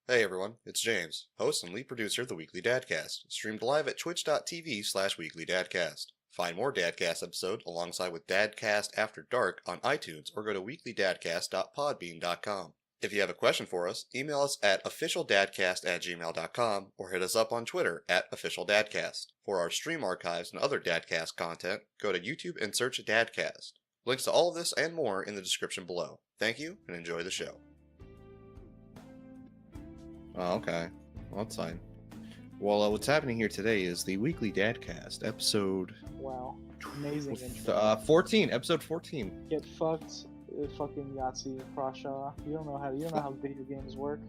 Hey everyone, it's James, host and lead producer of the Weekly Dadcast, streamed live at twitch.tv/weeklydadcast. Find more Dadcast episodes alongside with Dadcast After Dark on iTunes or go to weeklydadcast.podbean.com. If you have a question for us, email us at officialdadcast@gmail.com or hit us up on Twitter at officialdadcast. For our stream archives and other Dadcast content, go to YouTube and search Dadcast. Links to all of this and more in the description below. Thank you and enjoy the show. Oh, okay. Well, that's fine. Well, what's happening here today is the Weekly Dadcast, episode... Wow. Amazing intro. 14, episode 14. Get fucked, fucking Yahtzee, Prashaw. You don't know how video games work.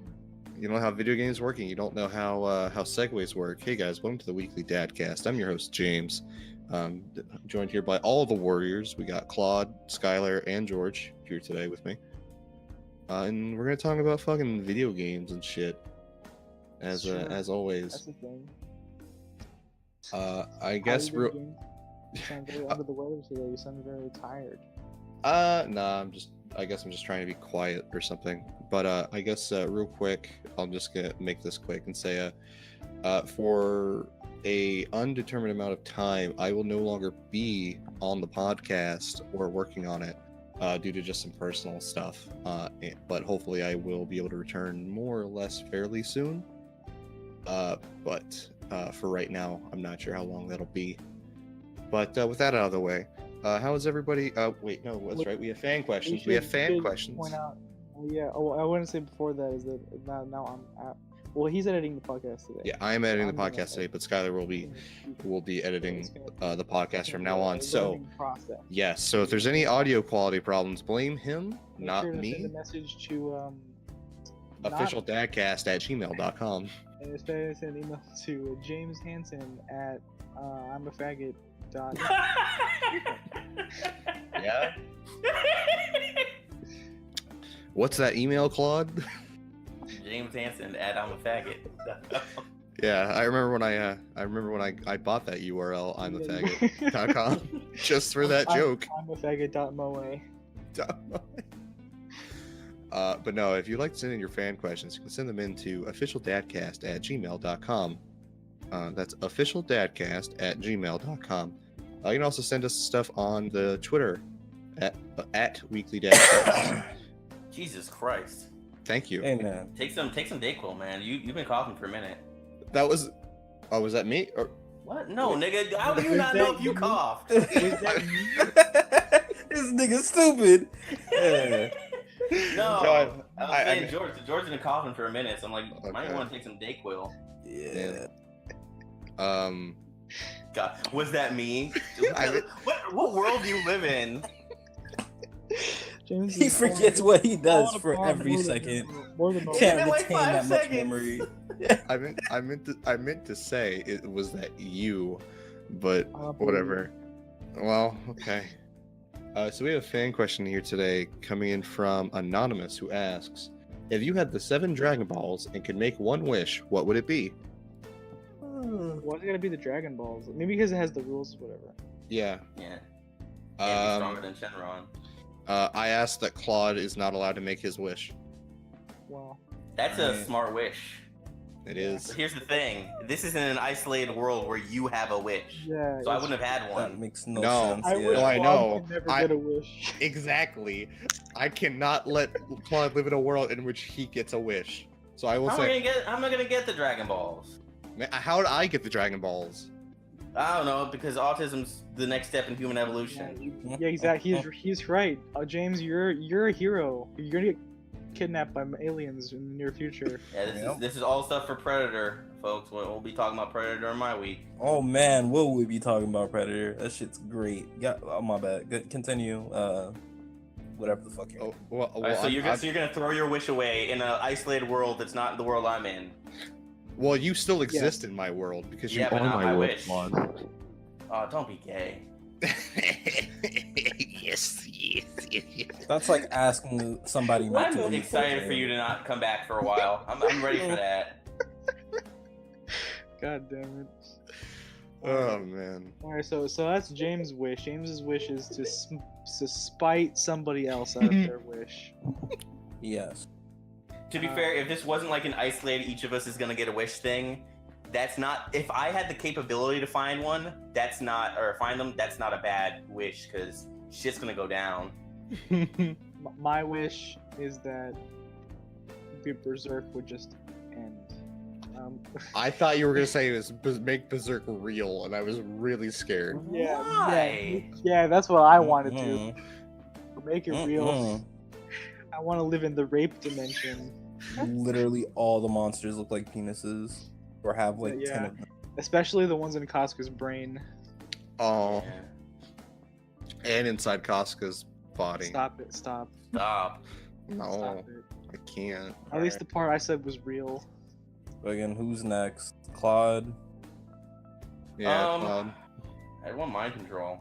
You don't know how video games work, and you don't know how segues work. Hey guys, welcome to the Weekly Dadcast. I'm your host, James. I'm joined here by all of the warriors. We got Claude, Skylar, and George here today with me. And we're going to talk about fucking video games and shit. As always. That's the thing. I guess You sound very under the weather today. You sound very tired. Nah, I guess I'm just trying to be quiet or something. But I guess real quick, I'll just make this quick and say for a undetermined amount of time, I will no longer be on the podcast or working on it due to just some personal stuff. But hopefully I will be able to return more or less fairly soon. But for right now, I'm not sure how long that'll be. But with that out of the way, how is everybody? Wait, no, that's right. We have fan questions. We have fan questions. Point out, I want to say before that is that now I'm at. Well, he's editing the podcast today. Yeah, I am editing the podcast today, but Skylar will be editing the podcast from now on. So yes, so if there's any audio quality problems, blame him, not me. Send a message to officialdadcast@gmail.com. And send an email to James Hansen at imafaggot. Yeah. What's that email, Claude? James Hansen at imafaggot. Yeah, I remember when I bought that URL, imafaggot.com, just for that joke. imafaggot.moe. But no, if you'd like to send in your fan questions, you can send them in to officialdadcast@gmail.com. That's officialdadcast@gmail.com. You can also send us stuff on the Twitter at Weekly Dadcast. Jesus Christ. Thank you. Hey man, Take some Dayquil, man. You've been coughing for a minute. That was. Oh, was that me? Or What? No, nigga. How do you not know if you coughed? this nigga stupid. Yeah. No, I was saying George's been coughing for a minute, so I'm like, might want to take some Dayquil. Yeah. God, was that me? What world do you live in? James He forgets what he does for every second. Can't Can't like retain 5 that much seconds. memory. I meant to say it was that you, but whatever. Well, okay. So we have a fan question here today coming in from Anonymous, who asks, if you had the 7 Dragon Balls and could make one wish, what would it be? Why's it gotta be the Dragon Balls? Maybe because it has the rules, whatever. Yeah. Yeah. Can't be stronger than Shenron. I asked that Claude is not allowed to make his wish. Wow. That's a smart wish. It is. But here's the thing. This isn't an isolated world where you have a wish. Yeah. So I wouldn't have had That one. makes no No. sense. I yeah. wish No, I Claude know. could never I- get a wish. Exactly. I cannot let Claude live in a world in which he gets a wish. So I will How am say, I gonna get the Dragon Balls? how did I get the Dragon Balls? I don't know, because autism's the next step in human evolution. Yeah, exactly. He's right. James, you're a hero. You're gonna get kidnapped by aliens in the near future. Yeah, this is all stuff for Predator, folks. We'll be talking about Predator in my week. Oh man, will we be talking about Predator? That shit's great. Yeah, oh my bad. Good, continue. Whatever the fuck. Oh, well, All right, so you're gonna throw your wish away in an isolated world that's not the world I'm in. well, you still exist in my world because you Yeah, but are not my my world, wish. Claude. Oh, don't be gay. yes. That's like asking somebody not to I'm leave excited for you to not come back for a while. I'm ready for that. God damn it. Oh man. All right, so that's James' wish. James's wish is to spite somebody else out of their wish. Yes. To be fair, if this wasn't like an isolated, each of us is gonna get a wish thing, that's not. If I had the capability to find one, that's not, or find them, that's not a bad wish because shit's gonna go down. My wish is that Berserk would just end. I thought you were gonna say it was make Berserk real, and I was really scared. Why? Yeah, that's what I want to do. Make it real. I want to live in the rape dimension. Literally all the monsters look like penises, or have like 10 of them. Especially the ones in Casca's brain. Oh, Yeah. and inside Casca's body. Stop it! Stop! Stop. No, Stop it! I can't. At least the part I said was real. Again, who's next? Claude. Yeah. I want mind control.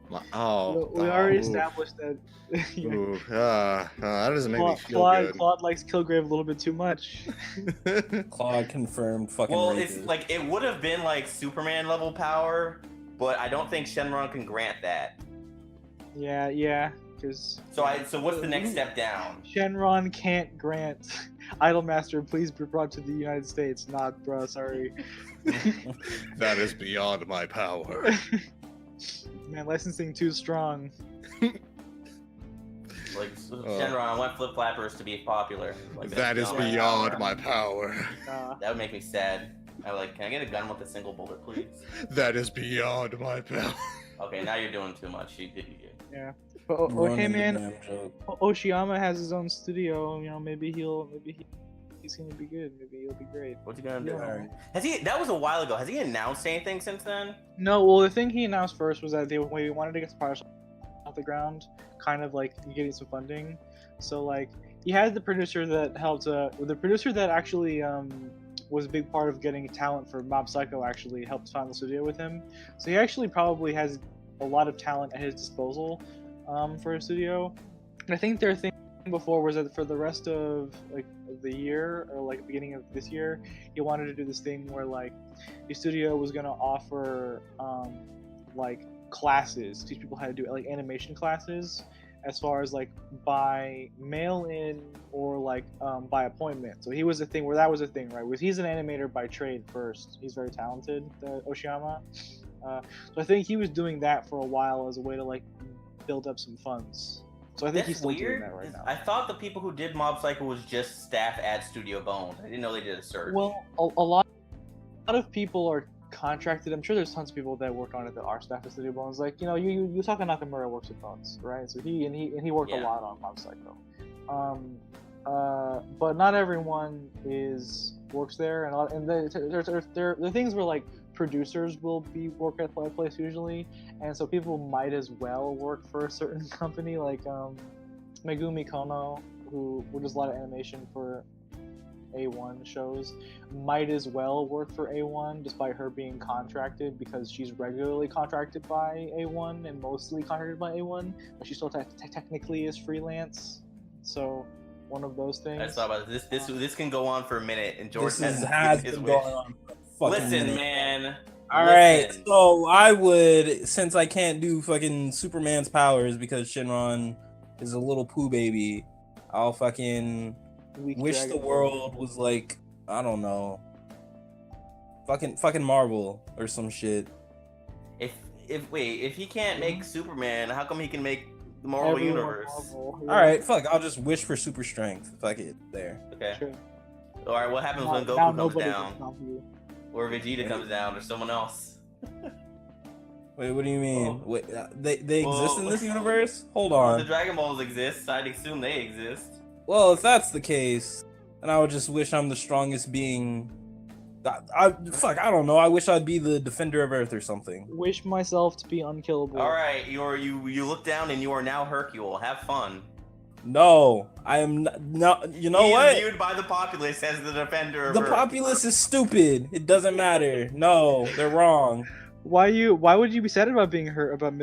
We already established that. Ooh, that doesn't make me feel good. Claude likes Kilgrave a little bit too much. Claude confirmed fucking Well, rapist. it's like it would have been like Superman level power, but I don't think Shenron can grant that. Yeah, because. So what's the next step down? Shenron can't grant Idolmaster, please be brought to the United States. Not, bro, sorry. That is beyond my power. Man, licensing too strong. Like Shenron, I want Flip Flappers to be popular. Like, That is beyond my power. That would make me sad. Can I get a gun with a single bullet, please? That is beyond my power. Okay, now you're doing too much. Yeah. But hey man, Oshiyama has his own studio. You know, maybe he's gonna be good. Maybe he'll be great. What's he gonna do? Yeah. Has he? That was a while ago. Has he announced anything since then? No, well, the thing he announced first was that we wanted to get the project off the ground, kind of like getting some funding. So like he had the producer that helped. The producer that actually was a big part of getting talent for Mob Psycho actually helped found the studio with him. So he actually probably has a lot of talent at his disposal for a studio. And I think their thing before was that for the rest of like the year or like beginning of this year, he wanted to do this thing where like the studio was gonna offer like classes, teach people how to do like animation classes, as far as like by mail in or like by appointment. So he was a thing where that was a thing, right? Was he's an animator by trade first. He's very talented, Oshiyama. So I think he was doing that for a while as a way to like build up some funds. So I think he's still doing that right now. I thought the people who did Mob Psycho was just staff at Studio Bones. I didn't know they did a search. Well, a lot of people are contracted. I'm sure there's tons of people that work on it that are staff at Studio Bones. Like, you know, Yutaka Nakamura works with Bones, right? So he worked a lot on Mob Psycho. But not everyone works there, and there are things where like producers will work at a place usually, and so people might as well work for a certain company like Megumi Kono, who does a lot of animation for A1 shows, might as well work for A1 despite her being contracted, because she's regularly contracted by A1 and mostly contracted by A1, but she still technically is freelance. So one of those things. I thought about this. This can go on for a minute, and George has been going on. Listen, man. Alright, so I would, since I can't do fucking Superman's powers because Shenron is a little poo baby, I'll fucking wish the world was like, I don't know, fucking Marvel or some shit. If he can't make Superman, how come he can make the Marvel Universe? Alright, fuck, I'll just wish for super strength. Fuck it, there. Okay. Sure. Alright, what happens when Goku comes down? Or Vegeta comes down, or someone else. Wait, what do you mean? Wait, they exist in this universe? Hold on. The Dragon Balls exist, I'd assume they exist. Well, if that's the case, then I would just wish I'm the strongest being. I don't know. I wish I'd be the defender of Earth or something. Wish myself to be unkillable. All right, you look down and you are now Hercule. Have fun. No, I am not. You know what? He is viewed by the populace as the defender of the Earth. populace is stupid. It doesn't matter. No, they're wrong. Why would you be sad about being hurt about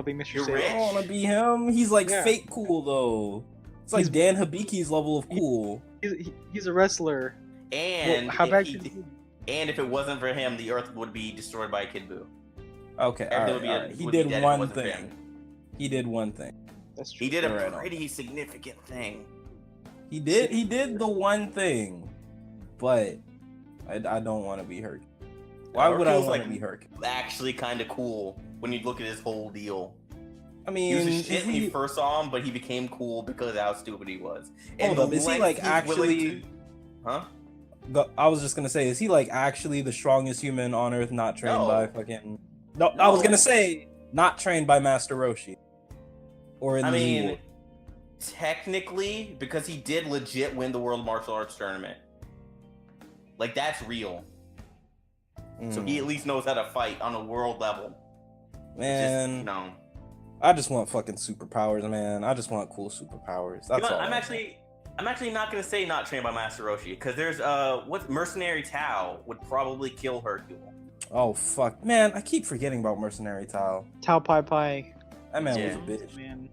being Mr. You're Satan? rich. I don't want to be him. He's like Yeah. fake cool though. It's like Dan Hibiki's level of cool. He's a wrestler. And Well, how bad and if it wasn't for him, the Earth would be destroyed by Kid Buu. Okay, Everything all right. would He be dead did if it one wasn't for thing. him. He did one thing. That's true. He did a Right on. pretty significant thing. He did the one thing, but I don't want to be Hercule. Why would I Hercule's, want like, to be Hercule? Actually, kind of cool when you look at his whole deal. I He mean, was a shit is when you he, first saw him, but he became cool because of how stupid he was. Hold the up, is he, length like, he's willing actually- to- Huh? I was just gonna say, is he like actually the strongest human on Earth, not trained No. by fucking? No, I was No. gonna say not trained by Master Roshi. Or in I the Z mean, War. technically, because he did legit win the World Martial Arts Tournament. Like, that's real. So he at least knows how to fight on a world level. Man, Just, no. I just want fucking superpowers, man. I just want cool superpowers. That's You know, all. I'm actually not gonna say not trained by Master Roshi, because there's what Mercenary Tao would probably kill Hercule. Oh fuck, man! I keep forgetting about Mercenary Tao. Tao Pai Pai. That man Yeah. was a bitch. Man.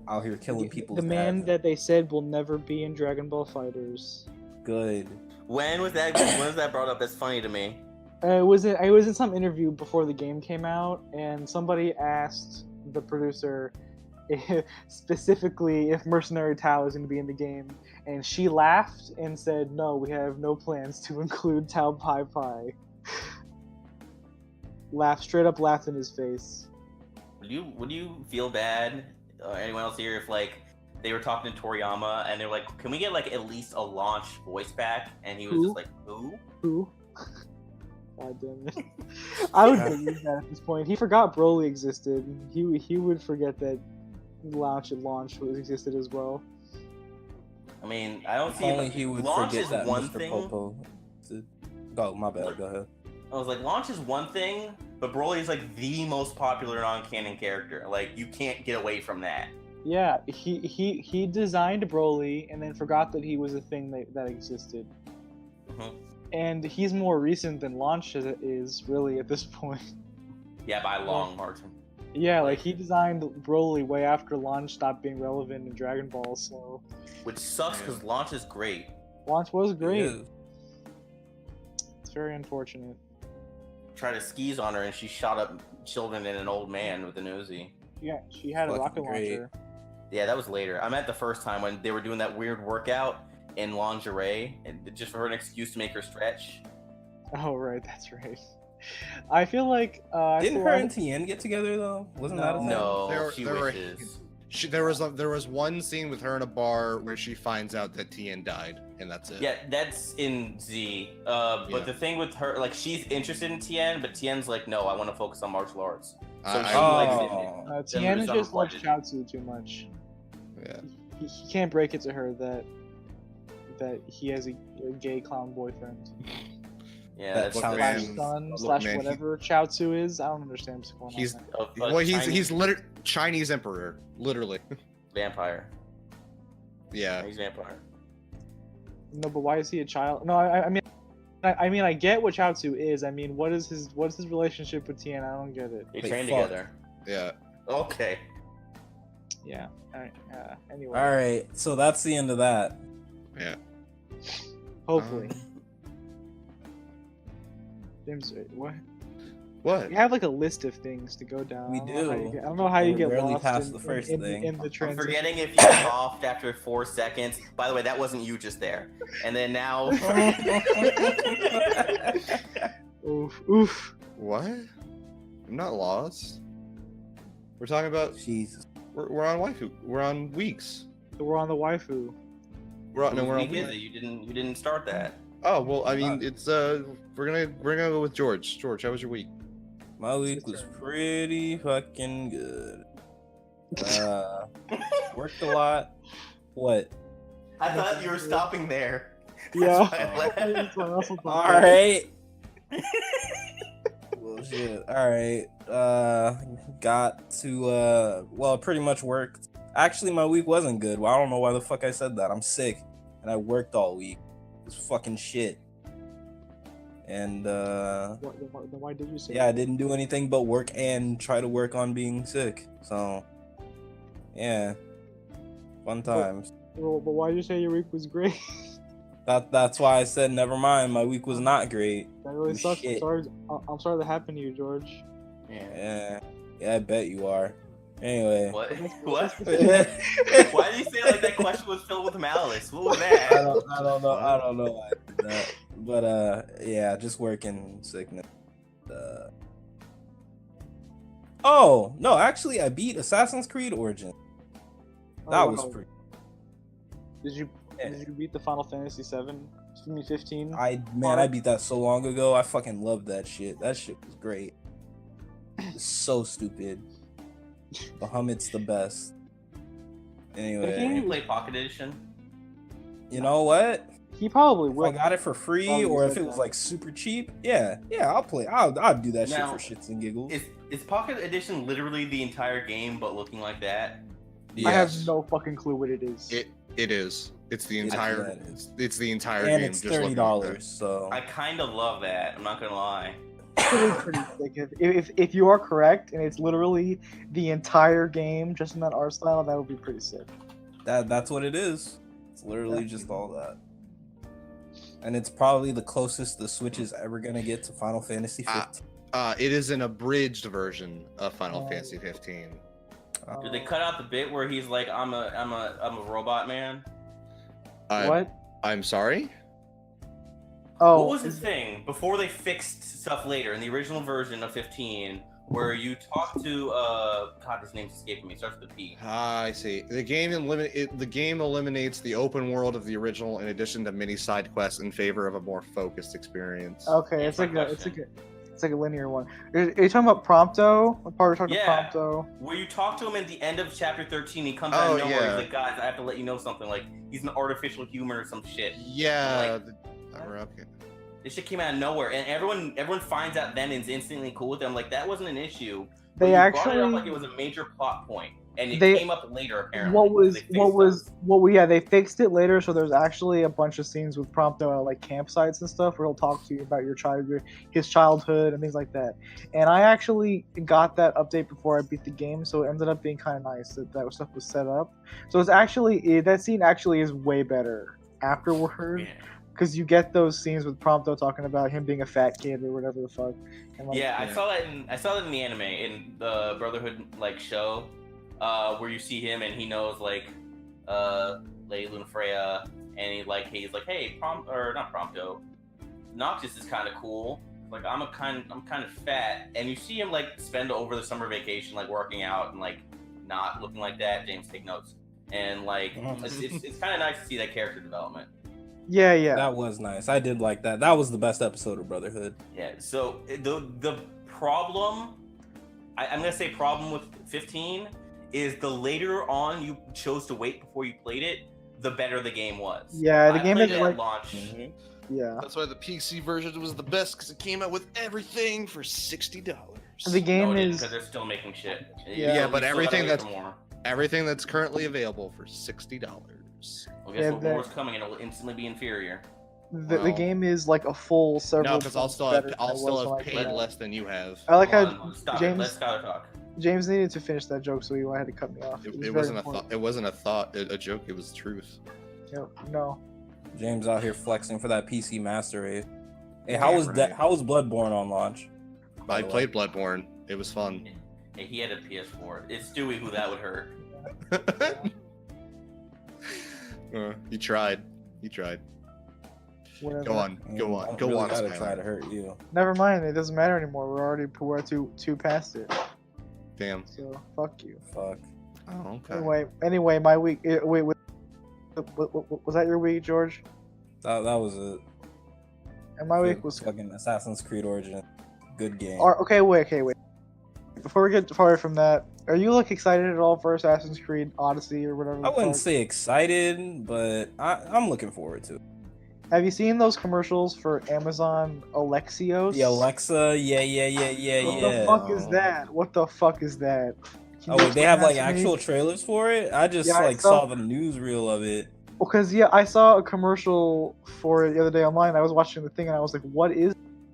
Out here killing people. The man that they said will never be in Dragon Ball Fighters. Good. When was that brought up? That's funny to me. I was in some interview before the game came out, and somebody asked the producer specifically if Mercenary Tao is going to be in the game, and she laughed and said, "No, we have no plans to include Tao Pai Pai." Straight up laughed in his face. Would you feel bad, anyone else here, if like they were talking to Toriyama and they're like, "Can we get like at least a launch voice back?" And he was Who? just like, "Who?" Who? God damn it! I would believe that at this point. He forgot Broly existed. He would forget that launch existed as well. I mean, I don't If see. only he would launch forget is that one Mr. thing. Popo. Go, my bad. Go ahead. I was like, launch is one thing, but Broly is like the most popular non-canon character. Like, you can't get away from that. Yeah, he designed Broly and then forgot that he was a thing that existed. Mhm. And he's more recent than Launch is really at this point. Yeah, by a long margin. Yeah, like he designed Broly way after Launch stopped being relevant in Dragon Ball, so Which sucks because launch is great. Launch was great. Yeah. It's very unfortunate. Tried to skis on her and she shot up children and an old man with an Uzi. Yeah, she had a Fucking rocket great. launcher. Yeah, that was later. I meant the first time when they were doing that weird workout in lingerie, and just for her an excuse to make her stretch. Oh right, that's right. I feel like Didn't her and Tien get together though? Wasn't that a thing? No, she There were- wishes. There was one scene with her in a bar where she finds out that Tien died, and that's it. Yeah, that's in Z. But Yeah. the thing with her, like, she's interested in Tien, but Tien's like, no, I want to focus on martial arts. So I- she I- likes Oh. it. Tiana Then just loves there's Chaozu too much. yeah. He can't break it to her that he has a gay clown boyfriend. Yeah, That that's Look, Slash man, crazy. son, look, slash man, whatever Chaozu is. I don't understand what's going He's on. A well, he's Chinese Chinese emperor, literally. vampire. Yeah. He's vampire. No, but why is he a child? No, I mean, I get what Chaozu is. I mean, what is his relationship with Tien? I don't get it. They Wait, train fuck. together. Yeah. Okay. Yeah. All right. Anyway, All right, so that's the end of that. Yeah. hopefully. James, what? What? We have like a list of things to go down. We I don't know how do. you get- I don't know how you We're get barely lost past in, the first in, thing. in the I'm transition. forgetting if you coughed after 4 seconds. By the way, that wasn't you just there. And then now. Oof. What? I'm not lost. We're talking about Jesus. we're on waifu. We're on weeks. So we're on the waifu. We're on we're on Week is weeks. it? You didn't start that. Oh well, I mean it's we're gonna go with George. George, how was your week? My week was pretty fucking good. Worked a lot. What? I thought you were stopping there. Yeah. That's why I laughed. That's what I also thought. All right. Well, shit. All right. Got to well, pretty much worked. Actually, my week wasn't good. Well, I don't know why the fuck I said that. I'm sick, and I worked all week. It was fucking shit. And Then why did you say? yeah, I that? didn't do anything but work and try to work on being sick. So, yeah, fun times. Well, but why did you say your week was great? That's why I said never mind. My week was not great. That really sucks. Shit. I'm sorry that happened to you, George. Yeah. Yeah, I bet you are. Anyway. What? What? Why did you say it like that question was filled with malice? What was that? I don't know. I don't know why I did that. But yeah, just working sickness. Oh no, actually, I beat Assassin's Creed Origin. That was wow. pretty. Did you beat the Final Fantasy 15? I beat that so long ago. I fucking loved that shit. That shit was great. It's so stupid. Bahamut's the best. Can Anyway, you play Pocket Edition? you know what? He probably If will. I got it for free, Probably or if said it was that. like super cheap, yeah, I'll play. I'll do that Now, shit for shits and giggles. Is Pocket Edition literally the entire game but looking like that? I have Yes. no fucking clue what it is. It is. It's the It's entire. that. It's the entire And game. it's just looking $30. So I kind of love that. I'm not gonna lie. It is pretty sick. If you are correct and it's literally the entire game just in that art style, that would be pretty sick. that's what it is. It's literally just all that. And it's probably the closest the Switch is ever gonna get to Final Fantasy 15. It is an abridged version of Final Oh. Fantasy 15. Did they cut out the bit where he's like, I'm a robot man"? What? I'm sorry. Oh, What was his thing before they fixed stuff later in the original version of 15, where you talk to God, his name's escaping me. Starts with a P. I see. The game eliminates the open world of the original in addition to many side quests in favor of a more focused experience. Okay, That's it's my like question. it's like a linear one. Are you talking about Prompto? What part we're talking Yeah. about Prompto? Where you talk to him at the end of chapter 13, he comes out Oh, of nowhere. yeah. He's like, guys, I have to let you know something. Like, he's an artificial human or some shit. Yeah. Like- Okay. This shit came out of nowhere, and everyone finds out then and is instantly cool with it. I'm like, that wasn't an issue. But They you brought it actually up like it was a major plot point, and it They- came up later apparently. what because was they fixed stuff. yeah, they fixed it later, so there's actually a bunch of scenes with Prompto at like campsites and stuff where he'll talk to you about his childhood and things like that. And I actually got that update before I beat the game, so it ended up being kind of nice that stuff was set up. So it's actually that scene actually is way better afterward. Yeah. Because you get those scenes with Prompto talking about him being a fat kid or whatever the fuck. And, like, Yeah, I saw that in the anime in the Brotherhood like show, where you see him and he knows like Lady Lunafreya, and he's like, hey, not Prompto, Noctis is kind of cool. Like I'm kind of fat, and you see him like spend over the summer vacation like working out and like not looking like that. James, take notes. And like it's kind of nice to see that character development. yeah. That was nice. I did like that. That was the best episode of Brotherhood. Yeah. So the problem, I'm gonna say problem with 15 is the later on you chose to wait before you played it, the better the game was. Yeah, the I game played is it like at launch. yeah. That's why the PC version was the best because it came out with everything for $60. The game is because they're still making shit. Yeah, but You still everything gotta wait that's- for more. Everything that's currently available for $60. Well, guess Yeah, what? the- More's coming and it will instantly be inferior. the Well, game is like a full several. No, because I'll times still better have, than it was when I paid played it. less than you have. I like Hold how on, stop it. James Let's Skylar talk. James needed to finish that joke, so he had to cut me off. It, was it very wasn't a important. thought. It wasn't a thought. A joke. It was the truth. Yep, no. James out here flexing for that PC Master Race. Hey, Yeah, how was right. that? How was Bloodborne on launch? I the way. played Bloodborne. It was fun. Hey, he had a PS4. It's Stewie who that would hurt. He tried. He tried. Whatever. Go on. Go I on. don't Go really on. gotta Skylar. try to hurt you. Never mind. It doesn't matter anymore. We're two past it. Damn. So fuck you. Fuck. Oh, okay. Anyway, my week. Wait, was that your week, George? That was it. And my week was. fucking Assassin's Creed Origin. Good game. Okay, wait. Before we get far from that, are you like excited at all for Assassin's Creed Odyssey or whatever? I the wouldn't fuck? say excited, but I'm looking forward to it. Have you seen those commercials for Amazon Alexios? The Alexa, yeah. What the fuck is that? What the fuck is that? Can Oh you wait, they have explain like that to me? actual trailers for it? I just Yeah, I like saw- saw the newsreel of it. Because yeah, I saw a commercial for it the other day online. I was watching the thing and I was like, "What is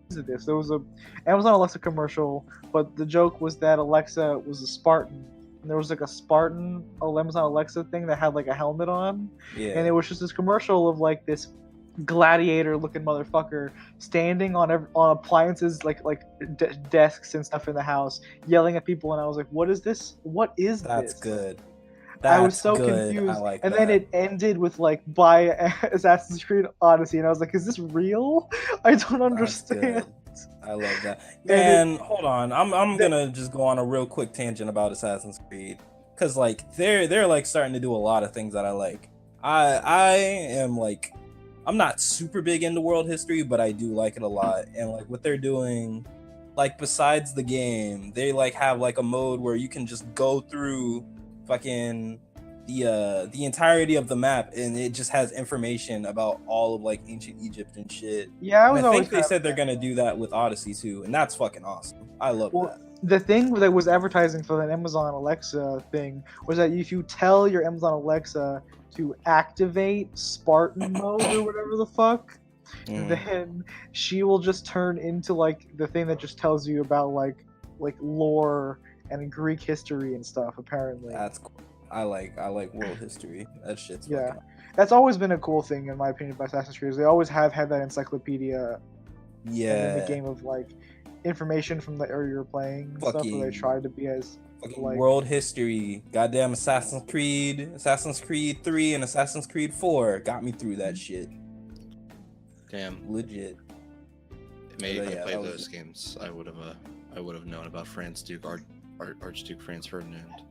this?" There was a Amazon Alexa commercial, but the joke was that Alexa was a Spartan. And there was like a Spartan Amazon Alexa thing that had like a helmet on, Yeah. and it was just this commercial of like this gladiator-looking motherfucker standing on appliances like desks and stuff in the house, yelling at people, and I was like, "What is this? What is That's this?" good. I was That's so good. confused, I like and that. then it ended with like "by Assassin's Creed Odyssey," and I was like, "Is this real? I don't That's understand." good. I love that. Man, hold on. I'm gonna just go on a real quick tangent about Assassin's Creed, cause like they're like starting to do a lot of things that I like. I am like, I'm not super big into world history, but I do like it a lot. And like what they're doing, like besides the game, they like have like a mode where you can just go through fucking the entirety of the map, and it just has information about all of like ancient Egypt and shit. Yeah, I And was I always think they said they're gonna do that with Odyssey too, and that's fucking awesome. I love that. The thing that was advertising for that Amazon Alexa thing was that if you tell your Amazon Alexa to activate Spartan mode or whatever the fuck, then she will just turn into like the thing that just tells you about like lore and Greek history and stuff. Apparently, That's cool. I like world history. That shit's yeah. fucking That's always been a cool thing in my opinion by Assassin's Creed. Is they always have had that encyclopedia in the game of like information from the area you're playing and stuff, where they try to be as like world history. Goddamn Assassin's Creed 3 and Assassin's Creed 4 got me through that shit. Damn. Legit. Maybe if I Yeah, played that was- those games, I would have known about Franz Duke, Archduke Franz Ferdinand.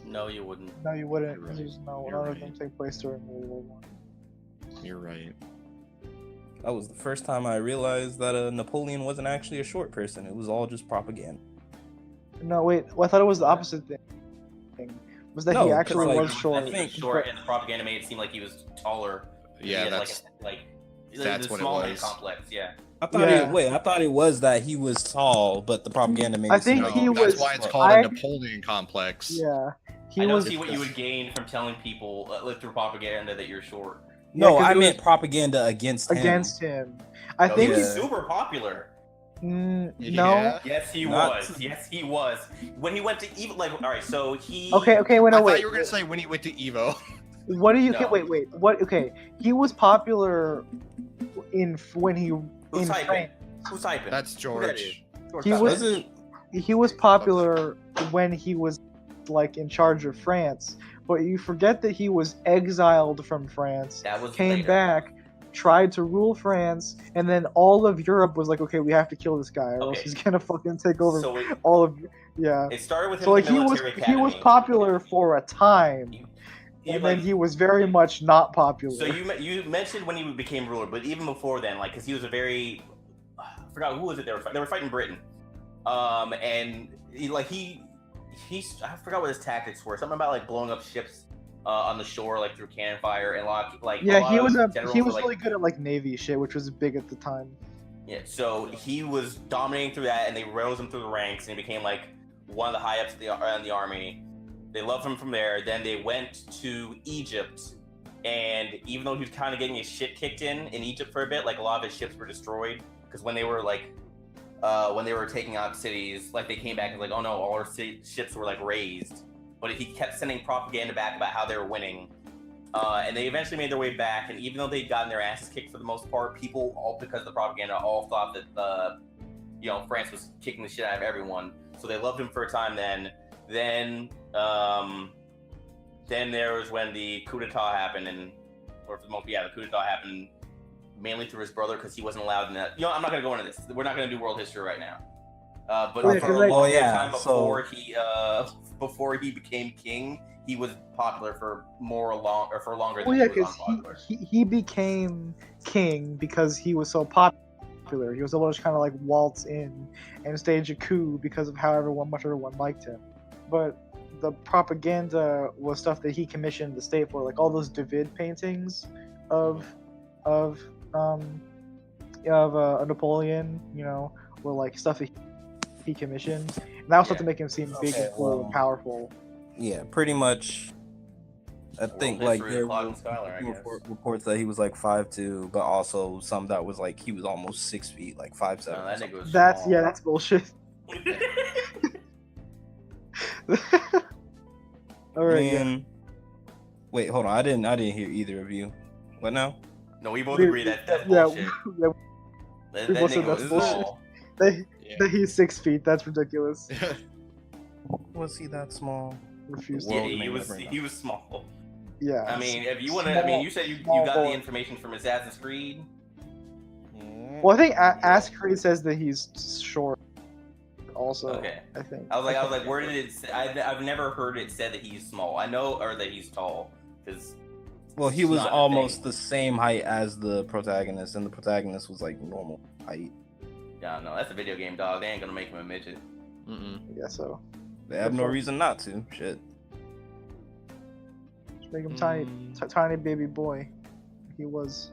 No, you wouldn't. No, you wouldn't. You're right. There's no, You're none of them right. take place during World War One. You're right. That was the first time I realized that Napoleon wasn't actually a short person. It was all just propaganda. No, wait. Well, I thought it was the opposite thing. Was that No, he 'cause, actually like, was short? I think short, and the propaganda made it seem like he was taller. Yeah, He had, that's the what it small man was. complex. Yeah. I thought Yeah. I thought it was that he was tall, but the propaganda made I it seem think like he that's was- why it's short. called I- a Napoleon complex. Yeah, he I don't was. see what you would gain from telling people through propaganda that you're short. No, 'cause I it meant was propaganda against him. against him. I No, think he was Yeah. super popular. no. Yeah. Yes, he Not- was. Yes, he was. When he went to even all right. So he. Okay, wait, I no, thought wait. you were gonna say when he went to Evo. What do you? No. Wait. What? Okay, he was popular when he Who's in typing? France. Who's typing? That's Who that is? George. George He typing. was- Was it? He was popular when he was like in charge of France, but you forget that he was exiled from France, That was came later. back, tried to rule France, and then all of Europe was like, okay, we have to kill this guy, or else Okay. he's gonna fucking take over So all of. Yeah. it started with him So like at the he was military academy. he was popular for a time, He, and like, then he was very much not popular. So you mentioned when he became ruler, but even before then, like, because he was a very, I forgot who was it they were fighting Britain, and I forgot what his tactics were. Something about like blowing up ships on the shore, like through cannon fire, and yeah, he was generals he were, was like, really good at like navy shit, which was big at the time. Yeah, so he was dominating through that, and they rose him through the ranks, and he became like one of the high ups in the army. They loved him from there. Then they went to Egypt, and even though he was kind of getting his shit kicked in Egypt for a bit, like a lot of his ships were destroyed because when they were taking out cities, like they came back and like, oh no, all our ships were like razed. But he kept sending propaganda back about how they were winning. And they eventually made their way back, and even though they'd gotten their asses kicked for the most part, people, all because of the propaganda, all thought that France was kicking the shit out of everyone. So they loved him for a time. Then there was when the coup d'état happened, the coup d'état happened mainly through his brother because he wasn't allowed in that. I'm not gonna go into this. We're not gonna do world history right now. But Yeah, for 'cause, a like- long Oh, yeah, time so- before he became king, he was popular for longer than Well, yeah, he was because unpopular. he became king because he was so popular. He was able to just kind of like waltz in and stage a coup because of how much everyone liked him. But the propaganda was stuff that he commissioned the state for, like all those David paintings of Napoleon, were like stuff that he commissioned. And that was stuff to make him seem big Okay, and cool well, and powerful. Yeah, pretty much. I think World like history there of Claude were and Schuyler, I guess. reports that he was like 5'2", but also some that was like he was almost 6 feet, like 5'7". No, that nigga was That's small. yeah, that's bullshit. All right, yeah. Man. Wait, hold on. I didn't hear either of you. What now? No, we both agree that that's bullshit. Yeah, That we both said nigga that's was bullshit. small. Yeah. that he's 6 feet. That's ridiculous. Was he that small? Refuse Yeah, to. World he may was never know. he was small. Yeah. I mean, if you want to, I mean, you said you small got the boy. information from Assassin's Creed. Well, I think Ask Creed says that he's short. Also, Okay. I think. I was like, where did it? Say? I've never heard it said that he's small. I know, or that he's tall, because Well, he it's was not a almost thing. the same height as the protagonist, and the protagonist was like normal height. Yeah, no, that's a video game, dog. They ain't gonna make him a midget. Mm-mm. I guess so. They have no reason not to. Shit. Just make him tiny, tiny baby boy. He was.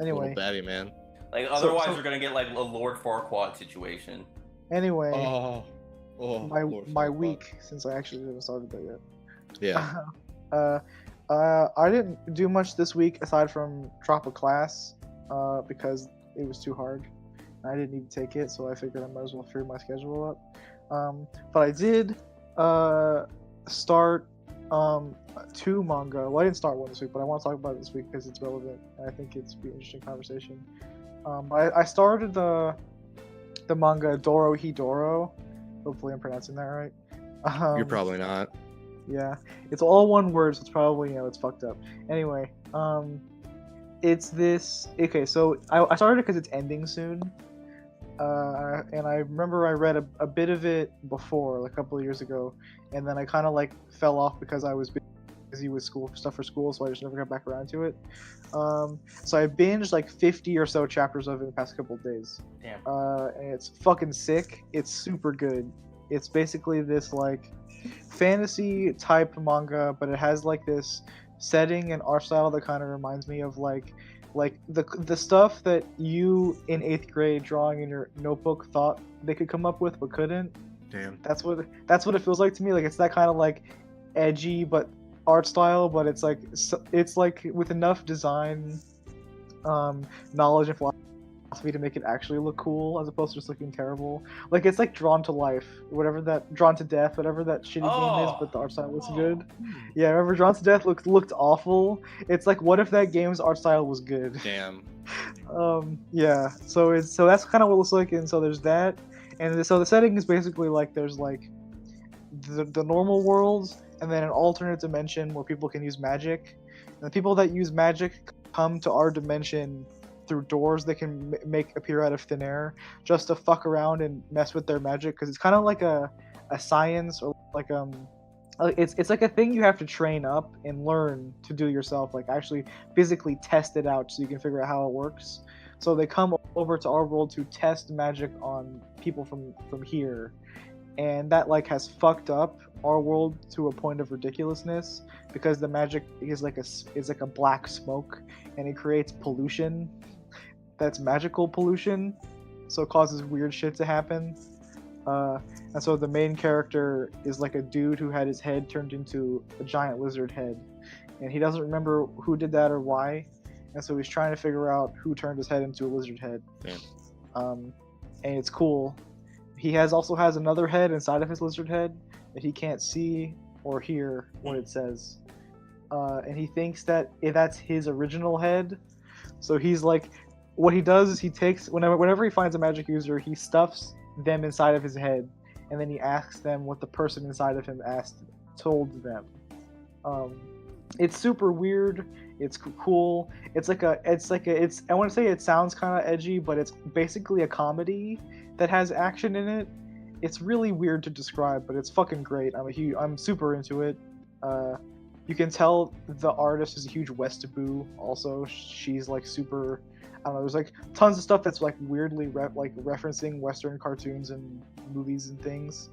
Anyway. Little baddie man. Like So- otherwise, so- we're gonna get like a Lord Farquaad situation. Anyway. Oh, my Lord my Farquaad. week, since I actually haven't started that yet. Yeah. I didn't do much this week aside from drop a class, because it was too hard. I didn't even take it, so I figured I might as well free my schedule up. But I did start 2 manga. Well, I didn't start one this week, but I want to talk about it this week because it's relevant, and I think it's be an interesting conversation. I started the manga Doro Hidoro. Hopefully, I'm pronouncing that right. You're probably not. Yeah, it's all one word, so it's probably, it's fucked up. Anyway, it's this. Okay, so I started it because it's ending soon. And I remember I read a bit of it before, like a couple of years ago, and then I kind of like fell off because I was busy with stuff for school, so I just never got back around to it. So I binged like 50 or so chapters of it in the past couple of days. Damn. And it's fucking sick. It's super good. It's basically this like fantasy type manga, but it has like this setting and art style that kind of reminds me of like the stuff that you in 8th grade drawing in your notebook thought they could come up with but couldn't. Damn. That's what it feels like to me. Like it's that kind of like edgy but art style, but it's like with enough design knowledge and philosophy to make it actually look cool as opposed to just looking terrible. Like it's like Drawn to Life, Drawn to Death, whatever that shitty game is, but the art style looks good. Yeah, remember Drawn to Death looked awful. It's like, what if that game's art style was good? Damn. Yeah. So that's kind of what it looks like, and so there's that, and so the setting is basically like there's like the normal worlds, and then an alternate dimension where people can use magic, and the people that use magic come to our dimension through doors they can make appear out of thin air just to fuck around and mess with their magic, because it's kind of like a science, or like it's like a thing you have to train up and learn to do yourself, like actually physically test it out so you can figure out how it works. So they come over to our world to test magic on people from here, and that like has fucked up our world to a point of ridiculousness, because the magic is like a black smoke, and it creates pollution that's magical pollution, so it causes weird shit to happen. And so the main character is like a dude who had his head turned into a giant lizard head, and he doesn't remember who did that or why, and so he's trying to figure out who turned his head into a lizard head. Damn. And it's cool. He also has another head inside of his lizard head that he can't see or hear what it says, and he thinks that that's his original head. So he's like, what he does is he takes whenever he finds a magic user, he stuffs them inside of his head, and then he asks them what the person inside of him told them. It's super weird. It's cool. I want to say it sounds kind of edgy, but it's basically a comedy that has action in it. It's really weird to describe, but it's fucking great. I'm super into it. You can tell the artist is a huge Westaboo. Also, she's like super. I don't know. There's like tons of stuff that's like weirdly referencing Western cartoons and movies and things.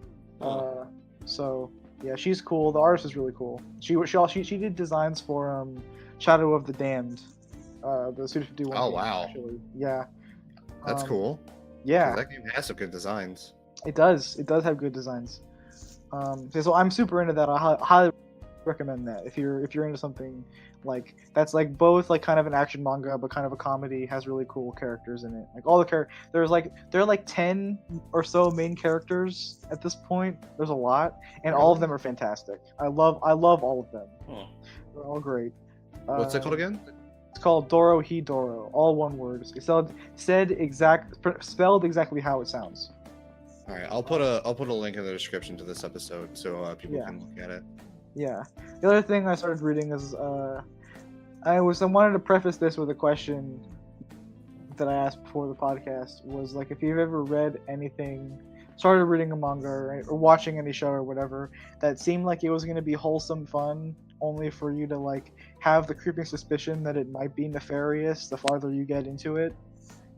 So yeah, she's cool. The artist is really cool. She did designs for Shadow of the Damned, the Suda 51. Oh, game, wow. Actually. Yeah. That's cool. Yeah. 'Cause that game has some good designs. It does. It does have good designs. So I'm super into that. I highly recommend that if you're into something like that's like both like kind of an action manga but kind of a comedy, has really cool characters in it. Like all the there are like 10 or so main characters at this point. There's a lot, and all of them are fantastic. I love all of them. They're all great. What's it called again? It's called Dorohedoro, all one word. It's spelled exactly how it sounds. All right, I'll put a link in the description to this episode so people Yeah. can look at it. Yeah. The other thing I started reading is I wanted to preface this with a question that I asked before the podcast, was like, if you've ever read anything, started reading a manga, right, or watching any show or whatever that seemed like it was going to be wholesome fun, only for you to like have the creeping suspicion that it might be nefarious the farther you get into it.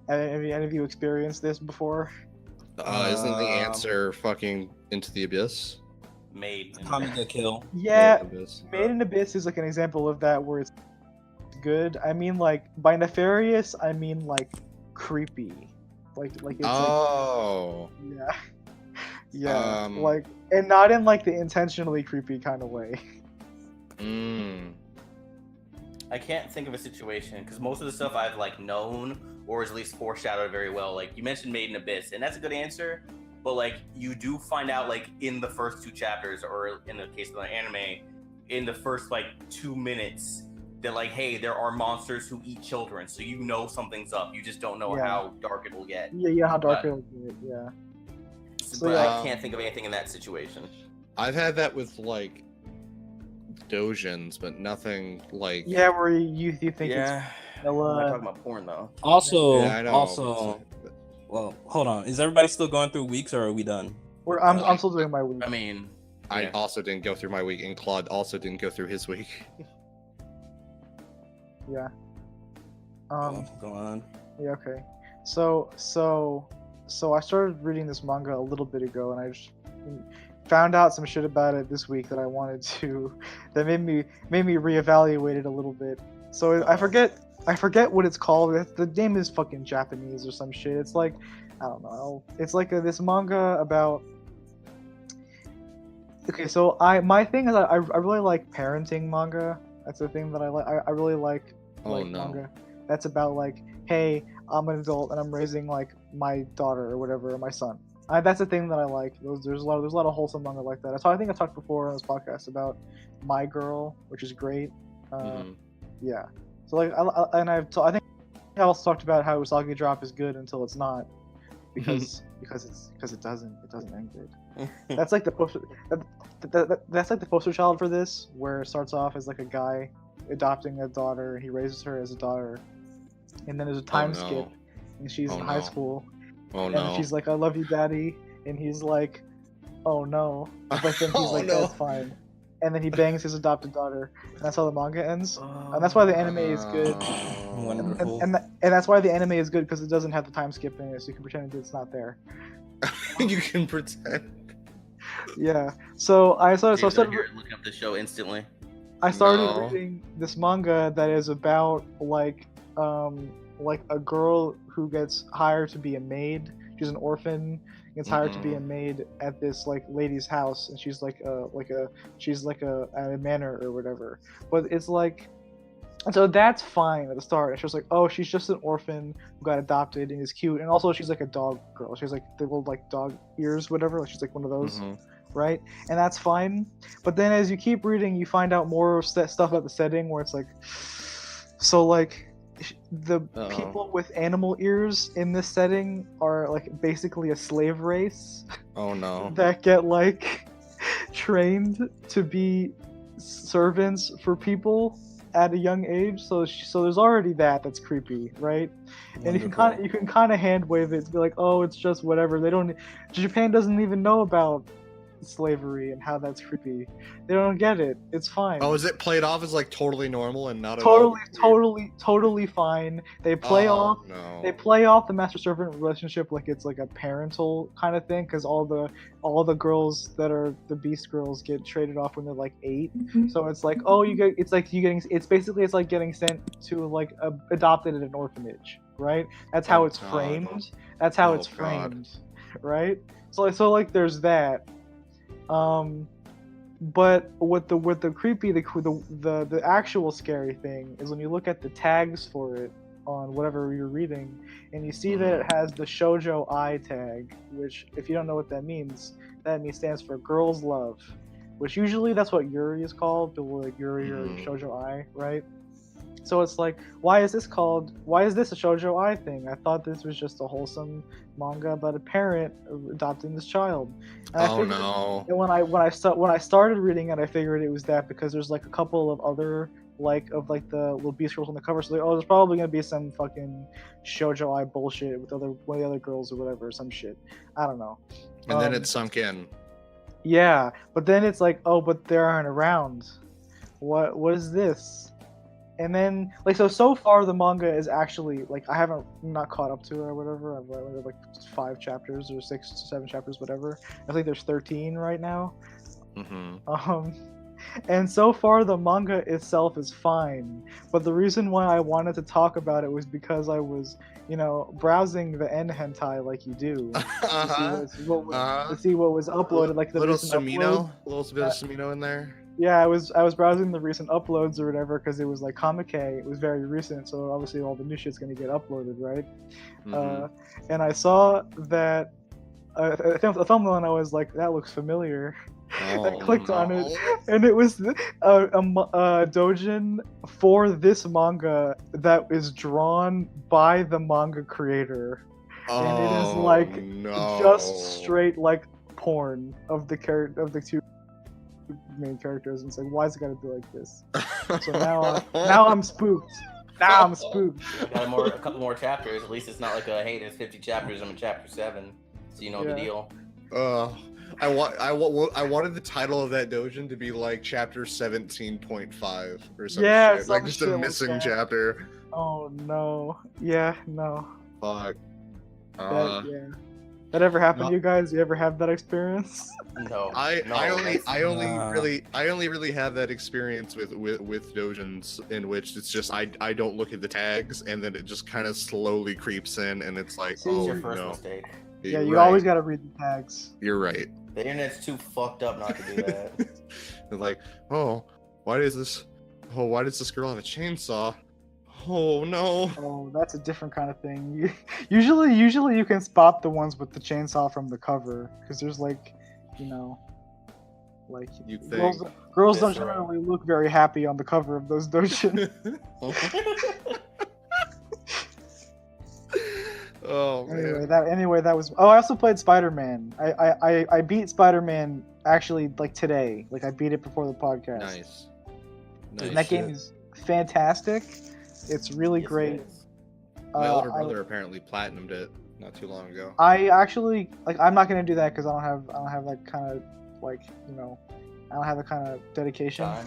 Have any of you experienced this before? Isn't the answer fucking Into the Abyss? Made. Tommy the Kill. Yeah, Abyss. Made in Abyss is like an example of that where it's good. I mean, like, by nefarious, I mean like creepy, like it's Oh. like, yeah, Um, like, and not in like the intentionally creepy kind of way. I can't think of a situation because most of the stuff I've like known or is at least foreshadowed very well. Like you mentioned Made in Abyss, and that's a good answer. But like you do find out like in the first 2 chapters, or in the case of the anime, in the first like 2 minutes, that like, hey, there are monsters who eat children, so you know something's up. You just don't know Yeah. how dark it will get. Yeah, how dark But- it'll get. Yeah. So, But yeah. I can't think of anything in that situation. I've had that with like dojins, but nothing like. Yeah, where you think it's I'm not vanilla. talking about porn though. Also, Yeah, I know. also, well, hold on. Is everybody still going through weeks, or are we done? I'm still doing my week. I mean, I yeah. also didn't go through my week, and Claude also didn't go through his week. Yeah. Go on. Yeah, okay. So I started reading this manga a little bit ago, and I just found out some shit about it this week that I wanted to, that made me reevaluate it a little bit. So I forget what it's called. The name is fucking Japanese or some shit. It's like, I don't know. It's like this manga about. Okay, so my thing is I really like parenting manga. That's the thing that I like. I really like Oh no. manga. That's about like, hey, I'm an adult and I'm raising like my daughter or whatever, or my son. That's the thing that I like. There's a lot of wholesome manga like that. So I think I talked before on this podcast about My Girl, which is great. Mhm. Yeah. So like, I think I also talked about how Usagi Drop is good until it's not, because it doesn't end good. That's like the poster. That's like the poster child for this, where it starts off as like a guy adopting a daughter, and he raises her as a daughter, and then there's a time no. skip, and she's Oh, in high no. school, Oh and no. she's like, "I love you, Daddy," and he's like, "Oh no," but then he's Oh, like, no. "That's fine," and then he bangs his adopted daughter, and that's how the manga ends. And that's why the anime is good. Wonderful. And that's why the anime is good, because it doesn't have the time skip in it, so you can pretend it's not there. You can pretend. Yeah. So I started You're looking up the show instantly. No. reading this manga that is about like a girl who gets hired to be a maid. She's an orphan, gets hired to be a maid at this like lady's house, and she's like at a manor or whatever. But it's like, so that's fine at the start. And she was like, oh, she's just an orphan who got adopted and is cute, and also she's like a dog girl. She's like the little like dog ears, whatever. Like she's like one of those. Mhm. Right? And that's fine. But then as you keep reading, you find out more stuff about the setting, where it's like, so like the Uh-oh. people with animal ears in this setting are like basically a slave race Oh no. that get like trained to be servants for people at a young age. So there's already that's creepy, right? And you can kind of hand wave it to be like, oh, it's just whatever. Japan doesn't even know about slavery and how that's creepy. They don't get it. It's fine. Oh, is it played off as like totally normal and not at all? Totally fine. They play off. No. They play off the master servant relationship like it's like a parental kind of thing, because all the girls that are the beast girls get traded off when they're like 8. So it's like, oh, it's like getting sent to like adopted at an orphanage, right? That's how Oh, it's God. framed. That's how Oh, it's God. framed, right? So like there's that. But what the creepy, the actual scary thing is when you look at the tags for it on whatever you're reading, and you see that it has the shoujo ai tag, which, if you don't know what that means stands for girls love, which usually that's what yuri is called, the word yuri or shoujo ai, right? So it's like, why is this a shoujo ai thing? I thought this was just a wholesome manga about a parent adopting this child. And I Oh figured- no. And when I started reading it, I figured it was that because there's like a couple of other the little beast girls on the cover. So like, oh, there's probably gonna be some fucking shoujo ai bullshit with one of the other girls or whatever, some shit. I don't know. And then it sunk in. Yeah, but then it's like, oh, but they aren't around. What is this? And then so far the manga is actually like I haven't not caught up to it or whatever. I've read like 5 chapters or 6 to 7 chapters, whatever. I think there's 13 right now. Mm-hmm. And so far the manga itself is fine, but the reason why I wanted to talk about it was because I was, browsing the N hentai like you do to see what was uploaded, like the little recent Sumino, upload. a little bit of Sumino in there. Yeah, I was browsing the recent uploads or whatever because it was like Comic It was very recent, so obviously all the new shit's gonna get uploaded, right? Mhm. And I saw that a thumbnail and I was like, that looks familiar. I clicked on it, and it was a doujin for this manga that is drawn by the manga creator, and it is like just straight like porn of the of the 2 main characters. And it's like, why is it gotta be like this? So now I'm spooked. Now I'm spooked. I got a couple more chapters. At least it's not like hey, there's 50 chapters. I'm in chapter 7, so you know the deal. I wanted the title of that doujin to be like chapter 17.5 or something. Yeah, shit. Like just a missing chapter. Oh no. Yeah, no. Fuck. That ever happened to you guys? You ever have that experience? No. I only really have that experience with doujins in which it's just I don't look at the tags and then it just kind of slowly creeps in and it's like, See, It's oh your first no. mistake. Yeah, you Right. always gotta read the tags. You're right. The internet's too fucked up not to do that. It's like, why does this girl have a chainsaw? Oh no. Oh, that's a different kind of thing. Usually you can spot the ones with the chainsaw from the cover because there's like, like You think? girls don't That's right. generally look very happy on the cover of those doujin. Oh man. Anyway, that was. Oh, I also played Spider-Man. I beat Spider-Man actually like today. Like I beat it before the podcast. Nice. And that game is fantastic. It's really Yes, great. it is. My older brother apparently platinumed it not too long ago. I actually like. I'm not gonna do that because I don't have that kind of like I don't have that kind of dedication. Time.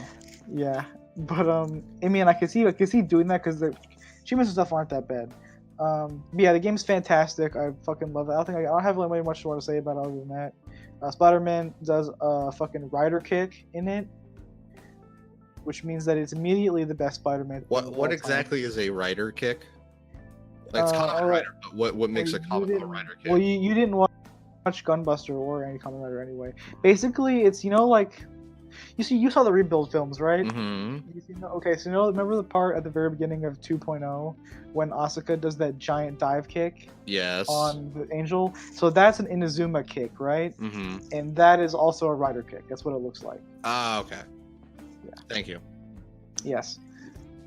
Yeah, but I mean, I can see doing that because the achievements and stuff aren't that bad. But yeah, the game's fantastic. I fucking love it. I don't have really much more to say about it other than that. Spider-Man does a fucking rider kick in it, which means that it's immediately the best Spider-Man. thing of all What time. exactly is a rider kick? Like it's Kamen alright. Rider, but what makes a Kamen Rider kick? Well, you didn't watch Gunbuster or any Kamen Rider anyway. Basically, it's like you saw the rebuild films, right? Mm-hmm. Okay, so remember the part at the very beginning of 2.0 when Asuka does that giant dive kick Yes. on the Angel? So that's an Inazuma kick, right? Mm-hmm. And that is also a rider kick. That's what it looks like. Ah, okay. Yeah. Thank you. Yes.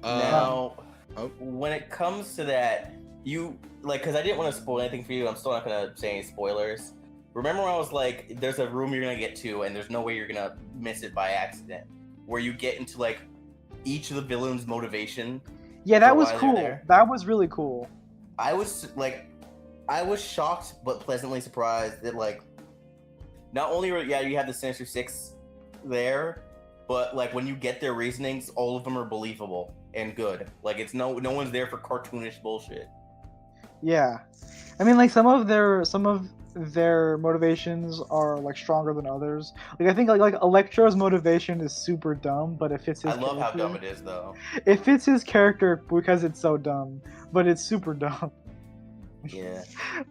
Now, oh. when it comes to that, because I didn't want to spoil anything for you. I'm still not gonna say any spoilers. Remember when I was like, there's a room you're gonna get to, and there's no way you're gonna miss it by accident, where you get into like each of the villains' motivation. Yeah, that For was why they're cool. there. That was really cool. I was shocked but pleasantly surprised that like, not only you have the Sinister Six there, but like when you get their reasonings, all of them are believable and good. Like it's no one's there for cartoonish bullshit. Yeah, I mean, like some of their motivations are like stronger than others. Like I think like Electro's motivation is super dumb, but it fits his. I love how character. dumb it is though. It fits his character because it's so dumb, but it's super dumb. Yeah.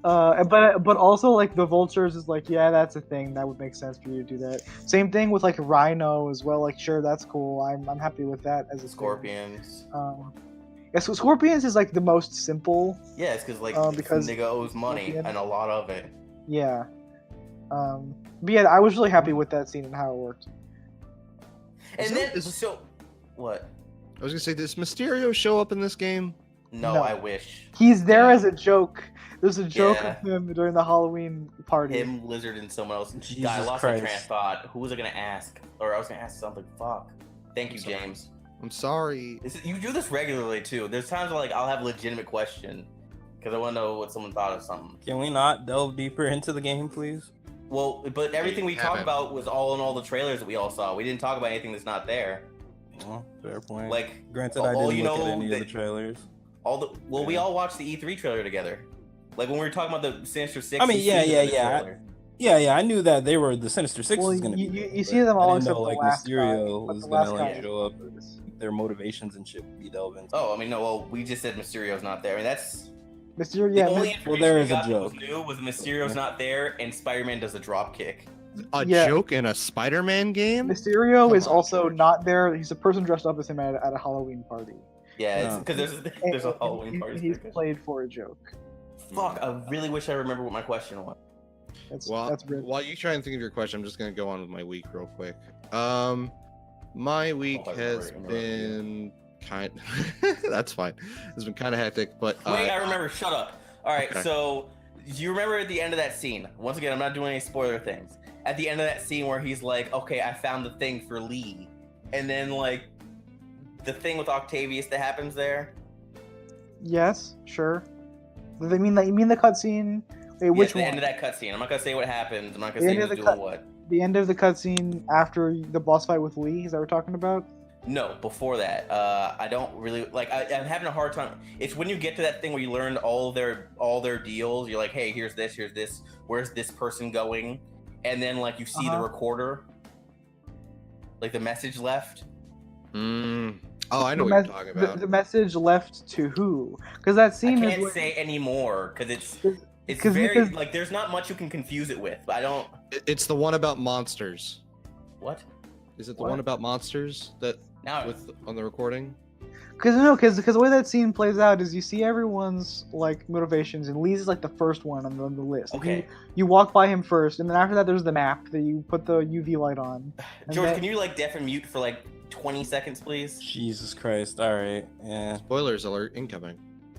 But also like the Vultures is like, yeah, that's a thing that would make sense for you to do that. Same thing with like Rhino as well. Like sure, that's cool. I'm happy with that as a thing. Scorpions. Yeah, so Scorpions is like the most simple. Yeah, it's because because nigga owes money Scorpion- and a lot of it. Yeah. But yeah, I was really happy with that scene and how it worked. And Is then it- is- so what? I was gonna say, does Mysterio show up in this game? No, No. I wish. He's there Yeah. as a joke. There's a joke Yeah. of him during the Halloween party. Him, Lizard, and someone else. Jesus God, I lost my train of Christ. thought. Who was I gonna ask? Or I was gonna ask something. Fuck. Thank you, I'm sorry. James. I'm sorry. You do this regularly too. There's times where like I'll have a legitimate question because I want to know what someone thought of something. Can we not delve deeper into the game, please? Well, but everything we talked haven't. about was all in all the trailers that we all saw. We didn't talk about anything that's not there. Well, fair point. Like granted, I all didn't you look know at any of the that- trailers. all the we Yeah. all watched the E3 trailer together. Like when we were talking about the Sinister Six. I mean, you yeah, see yeah, the yeah. trailer. Yeah, I knew that they were the Sinister Six Well, was gonna you- be. you there, see but them I all didn't except know, the like last guy, Mysterio but was the gonna last like guy- show up. Their motivations and shit be delved into. Oh, I mean, no. Well, we just said Mysterio's not there. I mean, that's Mysterio, the yeah, only My- information Well, there we is a got that was joke. new was Mysterio's not there and Spider-Man does a drop kick. A Yeah. joke in a Spider-Man game? Mysterio Come is on, also George. not there. He's a person dressed up as him at a Halloween party. Yeah, No. because there's a Halloween party. He's sticker. played for a joke. Fuck, I really wish I remember what my question was. Well, That's real. while you try and think of your question, I'm just gonna go on with my week real quick. My week Oh, I has remember been kind. That's fine. It's been kind of hectic, but Wait, I remember. Shut up. All right, Okay. so you remember at the end of that scene? Once again, I'm not doing any spoiler things. At the end of that scene where he's like, "Okay, I found the thing for Lee," and then like the thing with Octavius that happens there. Yes, sure. Do they mean that? You mean the cutscene? Wait, Yeah, which at the one? end of that cutscene. I'm not gonna say what happens. I'm not The gonna say end of who's the doing cut- what. The end of the cutscene after the boss fight with Lee. Is that what we're talking about? No, before that, I don't really like. I'm having a hard time. It's when you get to that thing where you learn all their deals. You're like, hey, here's this. Where's this person going? And then like you see the Uh-huh. recorder, like the message left. Oh, I know what you're talking about. The message left to who? Because that I scene is can't where- say anymore because it's because- very because- like there's not much you can confuse it with. But I don't. It's the one about monsters. What? Is it the What? one about monsters that Now with on the recording? Because the way that scene plays out is you see everyone's like motivations, and Lee's is like the first one on the list. okay, You walk by him first, and then after that there's the map that you put the UV light on. and George, then- can you like deaf and mute for like 20 seconds, please? Jesus Christ! All right, yeah. Spoilers alert incoming.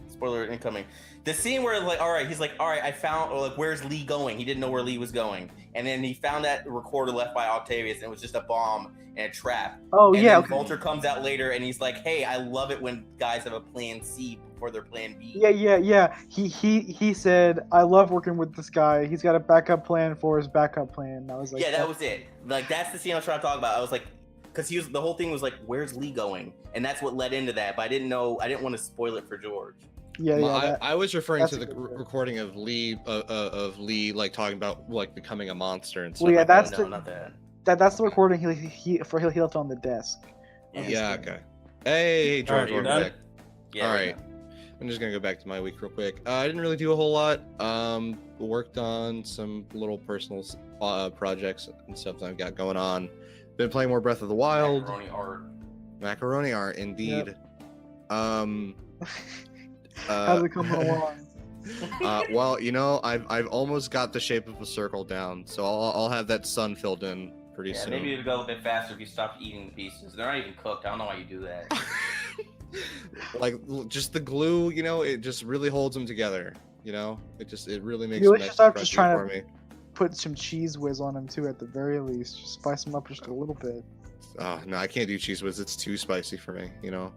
Spoiler incoming. The scene where like, all right, he's like, all right, I found, or like, where's Lee going? He didn't know where Lee was going, and then he found that recorder left by Octavius, and it was just a bomb and a trap. Oh And yeah, then okay. Vulture comes out later, and he's like, hey, I love it when guys have a plan C before their plan B. Yeah. He said, "I love working with this guy. He's got a backup plan for his backup plan." I was like, Yeah, that was it. Like that's the scene I was trying to talk about. I was like, because the whole thing was like, where's Lee going? And that's what led into that. But I didn't want to spoil it for George. yeah. that- I was referring that's to a the good bit. recording of Lee like talking about like becoming a monster and stuff. Well, yeah, like that's that. No, the- not that. that's the recording he left on the desk. Yeah. Okay. Hey, George, Alright, you're welcome done? back. Yeah, All we're right. done. I'm just gonna go back to my week real quick. I didn't really do a whole lot. Worked on some little personal projects and stuff that I've got going on. Been playing more Breath of the Wild. Macaroni art. Macaroni art, indeed. Um, How's it coming along? well, you know, I've almost got the shape of a circle down, so I'll have that sun filled in pretty Yeah, soon. maybe it'd go a bit faster if you stopped eating the pieces. They're not even cooked. I don't know why you do that. Like just the glue, you know, it just really holds them together. You know, it really makes You them should nice start and just crunchy trying for to- me. Put some cheese whiz on him too, at the very least. Just spice him up just a little bit. Oh no, I can't do cheese whiz. It's too spicy for me. You know,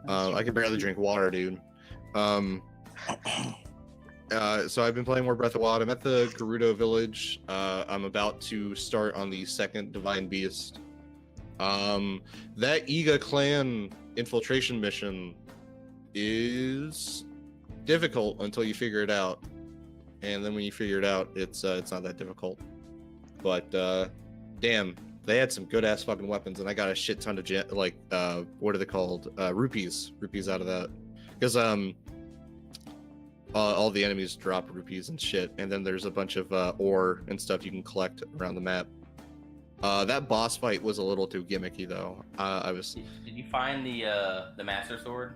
That's I can barely drink water, dude. So I've been playing more Breath of the Wild. I'm at the Gerudo village. I'm about to start on the second Divine Beast. That Iga clan infiltration mission is difficult until you figure it out, and then when you figure it out, it's not that difficult. But damn, they had some good ass fucking weapons, and I got a shit ton of what are they called? Rupees out of that, because all the enemies drop rupees and shit, and then there's a bunch of ore and stuff you can collect around the map. That boss fight was a little too gimmicky though. Did you find the Master Sword?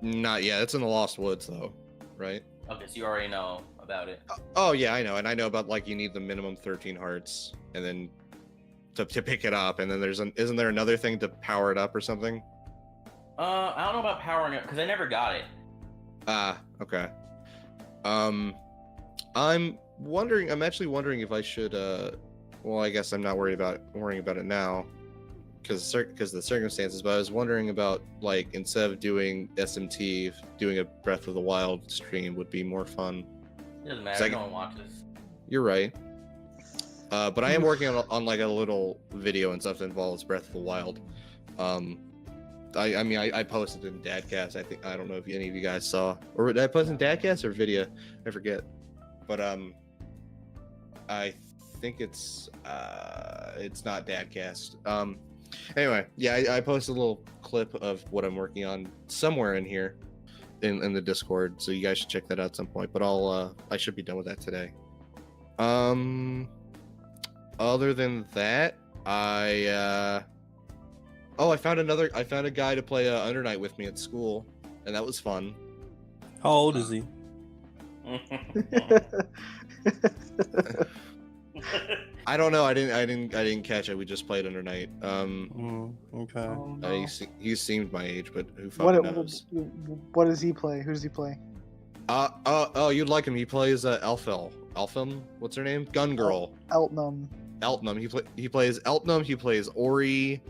Not yet. It's in the Lost Woods though, right? Okay, so you already know about it. Oh yeah, I know, and I know about like you need the minimum 13 hearts, and then to pick it up, and then isn't there another thing to power it up or something? I don't know about powering up because I never got it. Ah, okay. I'm actually wondering if I should well, I guess I'm not worrying about it now because of the circumstances, but I was wondering about, like, instead of doing SMT, doing a Breath of the Wild stream would be more fun. It doesn't matter. No one watches. You're right. But I am working on like a little video and stuff that involves Breath of the Wild. I mean, I posted in Dadcast. I don't know if any of you guys saw, or did I post in Dadcast or video? I forget. But I think it's not Dadcast. Anyway, yeah, I posted a little clip of what I'm working on somewhere in here, in the Discord. So you guys should check that out at some point. But I should be done with that today. Other than that, I found a guy to play Under Night with me at school, and that was fun. How old is he? I don't know. I didn't catch it. We just played Under Night. Okay. Oh, no. He seemed my age, but who fucking knows? What does he play? Who does he play? Oh, you'd like him. He plays Elfim. What's her name? Gun Girl. Eltnum. He plays Eltnum. He plays Ori.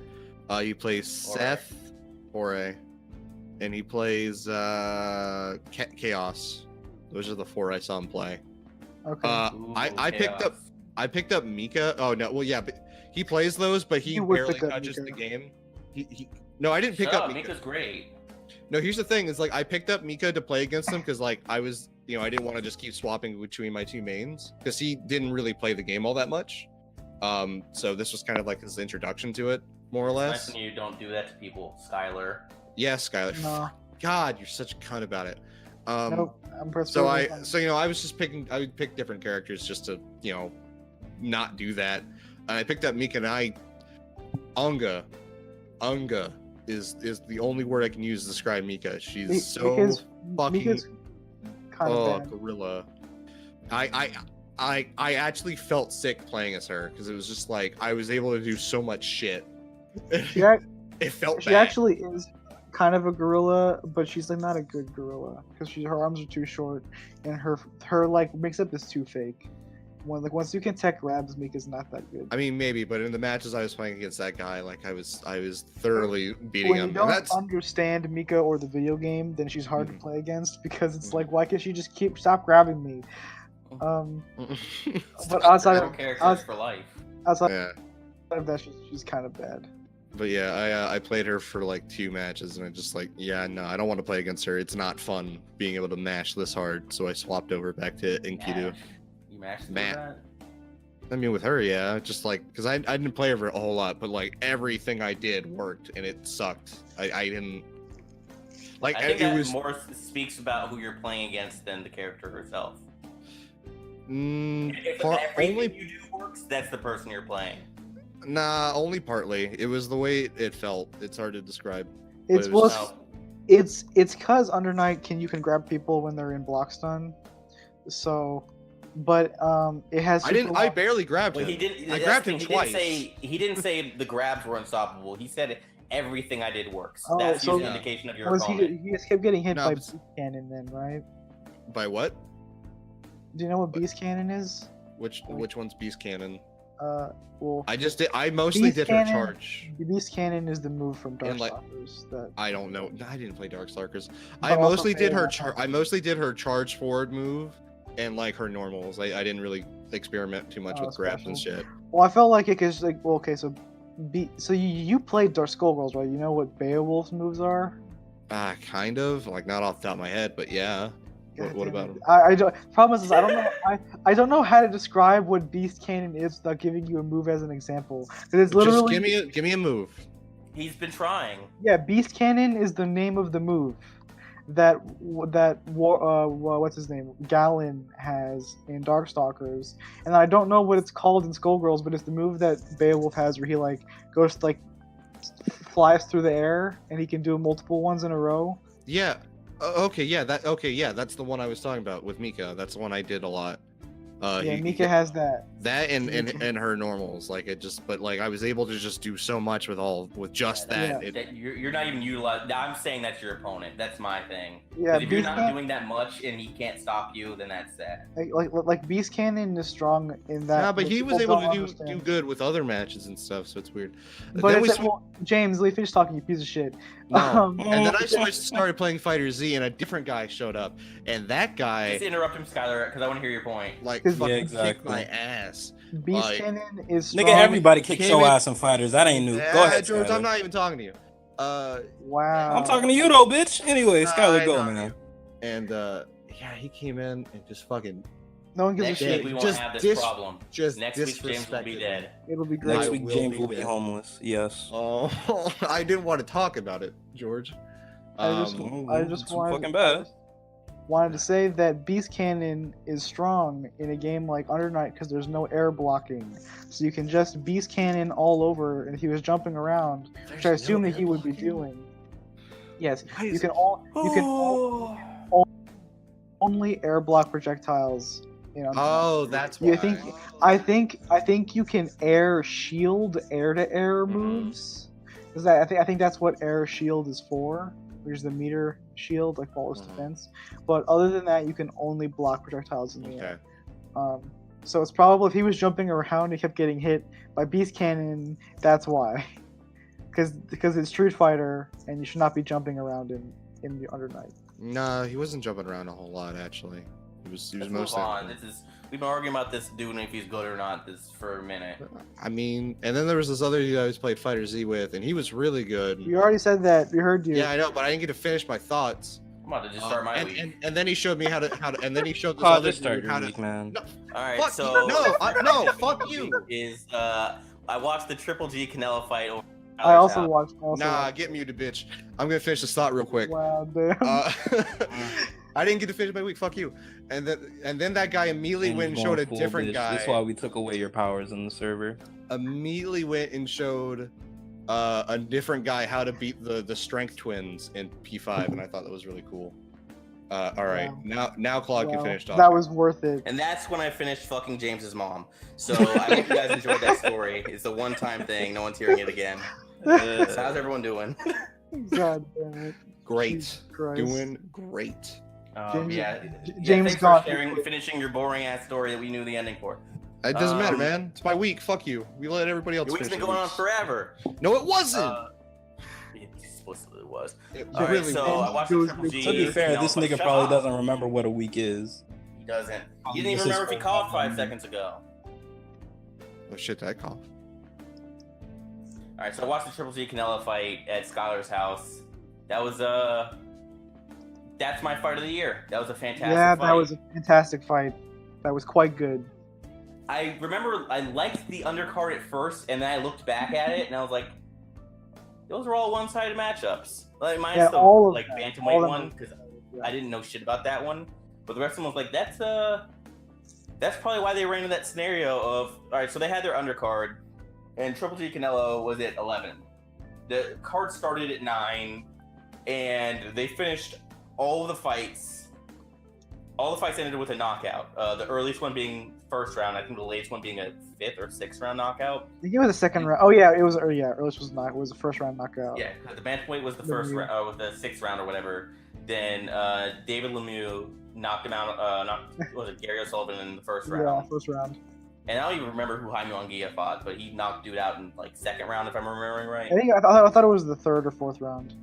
He plays Seth. Ore. And he plays Chaos. Those are the 4 I saw him play. Okay. I picked up Mika. Oh no, well yeah, but he plays those, but he barely touches the game. No, I didn't pick up Mika. Mika's great. No, here's the thing: is like I picked up Mika to play against him because like I was, I didn't want to just keep swapping between my 2 mains because he didn't really play the game all that much. So this was kind of like his introduction to it, more or less. Nice when you don't do that to people, Skylar. Yeah, Skylar. No. God, you're such a cunt about it. Nope, I'm I was just I would pick different characters just to, not do that. And I picked up Mika, and Unga is the only word I can use to describe Mika. She's so fucking bad. gorilla. I actually felt sick playing as her because it was just like I was able to do so much shit. It felt bad. She actually is kind of a gorilla, but she's like not a good gorilla because her arms are too short and her like mix-up is too fake. Once you can tech grabs, Mika's not that good. I mean, maybe, but in the matches I was playing against that guy, like I was thoroughly beating him. When you don't understand Mika or the video game, then she's hard to play against because it's like, why can't she just stop grabbing me? But outside for life. Outside of that, she's kind of bad. But yeah, I played her for like 2 matches, and I just like, I don't want to play against her. It's not fun being able to mash this hard, so I swapped over back to Enkidu. You mashed that? I mean, with her, yeah, just like because I didn't play her a whole lot, but like everything I did worked, and it sucked. I didn't like. I think that more speaks about who you're playing against than the character herself. If everything you do works, that's the person you're playing. Nah, only partly. It was the way it felt. It's hard to describe. It's because Under Night you can grab people when they're in block stun. So, but it has. I barely grabbed him. He didn't. I grabbed him twice. He didn't say the grabs were unstoppable. He said everything I did works. Oh, that's usually an indication of your opponent. He just kept getting hit by Beast Cannon then, right? By what? Do you know what Beast Cannon is? Which one's Beast Cannon? Well, I mostly did her charge. The Beast Cannon is the move from Darkstalkers. I don't know. I didn't play Darkstalkers. I mostly did her charge forward move and like her normals. I didn't really experiment too much with grabs and shit. Well, I felt like it because like so you played Dark Skullgirls, right? You know what Beowulf's moves are? Kind of like not off the top of my head, but yeah. What about him? I don't. Problem is, I don't know. I don't know how to describe what Beast Cannon is without giving you a move as an example. It's literally just give me a move. He's been trying. Yeah, Beast Cannon is the name of the move that what's his name, Galen has in Darkstalkers, and I don't know what it's called in Skullgirls, but it's the move that Beowulf has where he like goes like flies through the air and he can do multiple ones in a row. Yeah. That's the one I was talking about with Mika. That's the one I did a lot. Yeah, Mika has that. That and her normals, like it just, but like I was able to just do so much with just that. Yeah. You're not even utilizing. I'm saying that's your opponent. That's my thing. Yeah, If you're Beast not Cannon, doing that much and he can't stop you, then that's sad. like Beast Cannon is strong in that. Nah, but he was people able to don't do understand. good with other matches and stuff, so it's weird. But Then we it's well, James, let me finish talking, you piece of shit. No. And then I yeah. started playing Fighter Z, and a different guy showed up, and that guy Just interrupt him, Skylar, because I want to hear your point. like Yeah, fucking kicked exactly. my ass. Beast like- Cannon is strong. Nigga, everybody kicks Came your in- ass in fighters. That ain't new. Yeah, Go ahead, George. Skylar. I'm not even talking to you. Wow. I'm talking to you though, bitch. Anyway, Nah, Skylar, I go, know. man. And yeah, he came in and just fucking No one gives Next a week shit. we won't Just have this dis- problem. just Next week James will be disrespected dead. It'll be great. Next I week, will James be will be dead. homeless. Yes. Oh, I didn't want to talk about it, George. I just It's wanted, fucking bad. wanted to say that Beast Cannon is strong in a game like Under Night because there's no air blocking, so you can just Beast Cannon all over, and if he was jumping around, which I assume that he would be doing. Yes, you can only air block projectiles. You know. Oh, that's why. You think? I think you can air shield air to air moves. Is that I think that's what air shield is for. Which is the meter shield, like flawless defense. But other than that, you can only block projectiles in the Okay. air. So it's probably if he was jumping around and he kept getting hit by Beast Cannon, that's why. Because it's Street Fighter and you should not be jumping around in the Under Night. Nah, he wasn't jumping around a whole lot actually. He was Let's move mostly. on. We've been arguing about this dude and if he's good or not this for a minute. I mean, and then there was this other dude I was played Fighter Z with, and he was really good. You already said that. We heard you. Yeah, I know, but I didn't get to finish my thoughts. I'm about to just start my week. And then he showed me how to, and then he showed this Oh, other just start dude your how to. week, man. No, All right, fuck so no, fuck you. Is I watched the Triple G Canelo fight over. I also Tyler's watched. Nah, get muted, bitch. I'm gonna finish this thought real quick. Wow, damn. I didn't get to finish my week. Fuck you. And then that guy immediately And went and he's showed going a full different bitch. guy. That's why we took away your powers in the server. Immediately went and showed a different guy how to beat the strength twins in P5, and I thought that was really cool. All right, now Claude can Wow, finish talking. that was worth it. And that's when I finished fucking James's mom. So I hope you guys enjoyed that story. It's a one-time thing. No one's hearing it again. So how's everyone doing? God damn it. Great, Jesus Christ. doing great. James- Yeah, James thanks gone. for finishing your boring ass story that we knew the ending for. It doesn't matter, Um, man. It's my week. Fuck you. We let everybody else. Your week's finish been their going on weeks. forever. No, it wasn't. It explicitly was. It All right, really so was. I watched the Triple G. To be fair, this Canelo nigga fight. probably Shut doesn't up. remember what a week is. He doesn't. You didn't This even is remember if he for- called 5 seconds ago. Oh shit, that cough. All right, so I watched the Triple G Canelo fight at Skylar's house. That was that's my fight of the year. That was a fantastic Yeah, fight. that was a fantastic fight. That was quite good. I remember I liked the undercard at first, and then I looked back at it, and I was like, those are all one-sided matchups. Like mine's Yeah, the all of like them. bantamweight All of one them. because I didn't know shit about that one, but the rest of them was like, that's probably why they ran into that scenario of all right. So they had their undercard, and Triple G Canelo was at 11. The card started at 9, and they finished all of the fights. All the fights ended with a knockout. The earliest one being first round. I think the latest one being a 5th or 6th round knockout. I think it was the second round. Oh yeah, it was. Earliest was not. It was the first round knockout. Yeah, the bantamweight was the Lemieux. first round, with the 6th round or whatever. Then David Lemieux knocked him out. Was it Gary O'Sullivan in the first Yeah, round? first round. And I don't even remember who Jaime Munguia fought, but he knocked dude out in like 2nd round if I'm remembering right. I thought it was the third or fourth round.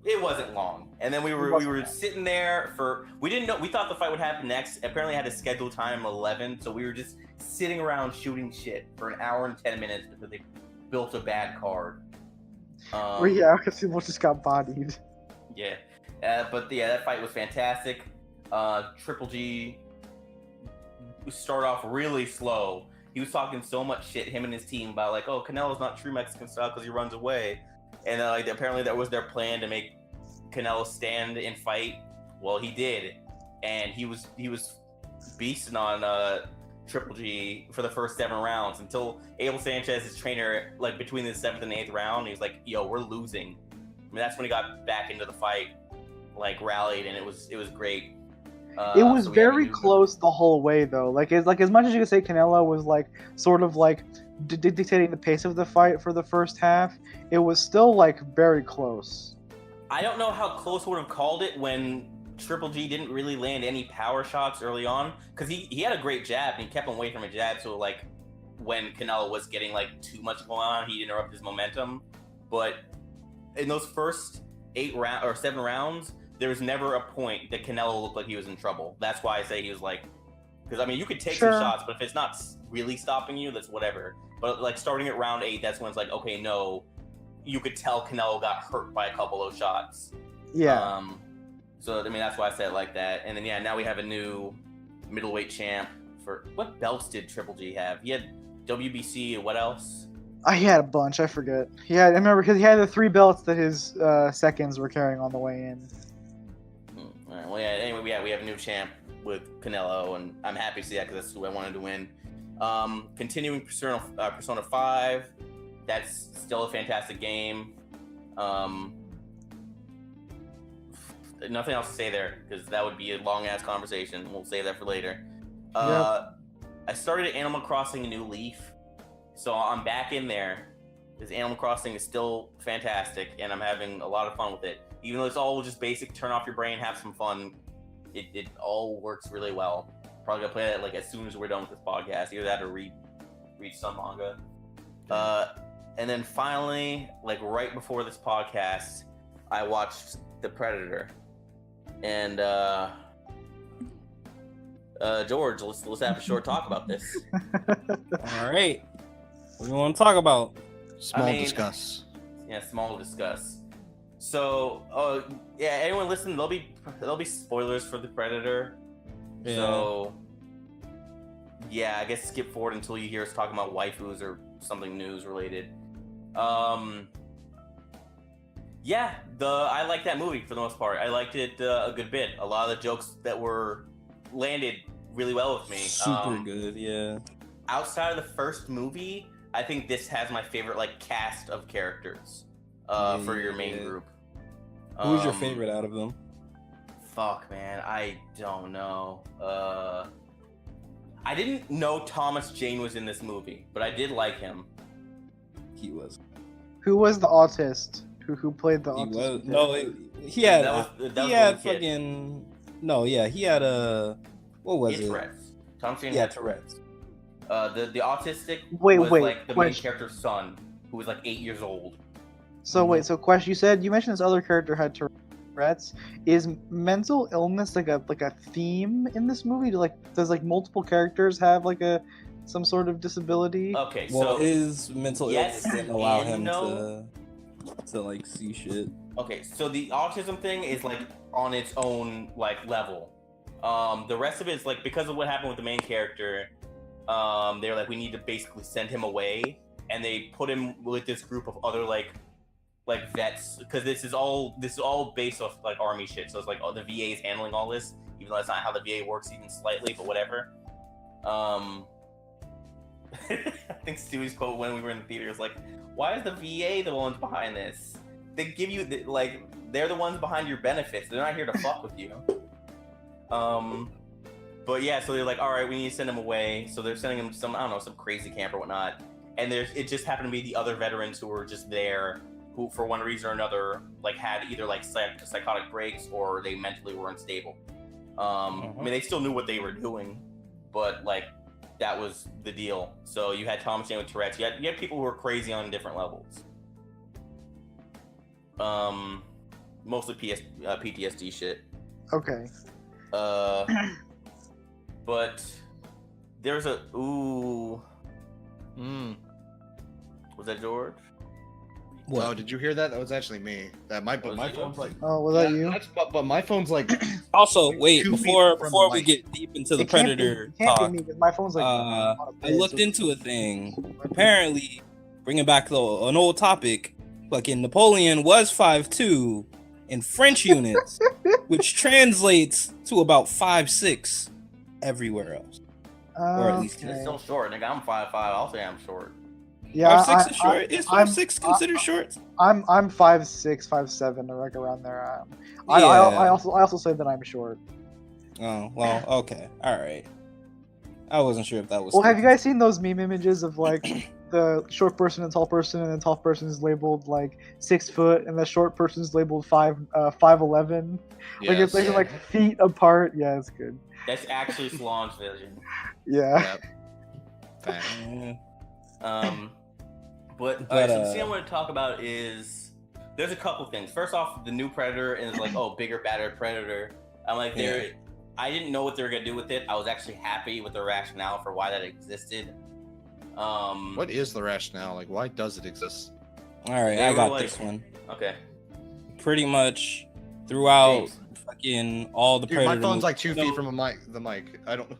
It wasn't long, and then we were sitting there for we didn't know we thought the fight would happen next. Apparently, had a scheduled time 11, so we were just sitting around shooting shit for an hour and 10 minutes because they built a bad card. Well, yeah, because people just got bodied. Yeah, but yeah, that fight was fantastic. Triple G started off really slow. He was talking so much shit, him and his team, about like, oh, Canelo's not true Mexican style because he runs away. And like apparently that was their plan to make Canelo stand and fight. Well, he did, and he was beasting on Triple G for the first 7 rounds until Abel Sanchez, his trainer, like between the 7th and 8th round, he was like, "Yo, we're losing." I mean, that's when he got back into the fight, like rallied, and it was great. It was So we have a very new- close the whole way, though. Like, it's like as much as you could say Canelo was like sort of like dictating the pace of the fight for the first half, it was still like very close. I don't know how close would have called it when Triple G didn't really land any power shots early on, because he had a great jab and he kept him away from a jab. So like when Canelo was getting like too much going on, he interrupted his momentum. But in those first 7 rounds, there was never a point that Canelo looked like he was in trouble. That's why I say he was like, because I mean you could take Sure. some shots, but if it's not really stopping you, that's whatever. But like starting at round 8, that's when it's like, okay, no, you could tell Canelo got hurt by a couple of shots. Yeah. So I mean that's why I said it like that. And then yeah, now we have a new middleweight champ. For what belts did Triple G have? He had WBC and what else? He had a bunch. I forget. I remember because he had the 3 belts that his seconds were carrying on the way in. All right, well, yeah. Anyway, we have a new champ with Canelo, and I'm happy to see that because that's who I wanted to win. Continuing Persona 5, that's still a fantastic game. Nothing else to say there because that would be a long ass conversation. We'll save that for later. I started Animal Crossing: A New Leaf, so I'm back in there. Because Animal Crossing is still fantastic, and I'm having a lot of fun with it. Even though it's all just basic, turn off your brain, have some fun. It all works really well. Probably gonna play that like as soon as we're done with this podcast. Either that or read some manga. And then finally, like right before this podcast, I watched The Predator. And George, let's have a short talk about this. All right. What do you want to talk about? Small I mean- discuss. Yeah, small discuss. So, yeah, anyone listen? There'll be spoilers for The Predator. Yeah. So, yeah, I guess skip forward until you hear us talking about waifus or something news related. Yeah, I like that movie for the most part. I liked it a good bit. A lot of the jokes that were landed really well with me. Super good, yeah. Outside of the first movie, I think this has my favorite like cast of characters for your main Yeah. group. Who's your favorite out of them? Fuck, man, I don't know. I didn't know Thomas Jane was in this movie, but I did like him. He was. Who was the autist? Who played the He autistic was. kid? No, he had. That was he the had little kid. fucking. No, yeah, he had a. What was He had it? Tourette's. Thomas Jane Yeah, had Tourette's. The autistic Wait, was wait, like the main question. character's son, who was like 8 years old. So wait, so question. You mentioned this other character had Tourette's. Is mental illness like a theme in this movie? Does like multiple characters have like some sort of disability? Okay, Well, so his mental yes illness didn't allow and him no. to like see shit. Okay, so the autism thing is like on its own like level. The rest of it is like because of what happened with the main character. They're like, we need to basically send him away, and they put him with this group of other like vets because this is all based off like army shit. So it's like the VA is handling all this, even though that's not how the VA works even slightly, but whatever. I think Stewie's quote when we were in the theater was like, "Why is the VA the ones behind this? They give you they're the ones behind your benefits. They're not here to fuck with you." But yeah, so they're like, all right, we need to send him away. So they're sending him some crazy camp or whatnot. And it just happened to be the other veterans who were just there, who for one reason or another like had either like psychotic breaks or they mentally were unstable. I mean, they still knew what they were doing, but like that was the deal. So you had Thomas Jane with Tourette's. You had people who were crazy on different levels. Mostly PTSD shit. Okay. But there's a was that George? What? Oh, did you hear that? That was actually me. My Was it phone's you? like. Oh, was that you? But my phone's like. Also, wait, 2 feet before from we the mic. get deep into the It can't be- Predator it can't talk, be me because my phone's like. on a I bed, looked so- into a thing. Apparently, bringing back an old topic, fucking Napoleon was 5'2" in French units, which translates to about 5'6" everywhere else. Or at least It's Okay. still short, nigga. I'm 5'5". I'll say I'm short. Yeah, 5'6" is short. Is I'm- 5'6" considered short? I'm 5'6", 5'7", or like around there. I Yeah. also say that I'm short. Oh well, okay, all right. I wasn't sure if that was. Well, have you guys seen those meme images of like the short person and tall person, and the tall person is labeled like 6 foot, and the short person is labeled 5'11"? Like it's like, Yeah. like feet apart. Yeah, it's good. That's actually Solange's vision. Yeah. Yep. Fact. But But, so the scene I want to talk about is there's a couple things. First off, the new Predator, and it's like, oh, bigger, badder Predator. I'm like, I didn't know what they were gonna do with it. I was actually happy with the rationale for why that existed. What is the rationale? Like, why does it exist? all right, They I were got like- this one. Okay. Pretty much throughout James. fucking all the Dude, Predator. my phone's like 2 movies- feet from the mic. I don't know.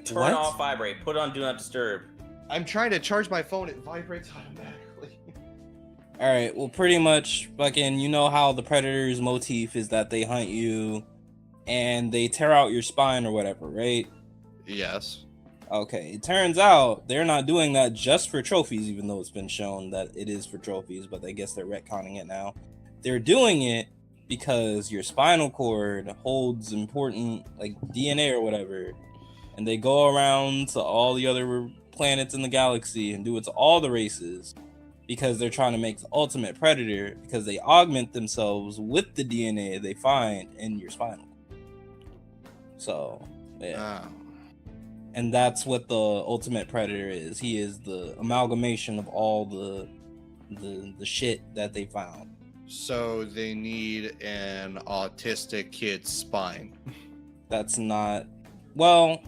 Turn What? off vibrate. Put on do not disturb. I'm trying to charge my phone. It vibrates automatically. All right, well, pretty much, fucking, you know how the Predator's motif is that they hunt you, and they tear out your spine or whatever, right? Yes. Okay, it turns out they're not doing that just for trophies, even though it's been shown that it is for trophies, but I guess they're retconning it now. They're doing it because your spinal cord holds important, like, DNA or whatever, and they go around to all the other planets in the galaxy and do it to all the races because they're trying to make the ultimate predator, because they augment themselves with the DNA they find in your spinal cord. So, yeah. Oh. And that's what the ultimate predator is. He is the amalgamation of all the shit that they found. So they need an autistic kid's spine. That's not, well,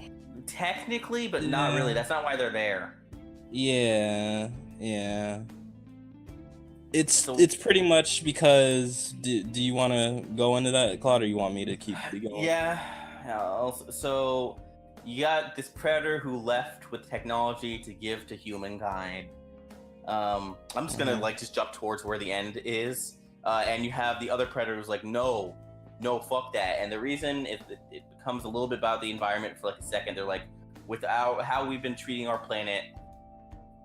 Technically, but not Yeah. really. That's not why they're there. yeah. It's So- it's pretty much because do you want to go into that, Claude, or you want me to keep going? Yeah. So you got this predator who left with technology to give to humankind. I'm just gonna Mhm. like just jump towards where the end is, and you have the other predator who's like, no, fuck that. And the reason it becomes a little bit about the environment for like a second. They're like, without how we've been treating our planet,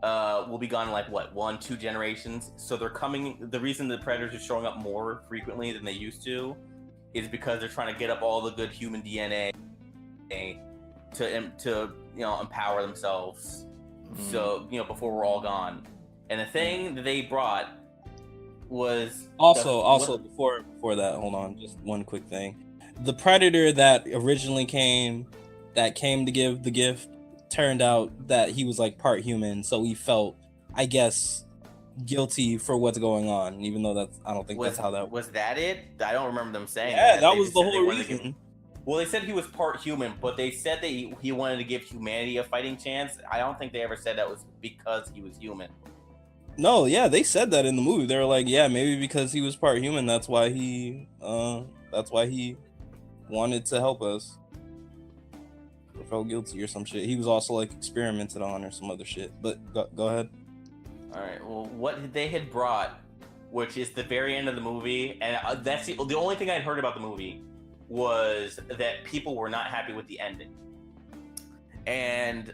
we'll be gone in like what 1-2 generations. So they're coming. The reason the predators are showing up more frequently than they used to is because they're trying to get up all the good human DNA to empower themselves. So before we're all gone. And the thing that they brought was Also, before that, hold on, just one quick thing. The predator that originally came to give the gift turned out that he was like part human, so he felt, I guess, guilty for what's going on, even though I don't think that's how that was. That it? I don't remember them saying. Yeah, that They was just the said they whole wanted to give- reason. Well, they said he was part human, but they said that he wanted to give humanity a fighting chance. I don't think they ever said that was because he was human. No, yeah, they said that in the movie. They were like, yeah, maybe because he was part human, that's why he wanted to help us. Or felt guilty or some shit. He was also like experimented on or some other shit. But go ahead. All right. Well, what they had brought, which is the very end of the movie, and that's the only thing I'd heard about the movie, was that people were not happy with the ending. And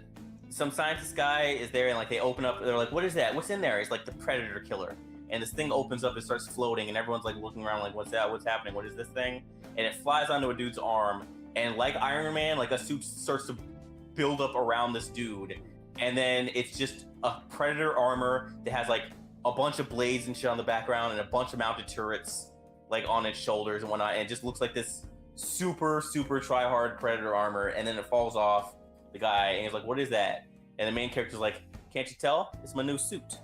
some scientist guy is there, and like they open up, they're like, "What is that? What's in there?" It's like the predator killer, and this thing opens up and starts floating, and everyone's like looking around, like, "What's that? What's happening? What is this thing?" And it flies onto a dude's arm, and like Iron Man, like a suit starts to build up around this dude, and then it's just a predator armor that has like a bunch of blades and shit on the background, and a bunch of mounted turrets like on its shoulders and whatnot, and it just looks like this super try hard predator armor, and then it falls off the guy, and he's like, "What is that?" And the main character's like, "Can't you tell? It's my new suit."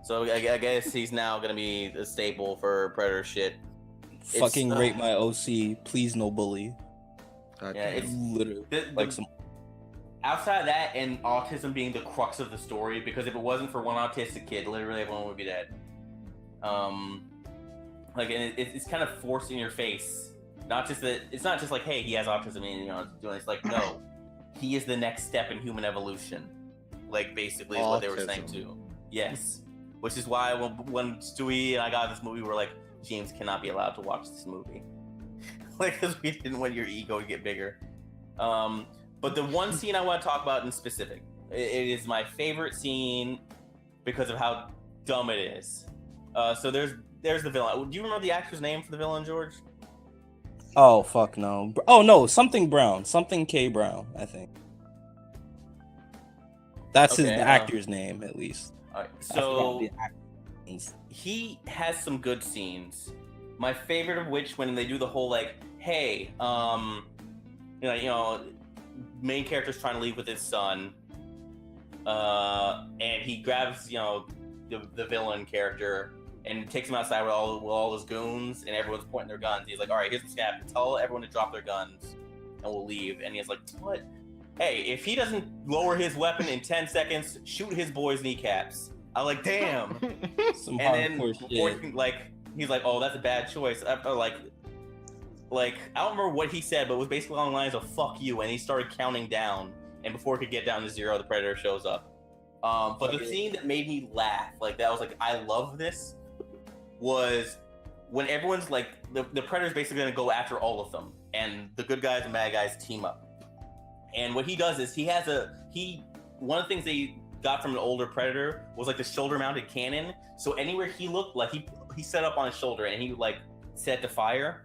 So I guess he's now gonna be a staple for predator shit. Fucking rate my OC, please no bully. God Yeah, damn. it's Literally, like some. outside of that, and autism being the crux of the story, because if it wasn't for one autistic kid, literally everyone would be dead. Like, and it's kind of forced in your face. Not just that, it's not just like, hey, he has autism and doing. It's like, no, he is the next step in human evolution. Like, basically, is what they were saying Autism. too. Yes, which is why when Stewie and I got this movie, we're like, James cannot be allowed to watch this movie, like, because we didn't want your ego to get bigger. But the one scene I want to talk about in specific, it is my favorite scene because of how dumb it is. So there's the villain. Do you remember the actor's name for the villain, George? Oh fuck no. Oh no, something Brown, something K Brown. I think that's Okay, the actor's name at least. All right, I so forgot the actor's he has some good scenes. My favorite of which when they do the whole like, hey, main character's trying to leave with his son, and he grabs the villain character and takes him outside with all his goons, and everyone's pointing their guns. He's like, all right, here's what's gonna happen. Tell everyone to drop their guns, and we'll leave. And he's like, what? Hey, if he doesn't lower his weapon in 10 seconds, shoot his boy's kneecaps. I'm like, damn. some And then hardcore before shit. he's like, oh, that's a bad choice. Like I don't remember what he said, but it was basically along the lines of "fuck you," and he started counting down. And before it could get down to 0, the Predator shows up. But the scene that made me laugh, like that was like, I love this, was when everyone's like, the Predator's basically gonna go after all of them, and the good guys and bad guys team up. And what he does is one of the things they got from an older Predator was like the shoulder-mounted cannon. So anywhere he looked, like he set up on his shoulder and he would like set to fire,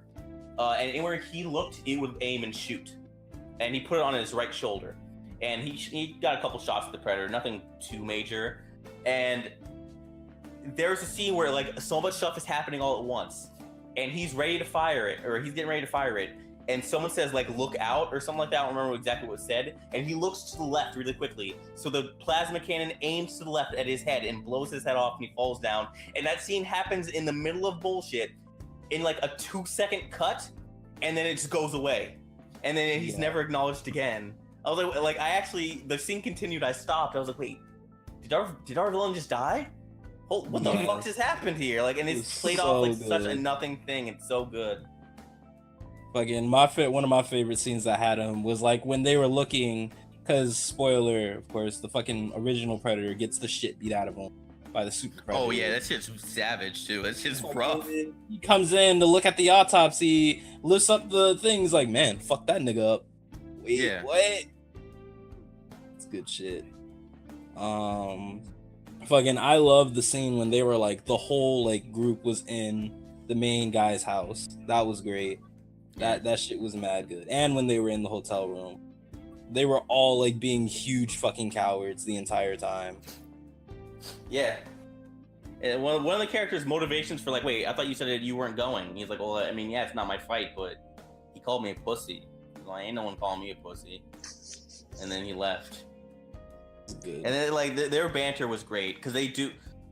and anywhere he looked, he would aim and shoot. And he put it on his right shoulder, and he got a couple shots at the Predator, nothing too major. And there's a scene where like so much stuff is happening all at once, and he's ready to fire it, or he's getting ready to fire it. And someone says like "look out" or something like that. I don't remember exactly what was said. And he looks to the left really quickly. So the plasma cannon aims to the left at his head and blows his head off, and he falls down. And that scene happens in the middle of bullshit, in like a 2-second cut, and then it just goes away. And then he's never acknowledged again. I was like the scene continued. I stopped. I was like, wait, did our villain just die? What the fuck just happened here? Like, and it's played so off like good. such a nothing thing. It's so good. Fucking one of my favorite scenes that had him was like when they were looking, because spoiler, of course, the fucking original Predator gets the shit beat out of him by the super Predator. Oh yeah, that shit's savage too. That shit's rough. He comes in to look at the autopsy, lifts up the things like, man, fuck that nigga up. Wait, Yeah. what? It's good shit. Fucking, I love the scene when they were like, the whole like group was in the main guy's house. That was great. That shit was mad good. And when they were in the hotel room, they were all like being huge fucking cowards the entire time. Yeah. And one of the characters' motivations for like, wait, I thought you said that you weren't going. He's like, well, I mean, yeah, it's not my fight, but he called me a pussy. Well, ain't no one calling me a pussy. And then he left. Good. And then like their banter was great because they do,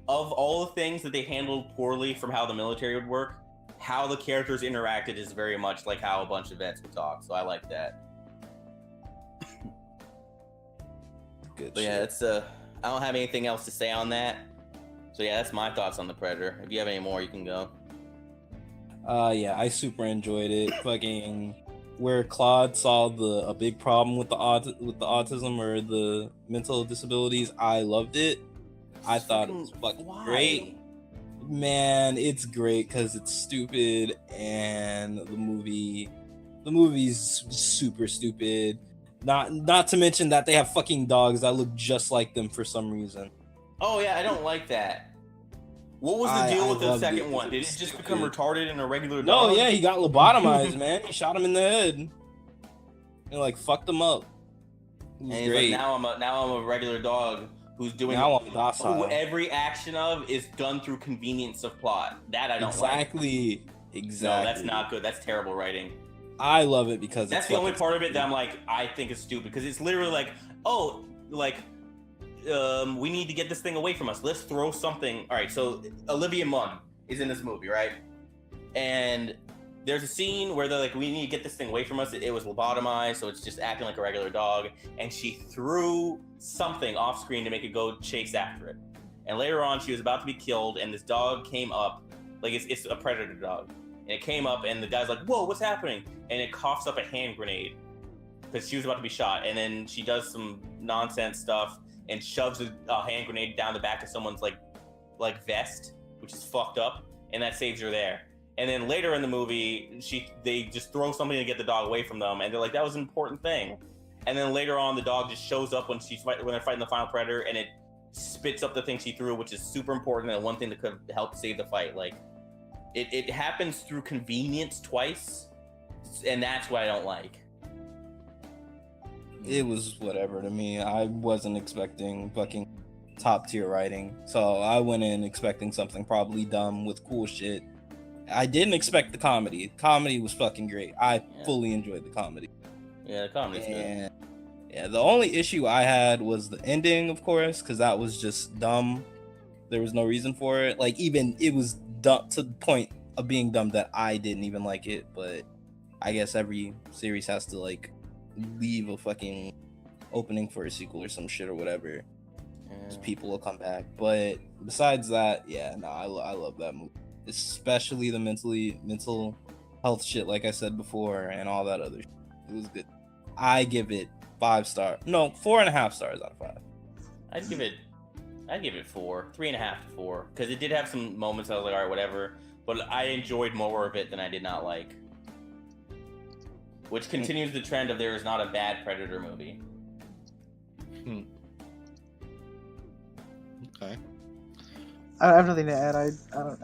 of all the things that they handled poorly from how the military would work, how the characters interacted is very much like how a bunch of vets would talk. So I like that. Good. But yeah, that's I don't have anything else to say on that. So yeah, that's my thoughts on the Predator. If you have any more, you can go. Yeah, I super enjoyed it. Fucking where Claude saw a big problem with the autism or the mental disabilities, I loved it. I thought it was fucking great. Man, it's great because it's stupid, and the movie's super stupid. Not to mention that they have fucking dogs that look just like them for some reason. Oh yeah, I don't like that. What was the deal with the second one? Did it just become retarded in a regular dog? No, yeah, he got lobotomized, man. He shot him in the head. And like fucked him up. It was and he's great. like, now I'm a regular dog who's doing Now I'm docile. every action of is done through convenience of plot. That I don't like. Exactly. No, that's not good. That's terrible writing. I love it because That's the only part of it that I'm like, I think is stupid because it's literally like, oh, like, we need to get this thing away from us. Let's throw something. All right, so Olivia Munn is in this movie, right? And there's a scene where they're like, we need to get this thing away from us. It was lobotomized, so it's just acting like a regular dog. And she threw something off screen to make it go chase after it. And later on, she was about to be killed, and this dog came up, like it's a predator dog. And it came up, and the guy's like, whoa, what's happening? And it coughs up a hand grenade because she was about to be shot. And then she does some nonsense stuff and shoves a hand grenade down the back of someone's like vest, which is fucked up, and that saves her there. And then later in the movie, they just throw something to get the dog away from them, and they're like, that was an important thing. And then later on, the dog just shows up when they're fighting the final predator, and it spits up the thing she threw, which is super important and one thing that could help save the fight. Like, it happens through convenience twice. that's what I don't like. It was whatever to me. I wasn't expecting fucking top tier writing, so I went in expecting something probably dumb with cool shit. I didn't expect the comedy. Comedy was fucking great. I fully enjoyed the comedy. Yeah, the comedy's good. Yeah, the only issue I had was the ending, of course, because that was just dumb. There was no reason for it. Like, even it was dumb to the point of being dumb that I didn't even like it. But I guess every series has to like leave a fucking opening for a sequel or some shit or whatever. So people will come back. But besides that, yeah, no, I love that movie, especially the mental health shit, like I said before, and all that other shit. It was good. I give it 5 stars. No, 4.5 stars out of 5. I'd give it 4, 3.5 to 4, because it did have some moments I was like, all right, whatever. But I enjoyed more of it than I did not like, which continues the trend of there is not a bad Predator movie. Okay. I have nothing to add. I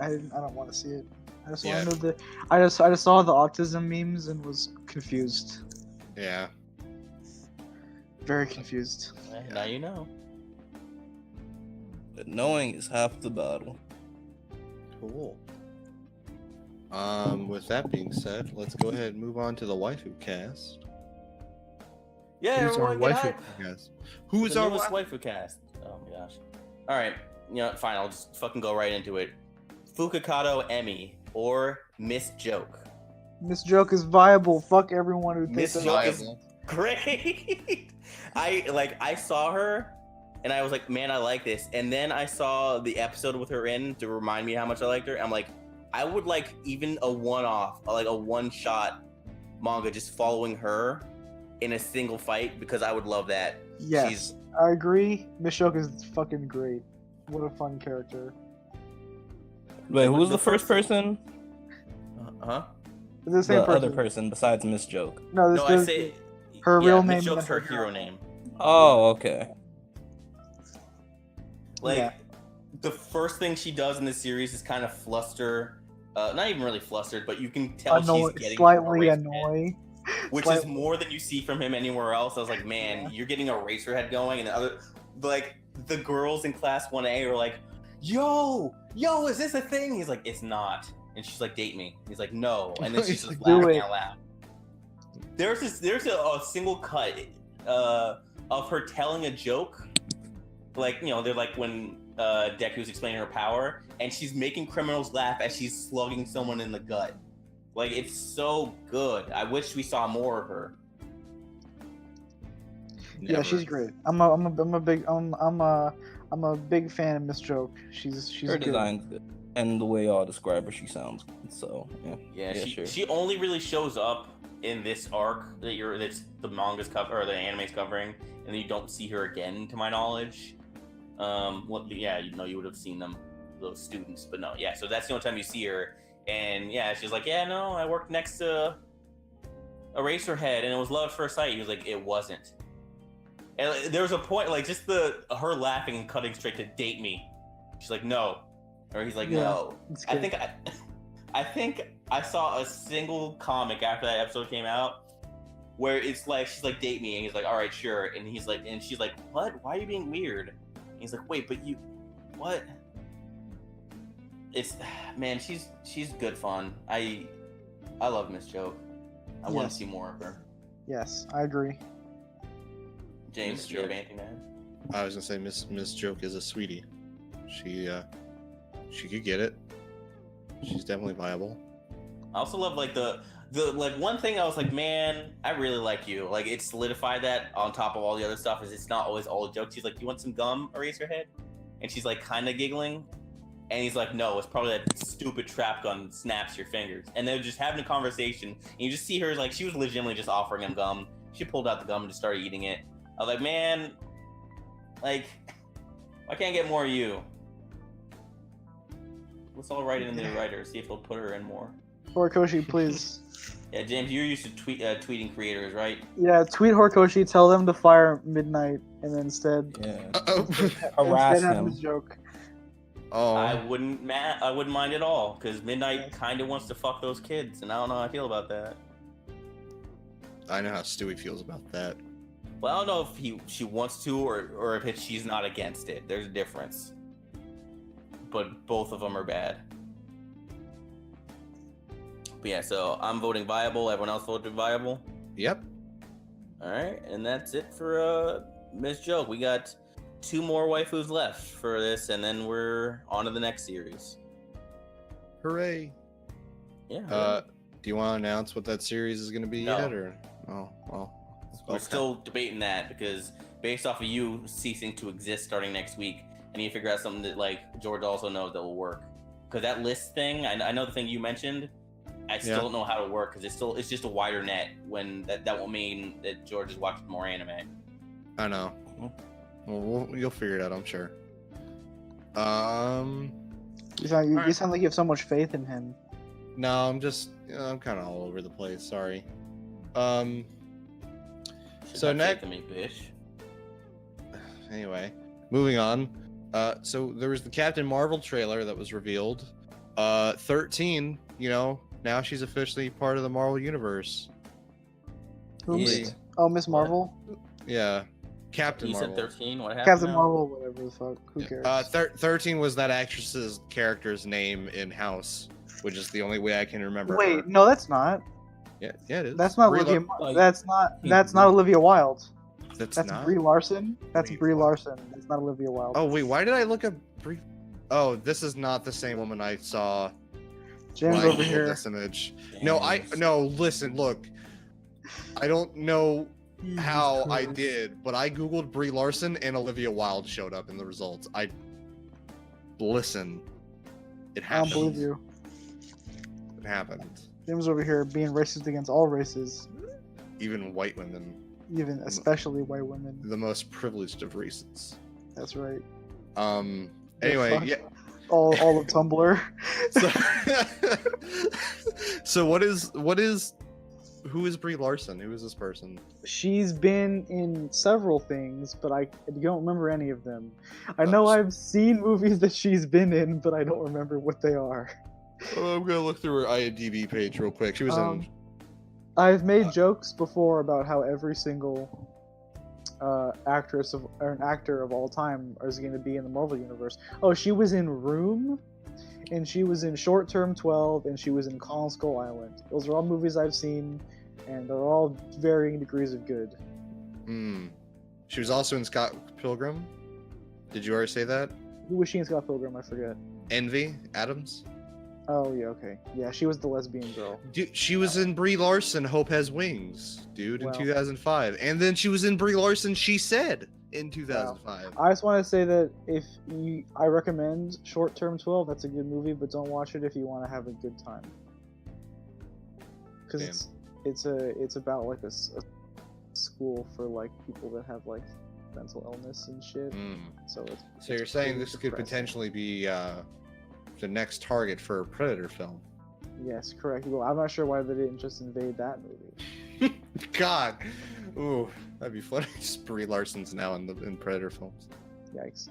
don't want to see it. I just want to know I just saw the autism memes and was confused. Yeah. Very confused. Now you know. But knowing is half the battle. Cool. With that being said, let's go ahead and move on to the waifu cast. Yeah, Who's our everyone get waifu hype. cast? Who's The our newest waifu cast? Oh my gosh. Alright, fine, I'll just fucking go right into it. Fukakato Emi, or Miss Joke. Miss Joke is viable. Fuck everyone who thinks Miss Joke is great. I saw her and I was like, man, I like this. And then I saw the episode with her in to remind me how much I liked her. I'm like, I would like even a one-off, like a one-shot manga just following her in a single fight, because I would love that. Yes, I agree. Miss Joke is fucking great. What a fun character. Wait, who was the first person? It's the same person. Other person besides Miss Joke. No, No, I say her real name. Miss Joke's her hero name. Oh, okay. Like, the first thing she does in the series is kind of fluster. Not even really flustered, but you can tell she's getting slightly annoyed. Which is more than you see from him anywhere else. I was like, man, you're getting a Eraserhead going, and the other, like, the girls in class 1A are like, yo, is this a thing? He's like, it's not. And she's like, date me. He's like, no. And then she's just laughing out loud. There's a single cut of her telling a joke. Like, they're like when Deku's explaining her power, and she's making criminals laugh as she's slugging someone in the gut. Like, it's so good. I wish we saw more of her. Yeah, she's great. I'm a big fan of Miss Joke. She's her good. design's good, and the way y'all describe her, she sounds good. So yeah, sure. She only really shows up in this arc that's the manga's cover or the anime's covering, and then you don't see her again, to my knowledge. You would have seen them, those students, but no, yeah. So that's the only time you see her, and yeah, she's like, yeah, no, I worked next to Eraserhead, and it was love at first sight. He was like, it wasn't. And there was a point, like, just her laughing and cutting straight to date me. She's like, no, or he's like, no. I think I saw a single comic after that episode came out where it's like, she's like, date me, and he's like, all right, sure, and he's like, and she's like, what? Why are you being weird? And he's like, wait, but you, what? It's, man, she's good fun. I love Miss Joke. I want to see more of her. Yes, I agree. James, do you have anything to add? I was gonna say Miss Joke is a sweetie. She could get it. She's definitely viable. I also love like the like one thing I was like, man, I really like you. Like, it solidified that on top of all the other stuff is it's not always all jokes. He's like, you want some gum, Eraserhead? And she's like kind of giggling. And he's like, no, it's probably that stupid trap gun snaps your fingers. And they're just having a conversation. And you just see her like, she was legitimately just offering him gum. She pulled out the gum and just started eating it. I was like, man, like, I can't get more of you. Let's all write it in the writer, see if they'll put her in more. Horikoshi, please. Yeah, James, you're used to tweeting creators, right? Yeah, tweet Horikoshi, tell them to fire Midnight, and then instead harass have him. Miss Joke. Oh, I wouldn't mind at all, because Midnight kind of wants to fuck those kids, and I don't know how I feel about that. I know how Stewie feels about that. Well, I don't know if she wants to or if she's not against it. There's a difference. But both of them are bad. But yeah, so I'm voting viable. Everyone else voted viable. Yep. All right, and that's it for Miss Joke. We got 2 more waifus left for this, and then we're on to the next series. Hooray! Yeah. Do you want to announce what that series is going to be No. yet, or? Oh, well. We're Okay. still debating that because based off of you ceasing to exist starting next week, I need to figure out something that like George also knows that will work. Because that list thing, I know the thing you mentioned, I still Yeah. don't know how to work because it's just a wider net. When that will mean that George is watching more anime. I know. Well, you'll figure it out, I'm sure. You sound like you have so much faith in him. No, I'm kind of all over the place. Sorry. So next, to me, bitch. anyway, moving on. So there was the Captain Marvel trailer that was revealed. 13, now she's officially part of the Marvel universe. Who? Yeah. Oh, Miss Marvel. Yeah, Captain You Marvel. said 13. What happened? Captain now? Marvel, whatever the fuck. Who cares? 13 was that actress's character's name in House, which is the only way I can remember. her. Wait, no, that's not. Yeah, it is. That's not Brie Olivia. Like- That's not Olivia Wilde. That's That's not. Brie Larson. That's Brie Brie Larson. That's not Olivia Wilde. Oh wait, why did I look up Brie? Oh, this is not the same woman I saw. James when I over Googled here. This image. Damn. No. Listen, look. I don't know how I did, but I googled Brie Larson and Olivia Wilde showed up in the results. Listen. It I don't happened. believe you. It happened. James over here being racist against all races, Even white women, even especially white women. the most privileged of races. That's right. Anyway, fuck. yeah. All of Tumblr. So who is Brie Larson? Who is this person? She's been in several things, but I don't remember any of them. I know Oops. I've seen movies that she's been in, but I don't remember what they are. I'm gonna look through her IMDb page real quick. She was in. I've made jokes before about how every single actress or an actor of all time is going to be in the Marvel universe. Oh, she was in Room, and she was in Short Term 12, and she was in Kong Skull Island. Those are all movies I've seen, and they're all varying degrees of good. She was also in Scott Pilgrim. Did you already say that? Who was she in Scott Pilgrim? I forget. Envy Adams. Oh yeah, okay. Yeah, she was the lesbian girl. Dude, she was in Brie Larson. Hope Has Wings, dude, Wow. in 2005, and then she was in Brie Larson. She Said in 2005. I just want to say that I recommend Short Term 12. That's a good movie, but don't watch it if you want to have a good time. Because it's about like a school for like people that have like mental illness and shit. So So you're it's saying pretty this could depressing. potentially be the next target for a Predator film? Yes, correct. Well, I'm not sure why they didn't just invade that movie. God, ooh, that'd be funny. Just Brie Larson's now in Predator films. Yikes.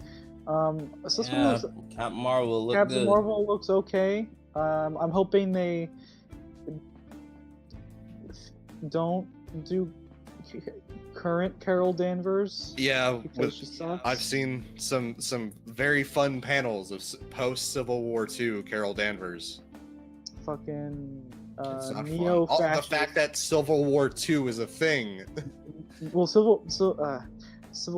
So this one Yeah, looks, Captain Marvel look Captain good. Marvel looks okay. I'm hoping they don't do current Carol Danvers. Yeah, Because she sucks. I've seen some very fun panels of post Civil War II Carol Danvers. Fucking It's not neo fun. The fascist. fact that Civil War II is a thing. Well, Civil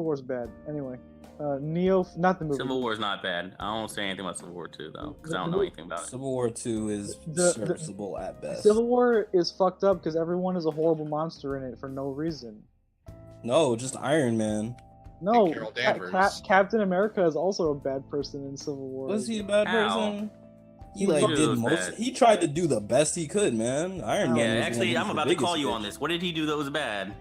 War's bad. Anyway, not the movie. Civil War is not bad. I don't say anything about Civil War 2 though, because I don't know anything about it. Civil War 2 is The- serviceable at best. Civil War is fucked up because everyone is a horrible monster in it for no reason. No, just Iron Man. No, And Carol Danvers. Captain America is also a bad person in Civil War. Was he a bad How? person? He He like was did most. bad. He tried to do the best he could, man. Iron Yeah, Man. Yeah, was actually, one I'm of the about to call biggest you on bitches. this. What did he do that was bad?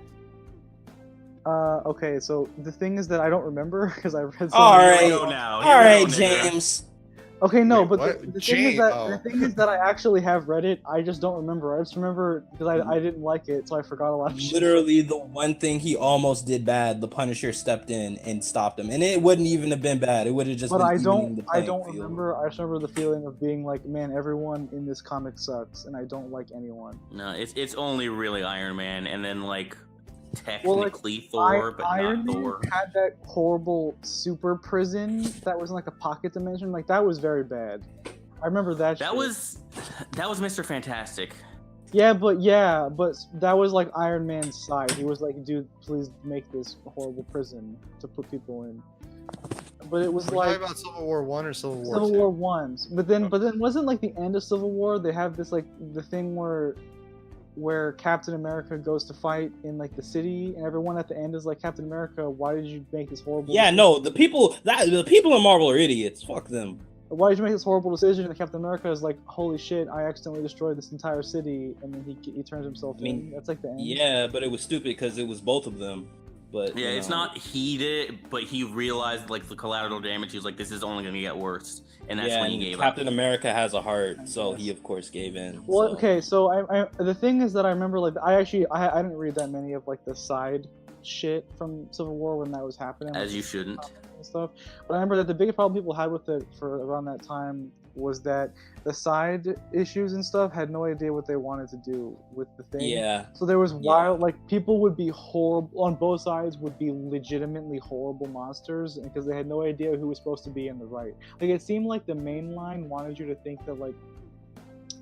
Okay, so the thing is that I don't remember because I read. All Here right. we go now. All Here we right, go, nigga. James. Okay, no, Wait, but what? the thing Jane- is that oh. the thing is that I actually have read it. I just don't remember. I just remember because I didn't like it, so I forgot a lot of shit. Literally, the one thing he almost did bad, the Punisher stepped in and stopped him, and it wouldn't even have been bad. It would have just But been I evening the don't. I playing don't field. remember. I just remember the feeling of being like, man, everyone in this comic sucks, and I don't like anyone. No, it's only really Iron Man, and then like Well, like, technically Thor, but Iron not Man Thor. had that horrible super prison that was in like a pocket dimension. Like that was very bad. I remember that. That shit. was Mr. Fantastic. Yeah, but that was like Iron Man's side. He was like, dude, please make this horrible prison to put people in. But it was Are we like talking about Civil War 1 or Civil War Civil 2? War Ones. But then wasn't like the end of Civil War? They have this like the thing where Captain America goes to fight in like the city, and everyone at the end is like, Captain America, why did you make this horrible? Yeah, decision? no, the people in Marvel are idiots. Fuck them. Why did you make this horrible decision? And Captain America is like, holy shit, I accidentally destroyed this entire city, and then he turns himself in. That's like the end. Yeah, but it was stupid because it was both of them. But Yeah, you it's know. not he did it, but he realized like the collateral damage. He was like, "This is only gonna get worse," and that's yeah, when he and gave Captain up. America has a heart, so he of course gave in. Well, so. okay, so I the thing is that I remember like I didn't read that many of like the side shit from Civil War when that was happening. As like, you shouldn't. and stuff. But I remember that the biggest problem people had with it for around that time was that the side issues and stuff had no idea what they wanted to do with the thing. Yeah, So there was wild, like people would be horrible on both sides, would be legitimately horrible monsters because they had no idea who was supposed to be in the right. Like it seemed like the main line wanted you to think that like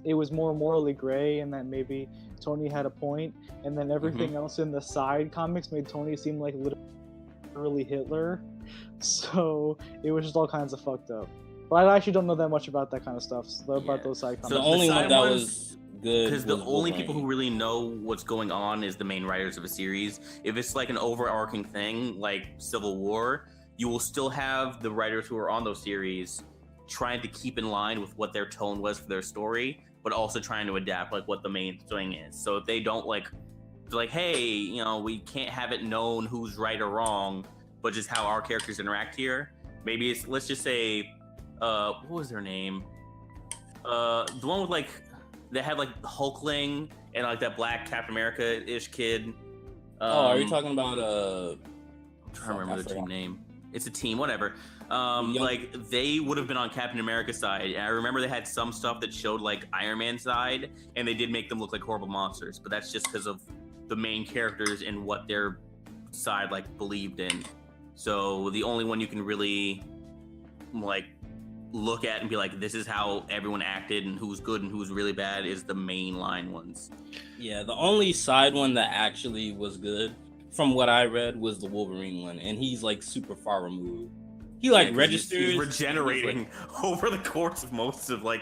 it was more morally gray and that maybe Tony had a point, and then everything else in the side comics made Tony seem like literally Hitler. So it was just all kinds of fucked up. But I actually don't know that much about that kind of stuff, about those side So the comics. only side one that ones- was good Because the was only people who Wolverine. really know what's going on is the main writers of a series. If it's like an overarching thing, like Civil War, you will still have the writers who are on those series trying to keep in line with what their tone was for their story, but also trying to adapt like what the main thing is. So if they don't like, they're like, hey, you know, we can't have it known who's right or wrong, but just how our characters interact here. Maybe it's, let's just say, what was their name? The one with like, they had like Hulkling and like that black Captain America-ish kid. Are you talking about I'm trying to remember the team name. It's a team, whatever. Like they would have been on Captain America's side, and I remember they had some stuff that showed like Iron Man's side, and they did make them look like horrible monsters. But that's just because of the main characters and what their side like believed in. So the only one you can really like look at and be like, this is how everyone acted and who's good and who's really bad is the main line ones. Yeah, the only side one that actually was good, from what I read, was the Wolverine one, and he's like super far removed. He like Yeah, 'cause registers he's regenerating over the course of most of like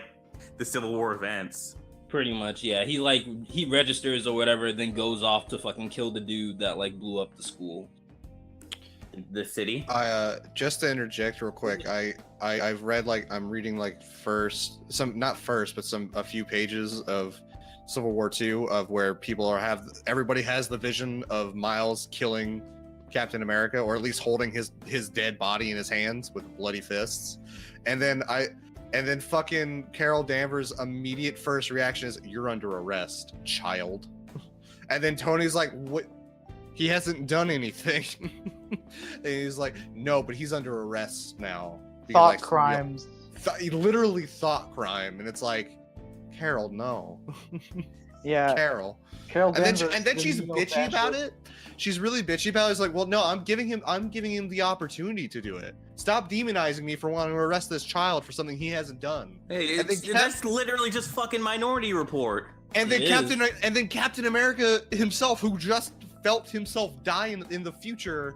the Civil War events. pretty much. Yeah, he registers or whatever, then goes off to fucking kill the dude that like blew up the school. The city. I just to interject real quick, I've read like I'm reading like a few pages of Civil War 2 of where everybody has the vision of Miles killing Captain America, or at least holding his dead body in his hands with bloody fists. And then fucking Carol Danvers' immediate first reaction is, "You're under arrest, child." And then Tony's like, "What? He hasn't done anything." And he's like, "No, but he's under arrest now." Thought crimes. He literally thought crime, and it's like, Carol, no. Yeah. Carol. Carol And Danvers. then she's you know, bitchy about fascist. it. She's really bitchy about it. It's like, well, no, I'm giving him the opportunity to do it. Stop demonizing me for wanting to arrest this child for something he hasn't done. Hey, And then that's literally just fucking Minority Report. And then It Captain America himself, who just felt himself die in the future,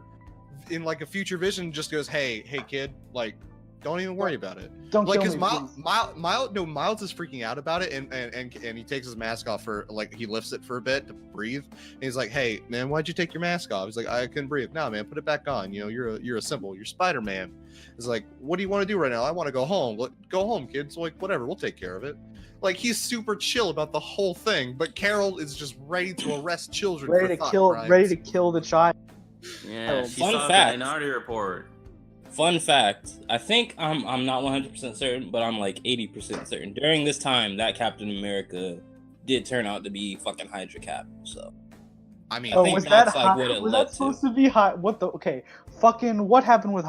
in like a future vision, just goes, hey kid, like, don't even worry about it. Don't Like, kill because me, please. Miles is freaking out about it, and he takes his mask off for like, he lifts it for a bit to breathe, and he's like, hey man, why'd you take your mask off? He's like, I couldn't breathe. No man, put it back on. You know, you're a symbol. You're Spider-Man. He's like, what do you want to do right now? I want to go home. Go home, kids. Like, whatever, we'll take care of it. Like, he's super chill about the whole thing, but Carol is just ready to arrest children. Ready to kill the child. Yeah, she Fun saw fact. the Minority Report. Fun fact, I think I'm not 100% certain, but I'm like 80% certain. During this time, that Captain America did turn out to be fucking Hydra Cap. So I mean, I Oh, think was that's that like what it was led that supposed to. to be high? What the? Okay, fucking what happened with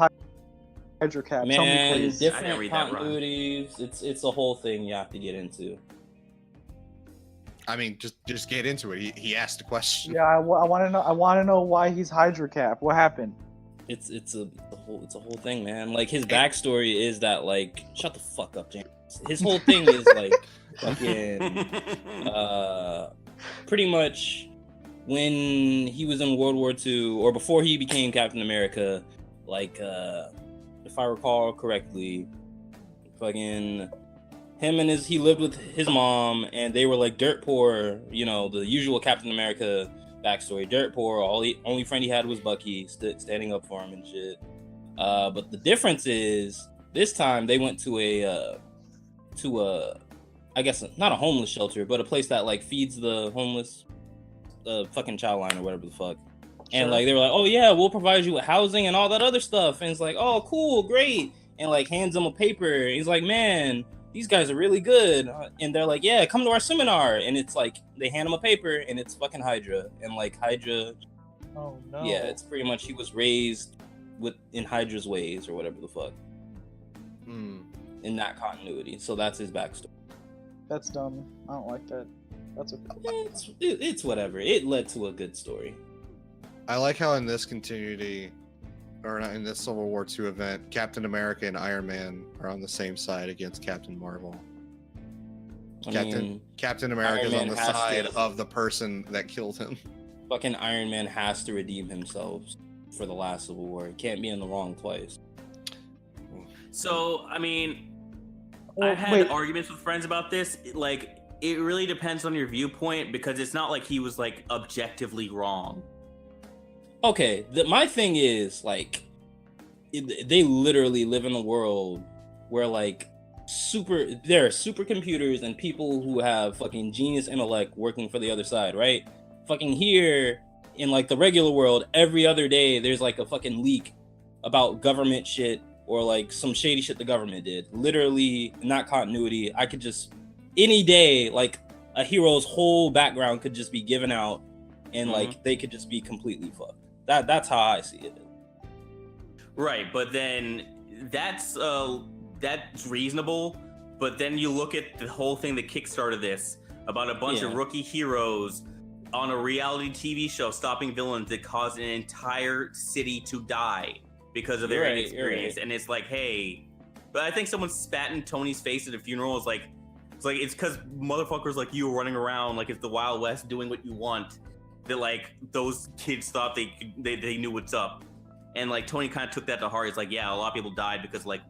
Hydra Cap? Tell me, Man, please. I didn't different read that, Ron. continuities. It's a whole thing you have to get into. I mean, just get into it. He asked a question. Yeah, I want to know. I want to know why he's Hydra Cap. What happened? It's a whole thing, man. Like his backstory is that like shut the fuck up, James. His whole thing is like fucking pretty much when he was in World War II or before he became Captain America, like if I recall correctly, fucking him and he lived with his mom and they were like dirt poor, you know, the usual Captain America backstory, dirt poor. Only friend he had was Bucky, standing up for him and shit. But the difference is this time they went to a I guess not a homeless shelter, but a place that like feeds the homeless, fucking child line or whatever the fuck. And Sure. like they were like, oh yeah, we'll provide you with housing and all that other stuff. And it's like, oh cool, great. And like hands him a paper. He's like, man, these guys are really good. And they're like, yeah, come to our seminar. And it's like they hand him a paper and it's fucking Hydra. And like Hydra, Oh no. yeah, it's pretty much he was raised in Hydra's ways or whatever the fuck Hmm. in that continuity. So that's his backstory. That's dumb. I don't like that. That's okay. It's whatever. It led to a good story. I like how in this continuity, or not in this Civil War II event, Captain America and Iron Man are on the same side against Captain Marvel. I mean, Captain America's Iron on Man the has side to- of the person that killed him. fucking Iron Man has to redeem himself for the last Civil War. He can't be in the wrong twice. So, I mean, Well, I've had wait. arguments with friends about this. Like, it really depends on your viewpoint because it's not like he was like objectively wrong. Okay, my thing is like they literally live in a world where like there are supercomputers and people who have fucking genius intellect working for the other side, right? Fucking here in like the regular world, every other day there's like a fucking leak about government shit or like some shady shit the government did. Literally, not continuity. I could just any day like a hero's whole background could just be given out and like they could just be completely fucked. That's how I see it. Right, but then that's reasonable. But then you look at the whole thing that kickstarted this about a bunch of rookie heroes on a reality TV show stopping villains that caused an entire city to die because of their inexperience. And it's like, hey, but I think someone spat in Tony's face at a funeral. It's because motherfuckers like you were running around like it's the Wild West doing what you want. That like those kids thought they knew what's up. And like Tony kind of took that to heart. It's like, yeah, a lot of people died because like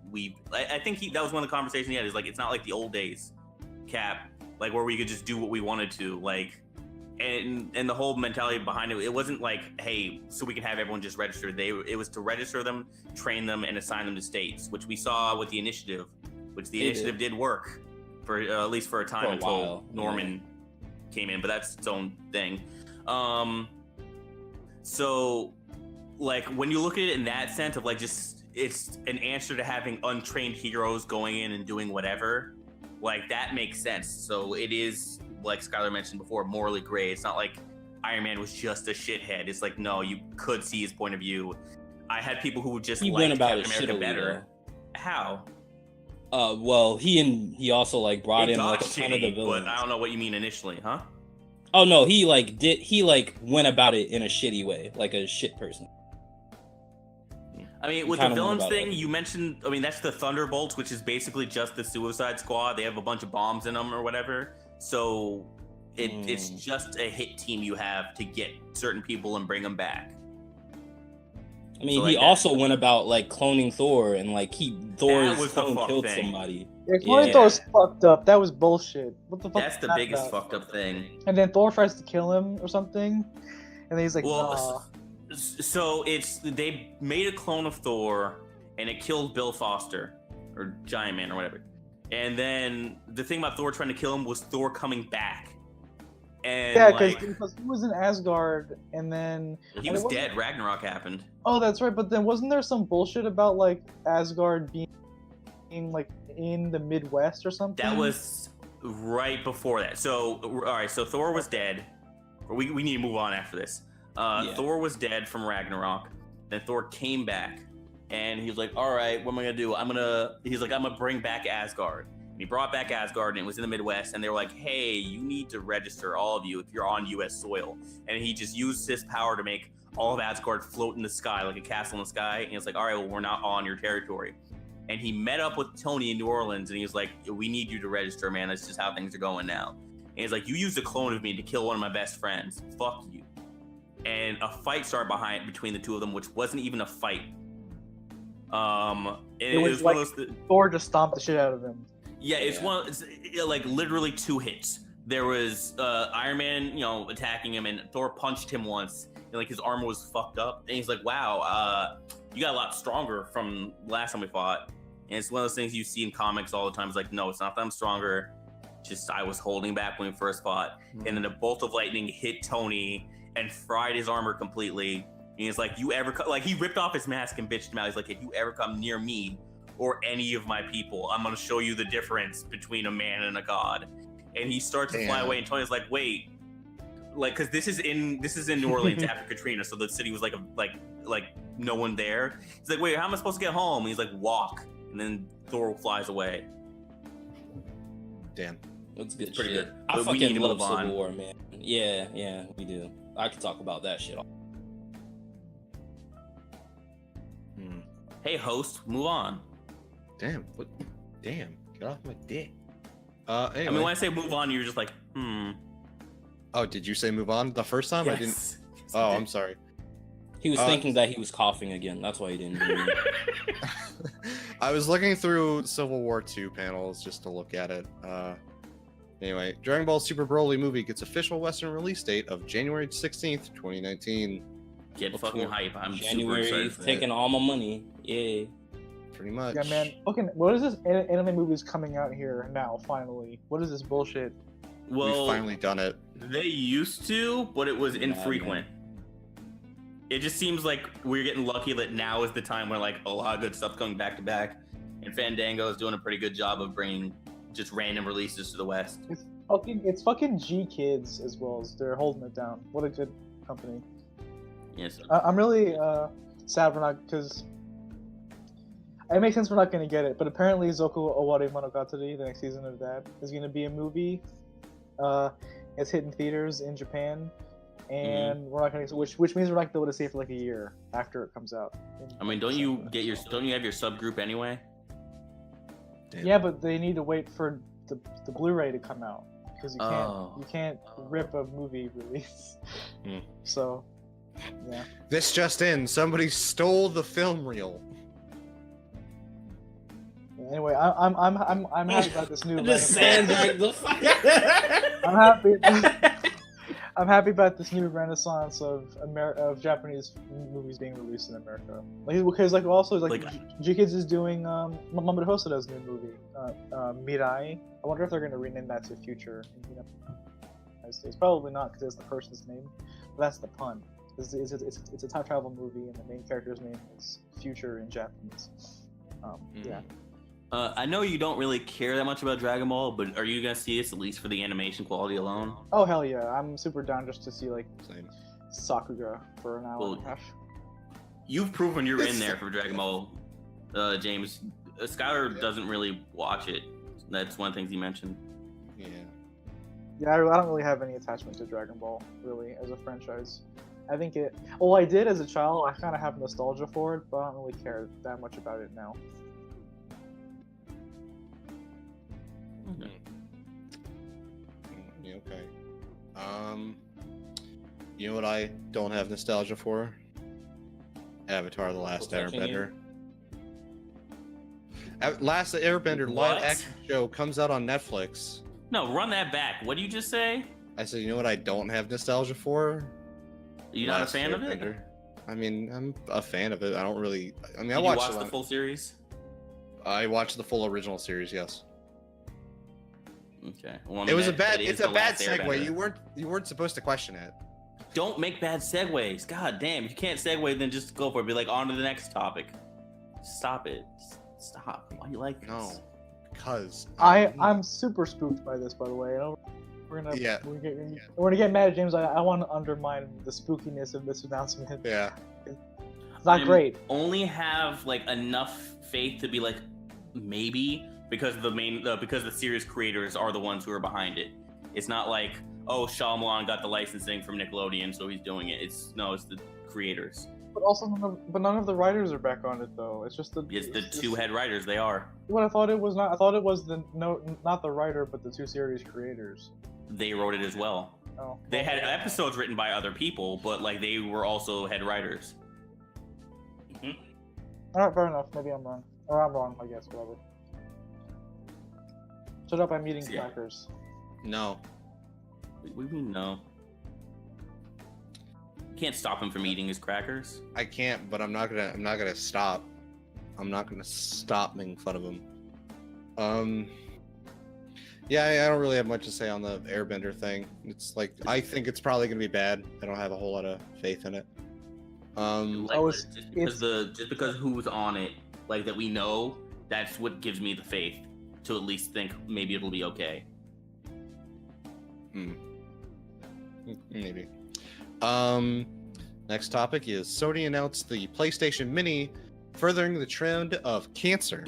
I think that was one of the conversations he had. Is like, it's not like the old days, Cap, like where we could just do what we wanted to, like, and the whole mentality behind it. It wasn't like, hey, so we can have everyone just register. It was to register them, train them, and assign them to states, which we saw with the initiative, which the initiative did work for at least for a time until Norman came in. But that's its own thing. So like when you look at it in that sense of like just it's an answer to having untrained heroes going in and doing whatever, like that makes sense. So it is, like Skylar mentioned before, morally gray. It's not like Iron Man was just a shithead. It's like, no, you could see his point of view. I had people who would just like Captain America better. How? Well, he also like brought in like a ton of the villains. But I don't know what you mean initially, huh? Oh no, he went about it in a shitty way, like a shit person. I mean, with the villains thing, you mentioned, I mean, that's the Thunderbolts, which is basically just the Suicide Squad. They have a bunch of bombs in them or whatever. So it's just a hit team you have to get certain people and bring them back. I mean, so he also went about like cloning Thor and like Thor's clone killed somebody. Yeah, cloning Thor's fucked up. That was bullshit. What the fuck? That's the biggest fucked up thing. And then Thor tries to kill him or something, and then he's like, nah. So they made a clone of Thor, and it killed Bill Foster, or Giant Man, or whatever. And then the thing about Thor trying to kill him was Thor coming back. And Yeah, like, because he was in Asgard, and then he and was it wasn't- dead. Ragnarok happened. Oh, that's right. But then wasn't there some bullshit about like Asgard being like in the Midwest or something? That was right before that. So, all right. So Thor was dead. We need to move on after this. Yeah. Thor was dead from Ragnarok. Then Thor came back, and he was like, "All right, what am I gonna do? I'm gonna bring back Asgard." And he brought back Asgard, and it was in the Midwest. And they were like, "Hey, you need to register, all of you, if you're on U.S. soil." And he just used his power to make all of Asgard float in the sky like a castle in the sky. And it's like, "All right, well, we're not on your territory." And he met up with Tony in New Orleans, and he was like, "We need you to register, man. That's just how things are going now." And he's like, "You used a clone of me to kill one of my best friends. Fuck you." And a fight started between the two of them, which wasn't even a fight. It was like one of those. Thor just stomped the shit out of him. Yeah, it's like literally 2 hits. There was Iron Man, attacking him, and Thor punched him once, and like his armor was fucked up. And he's like, "Wow, you got a lot stronger from last time we fought." And it's one of those things you see in comics all the time. It's like, no, it's not that I'm stronger. Just I was holding back when we first fought. And then a bolt of lightning hit Tony and fried his armor completely. And he's like, he ripped off his mask and bitched him out. He's like, "If you ever come near me or any of my people, I'm gonna show you the difference between a man and a god." And he starts to fly away, and Tony's like, "Wait, like, because this is in New Orleans after Katrina, so the city was like no one there." He's like, "Wait, how am I supposed to get home?" And he's like, "Walk." And then Thor flies away. Damn. That's good. Pretty shit. good. I But we need fucking to love move on. Civil War, man. Yeah, we do. I could talk about that shit. Hey, host, move on. Damn. What? Damn. Get off my dick. Anyway. I mean, when I say move on, you're just like, Oh, did you say move on the first time? I didn't. Yes. Oh, I'm sorry. He was thinking that he was coughing again. That's why he didn't hear me. I was looking through Civil War 2 panels just to look at it. Anyway, Dragon Ball Super Broly movie gets official Western release date of January 16th, 2019. Get fucking hype. I'm January, super excited for taking all my money. Yeah. Pretty much. Yeah, man. Fucking, what is this anime movies coming out here now? Finally, what is this bullshit? Well, We've finally done it. they used to, but it was infrequent. It just seems like we're getting lucky that now is the time where like a lot of good stuff's coming back to back, and Fandango is doing a pretty good job of bringing just random releases to the West. It's fucking G Kids as well as they're holding it down. What a good company. Yes. I'm really sad we're not, because it makes sense we're not going to get it, but apparently Zoku Owari Monogatari, the next season of that, is going to be a movie. It's hitting theaters in Japan, and we're not going to, which means we're not going to be able to see it for like a year after it comes out. I mean, don't you have your subgroup anyway? Damn. Yeah, but they need to wait for the Blu-ray to come out, because you can't rip a movie release. So, yeah. This just in, somebody stole the film reel. Anyway, I'm happy about this new. Just sandbag the fuck. I'm happy. I'm happy about this new renaissance of Japanese movies being released in America. Like, because also G-Kids is doing Mamoru Hosoda's new movie, Mirai. I wonder if they're going to rename that to Future in the United States. Probably not, because it's the person's name. But that's the pun. It's a time travel movie, and the main character's name is Future in Japanese. Yeah. I know you don't really care that much about Dragon Ball, but are you gonna see this at least for the animation quality alone? Oh hell yeah! I'm super down just to see like Same. Sakuga for an hour and a half. You've proven you're in there for Dragon Ball, James. Skylar doesn't really watch it. That's one of the things he mentioned. Yeah. Yeah, I don't really have any attachment to Dragon Ball, really, as a franchise. I think it... Well, I did as a child. I kind of have nostalgia for it, but I don't really care that much about it now. Yeah, okay. You know what I don't have nostalgia for? Avatar: The Last Airbender. Last Airbender What? live action show comes out on Netflix. No, run that back. What did you just say? I said, you know what I don't have nostalgia for? You not a Last fan of it? Airbender. I mean, I'm a fan of it. I don't really. I mean, Did I you watched watch the full series? I watched the full original series. Yes. Okay. Well, I It was a mean, bad. that is It's a The bad Last segue. Airbender. You weren't supposed to question it. Don't make bad segues. God damn. If you can't segue, then just go for it. Be like, on to the next topic. Stop it. Stop. Why do you like this? No, because I'm super spooked by this, by the way. We're gonna Yeah. we're gonna get mad at James. I want to undermine the spookiness of this announcement. yeah. It's not I great. only have like enough faith to be like, maybe, because because the series creators are the ones who are behind it. It's not like, oh, Shyamalan got the licensing from Nickelodeon, so he's doing it. It's the creators. But also, none of the writers are back on it though. It's just It's the two head writers. They are. What I thought it was not. I thought it was not the writer, but the two series creators. They wrote it as well. Oh. They had episodes written by other people, but like they were also head writers. All right, fair enough. Maybe I'm wrong, or I'm wrong. I guess whatever. Shut up! I'm eating Yeah. crackers. No. We no. You can't stop him from eating his crackers. I can't, but I'm not gonna stop. I'm not gonna stop making fun of him. Yeah, I don't really have much to say on the Airbender thing. It's like I think it's probably gonna be bad. I don't have a whole lot of faith in it. Like, Oh, it's- just because who's on it, like that we know, that's what gives me the faith to at least think maybe it'll be okay. Maybe. Next topic is Sony announced the PlayStation Mini, furthering the trend of cancer.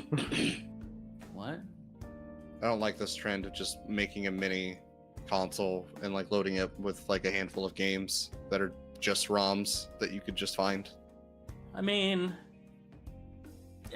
What? I don't like this trend of just making a mini console and like loading it with like a handful of games that are just ROMs that you could just find. I mean,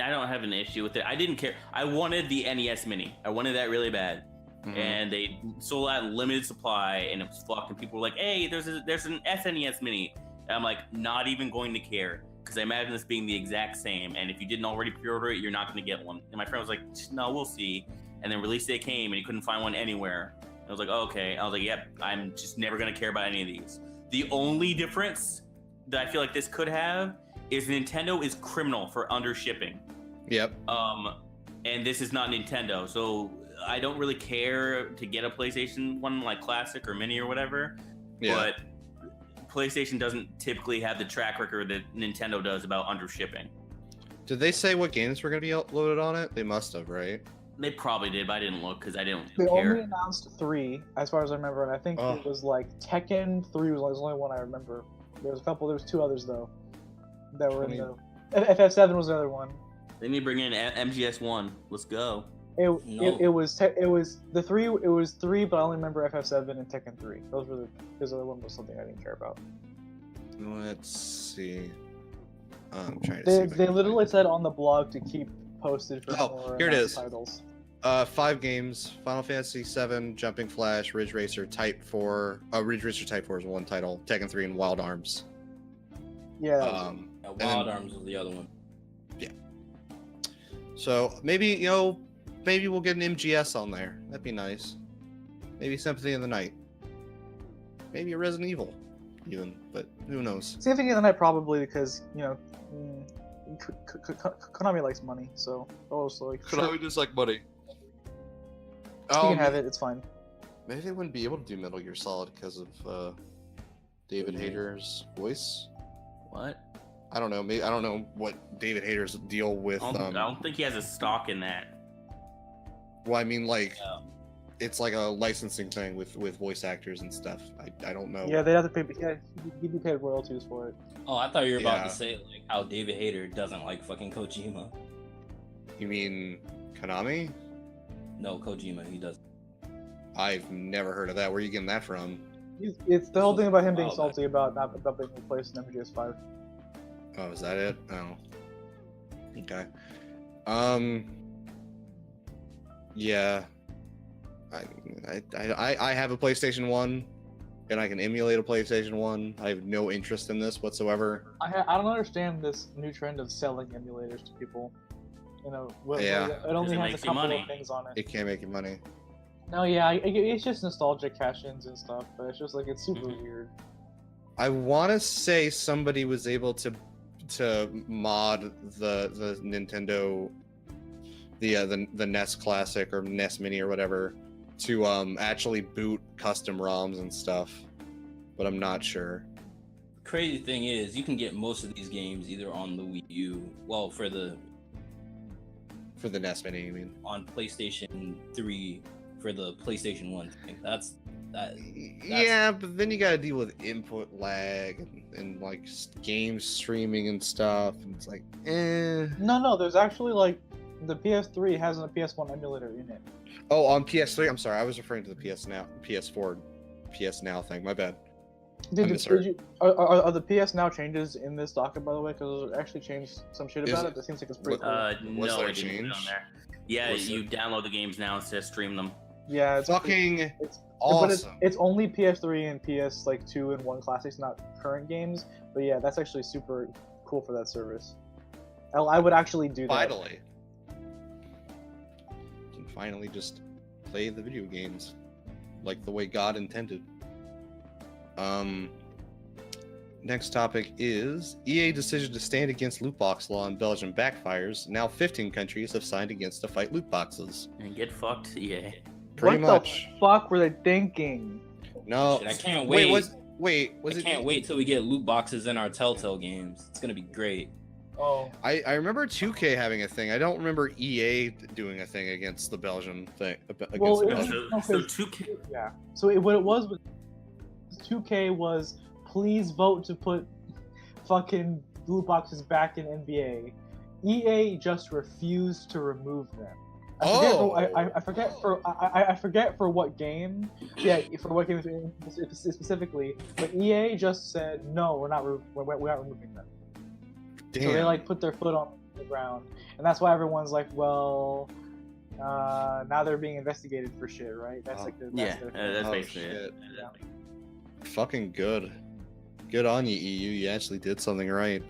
I don't have an issue with it. I didn't care. I wanted the NES Mini. I wanted that really bad. Mhm. And they sold out in limited supply, and it was fucked. And people were like, "Hey, there's an SNES Mini." And I'm like, not even going to care, because I imagine this being the exact same. And if you didn't already pre-order it, you're not going to get one. And my friend was like, "No, we'll see." And then release day came, and he couldn't find one anywhere. I was like, oh, "Okay." I was like, "Yep, I'm just never going to care about any of these." The only difference that I feel like this could have is Nintendo is criminal for under shipping. Yep. And this is not Nintendo, so I don't really care to get a PlayStation 1 like Classic or Mini or whatever. Yeah. But PlayStation doesn't typically have the track record that Nintendo does about under shipping. Did they say what games were going to be loaded on it? They must have, right? They probably did, but I didn't look because I didn't They care. only announced 3, as far as I remember, and I think Oh. it was like Tekken 3 was the only one I remember. There was 2 others though that were in the. FF7 was another one. They need to bring in MGS1. Let's go. It No. was the 3. It was 3, but I only remember FF7 and Tekken 3. Those were the other one was something I didn't care about. Let's see. I'm trying to see. They if I can literally find said on the blog to keep posted for Oh, more here it announced is. titles. 5 games: Final Fantasy VII, Jumping Flash, Ridge Racer Type 4. Ridge Racer Type 4 is one title. Tekken 3 and Wild Arms. Yeah. that was- And Wild then- Arms was the other one. So maybe maybe we'll get an MGS on there. That'd be nice. Maybe Symphony of the Night. Maybe a Resident Evil, even. But who knows? Symphony of the Night probably because Konami likes money, so also like sure, just like money. you can have it. It's fine. Maybe they wouldn't be able to do Metal Gear Solid because of David Hayter's voice. What? I don't know. Maybe I don't know what David Hayter's deal with. I don't think he has a stock in that. Well, I mean, like, Yeah. it's like a licensing thing with voice actors and stuff. I don't know. Yeah, they have to pay. Yeah, he'd be paid royalties for it. Oh, I thought you were about Yeah. to say like how David Hayter doesn't like fucking Kojima. You mean Konami? No, Kojima, he doesn't. I've never heard of that. Where are you getting that from? It's the whole thing about him being Oh, that- salty about not being replaced in MGS5. Oh, is that it? Oh. Okay. Yeah. I have a PlayStation 1, and I can emulate a PlayStation 1. I have no interest in this whatsoever. I don't understand this new trend of selling emulators to people. Yeah. It only it has a makes you couple money. of things on it. It can't make you money. No, yeah, it's just nostalgic cash-ins and stuff, but it's just like it's super Mhm. weird. I want to say somebody was able to mod the Nintendo the NES Classic or NES Mini or whatever to actually boot custom ROMs and stuff, but I'm not sure. Crazy thing is, you can get most of these games either on the Wii U, well, for the NES Mini, you mean? On PlayStation 3 for the PlayStation 1 thing. That's yeah, but then you gotta deal with input lag and like game streaming and stuff, and it's like, No, there's actually like the PS3 has a PS1 emulator in it. Oh, on PS3. I'm sorry, I was referring to the PS4, PS Now thing. My bad. Are the PS Now changes in this docket, by the way? Because it actually changed some shit about it. That seems like it's pretty cool. No, there it didn't put it on there. Yeah, you download the games now instead of stream them. Yeah, it's fucking awesome. But it's only PS3 and PS like 2 and 1 classics, not current games. But yeah, that's actually super cool for that service. I would actually do that. Finally, you can finally just play the video games like the way God intended. Next topic is EA decision to stand against loot box law in Belgium backfires. Now 15 countries have signed against to fight loot boxes. And get fucked, EA. Pretty what much. The fuck were they thinking? No, I can't wait. I can't wait till we get loot boxes in our Telltale games. It's gonna be great. Oh, I remember 2K having a thing. I don't remember EA doing a thing against the Belgian thing. Well, so 2K. Yeah. So what it was 2K was please vote to put fucking loot boxes back in NBA. EA just refused to remove them. I forget for what game. Yeah, for what game specifically. But EA just said no, we're not removing them. Damn. So they like put their foot on the ground, and that's why everyone's like, well, now they're being investigated for shit, right? That's like their that's basically it. Yeah. Fucking good. Good on you, EU. You actually did something right.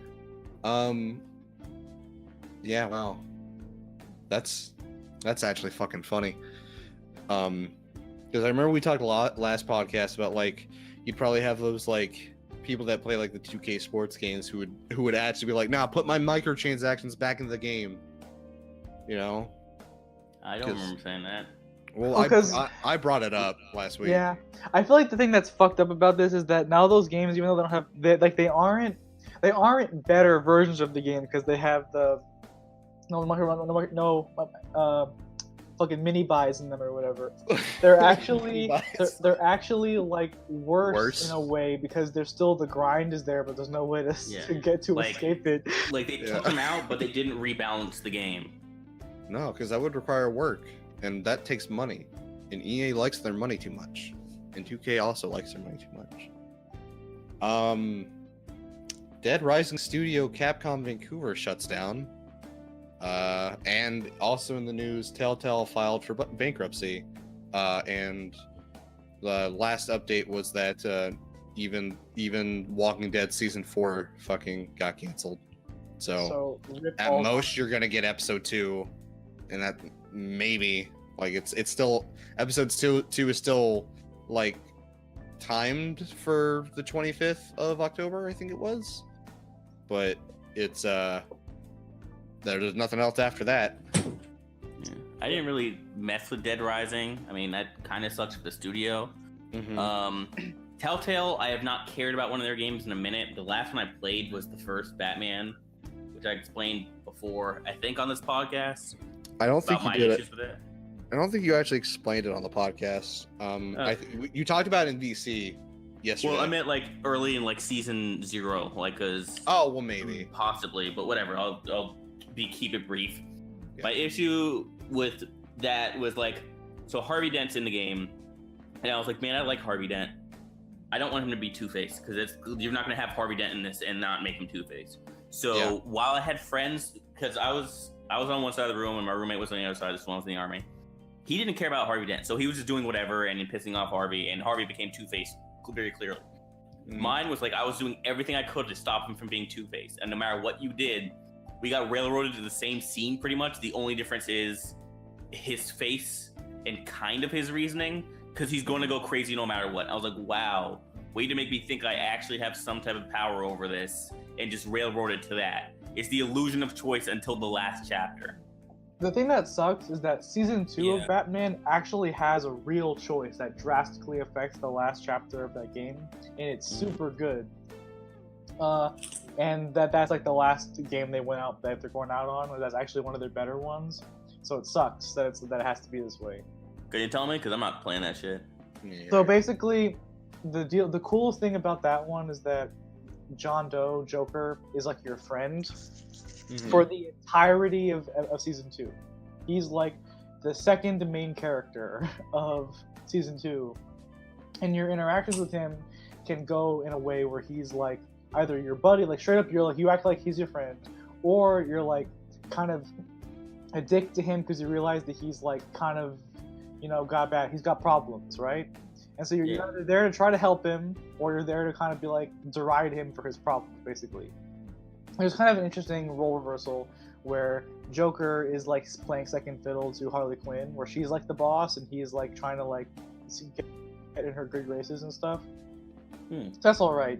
Yeah, wow. That's actually fucking funny. Because I remember we talked a lot last podcast about like you'd probably have those like people that play like the 2K sports games who would actually be like, nah, put my microtransactions back in the game. You know? I don't remember saying that. Well, I brought it up last week. Yeah, I feel like the thing that's fucked up about this is that now those games, even though they aren't better versions of the game because they have the fucking mini buys in them or whatever. They're actually they're actually like worse in a way because there's still the grind is there, but there's no way to get to escape it. Like they took them out, but they didn't rebalance the game. No, because that would require work, and that takes money. And EA likes their money too much, and 2K also likes their money too much. Dead Rising studio Capcom Vancouver shuts down. And also in the news, Telltale filed for bankruptcy. And the last update was that even Walking Dead season 4 fucking got canceled. So at most you're gonna get episode 2, and that maybe like it's still episode 2 is still like timed for the 25th of October, I think it was. But it's there's nothing else after that. Yeah. I didn't really mess with Dead Rising. I mean, that kind of sucks for the studio. Mm-hmm. Telltale, I have not cared about one of their games in a minute. The last one I played was the first Batman, which I explained before, I think, on this podcast. I don't think you did it. With it. I don't think you actually explained it on the podcast. You talked about it in VC yesterday. Well, I meant like early in like season 0, like cause. Oh well, maybe possibly, but whatever. I'll keep it brief. Yeah. My issue with that was like, so Harvey Dent's in the game, and I was like, man, I like Harvey Dent. I don't want him to be Two-Face because you're not gonna have Harvey Dent in this and not make him Two-Face. So while I had friends, because I was on one side of the room and my roommate was on the other side. This one was in the army. He didn't care about Harvey Dent, so he was just doing whatever and pissing off Harvey, and Harvey became Two-Face very clearly. Mine was like I was doing everything I could to stop him from being Two-Face, and no matter what you did, we got railroaded to the same scene pretty much. The only difference is his face and kind of his reasoning, because he's going to go crazy no matter what. I was like, wow, way to make me think I actually have some type of power over this, and just railroaded to that. It's the illusion of choice until the last chapter. The thing that sucks is that season 2 Yeah. of Batman actually has a real choice that drastically affects the last chapter of that game, and it's super good. And that's like the last game they went out that they're going out on. That's actually one of their better ones. So it sucks that it has to be this way. Can you tell me? Because I'm not playing that shit. Yeah. So basically, the coolest thing about that one is that John Doe, Joker, is like your friend Mhm. for the entirety of season 2. He's like the second main character of season 2, and your interactions with him can go in a way where he's like either your buddy, like straight up you're like you act like he's your friend, or you're like kind of a dick to him because you realize that he's like kind of, you know, he's got problems, right? And so you're either there to try to help him, or you're there to kind of be like deride him for his problems, basically. There's kind of an interesting role reversal where Joker is like playing second fiddle to Harley Quinn, where she's like the boss and he's like trying to like get in her good graces and stuff. So that's all right.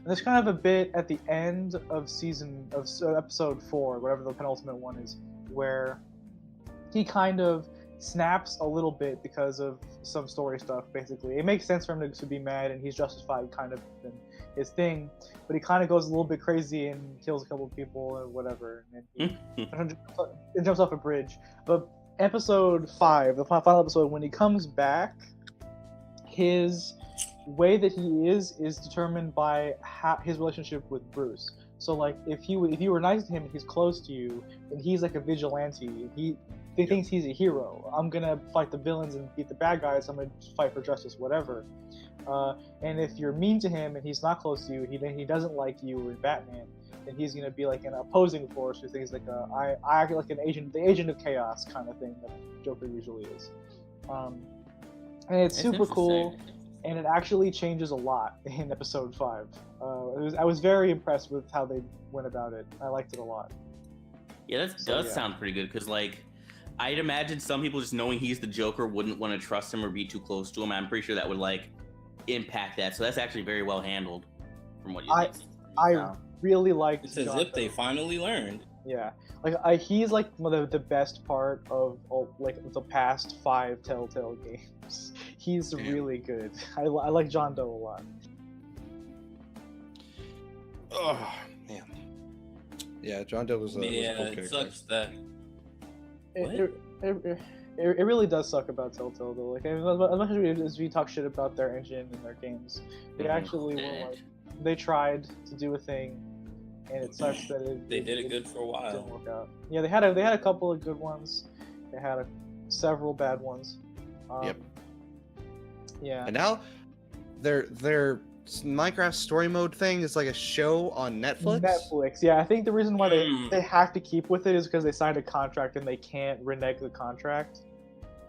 There's kind of a bit at the end of episode 4, whatever the penultimate one is, where he kind of snaps a little bit because of some story stuff. Basically, it makes sense for him to be mad, and he's justified kind of in his thing, but he kind of goes a little bit crazy and kills a couple of people and whatever, and he jumps off a bridge. But episode 5, the final episode, when he comes back, his way that he is determined by his relationship with Bruce. So like if you were nice to him and he's close to you, then he's like a vigilante. He thinks he's a hero. I'm gonna fight the villains and beat the bad guys. I'm gonna fight for justice, whatever. And if you're mean to him and he's not close to you, he doesn't like you or Batman, then he's gonna be like an opposing force who thinks like I act like the agent of chaos kind of thing that Joker usually is. And it's That's super cool. interesting. And it actually changes a lot in episode 5. I was very impressed with how they went about it. I liked it a lot. Yeah, that does sound pretty good because, like, I'd imagine some people just knowing he's the Joker wouldn't want to trust him or be too close to him. I'm pretty sure that would like impact that. So that's actually very well handled, from what you think. I really liked. It's as if they finally learned. Yeah, like he's like one of the best part of like the past 5 Telltale games. He's really good. I like John Doe a lot. Oh man. Yeah, John Doe was a cool character. It sucks that. It really does suck about Telltale though. Like as much as we talk shit about their engine and their games, they actually were like they tried to do a thing, and it sucks that they did it good for a while. Didn't work out. Yeah, they had a couple of good ones. They had several bad ones. Yep. Yeah. And now their Minecraft story mode thing is like a show on Netflix. Netflix, yeah. I think the reason why they have to keep with it is because they signed a contract and they can't renege the contract.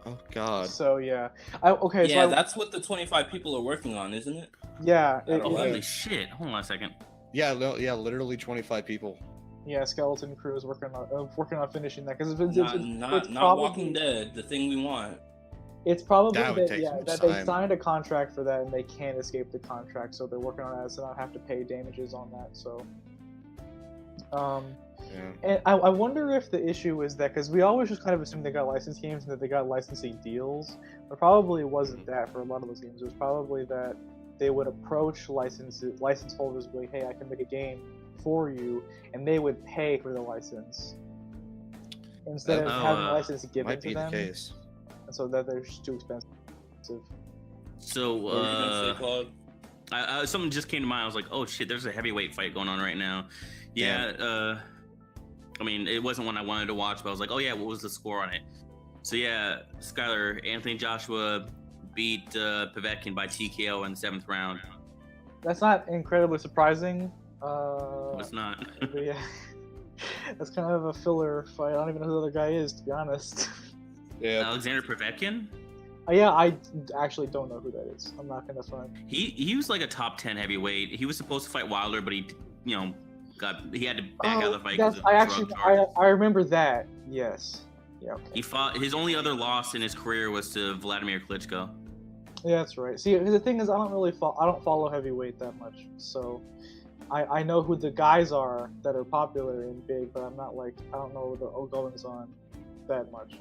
Oh God. So yeah. That's what the 25 people are working on, isn't it? Yeah. Holy shit! Hold on a second. Yeah, literally 25 people. Yeah, Skeleton Crew is working on finishing that because not Walking Dead, the thing we want. It's probably That would take that some they time. signed a contract for that and they can't escape the contract, so they're working on that to not have to pay damages on that. So, Yeah. and I wonder if the issue is that because we always just kind of assume they got licensed games and that they got licensing deals, but probably wasn't that for a lot of those games. It was probably that they would approach license holders and be like, hey, I can make a game for you, and they would pay for the license instead of having the license given Might to be them. the case. And so that they're just too expensive. So, something just came to mind. I was like, oh shit, there's a heavyweight fight going on right now. Yeah, I mean, it wasn't one I wanted to watch, but I was like, oh yeah, what was the score on it? So yeah, Skylar, Anthony Joshua beat Povetkin by TKO in the 7th round. That's not incredibly surprising. It's not. But yeah, that's kind of a filler fight. I don't even know who the other guy is, to be honest. Yeah. Alexander Povetkin? Yeah, I actually don't know who that is. I'm not gonna front. He was like a top 10 heavyweight. He was supposed to fight Wilder, but he had to back out of the fight because of drug charges. I remember that. Yes. Yeah. Okay. He fought. His only other loss in his career was to Vladimir Klitschko. Yeah, that's right. See, the thing is, I don't follow heavyweight that much, so I know who the guys are that are popular and big, but I don't know the goings on that much.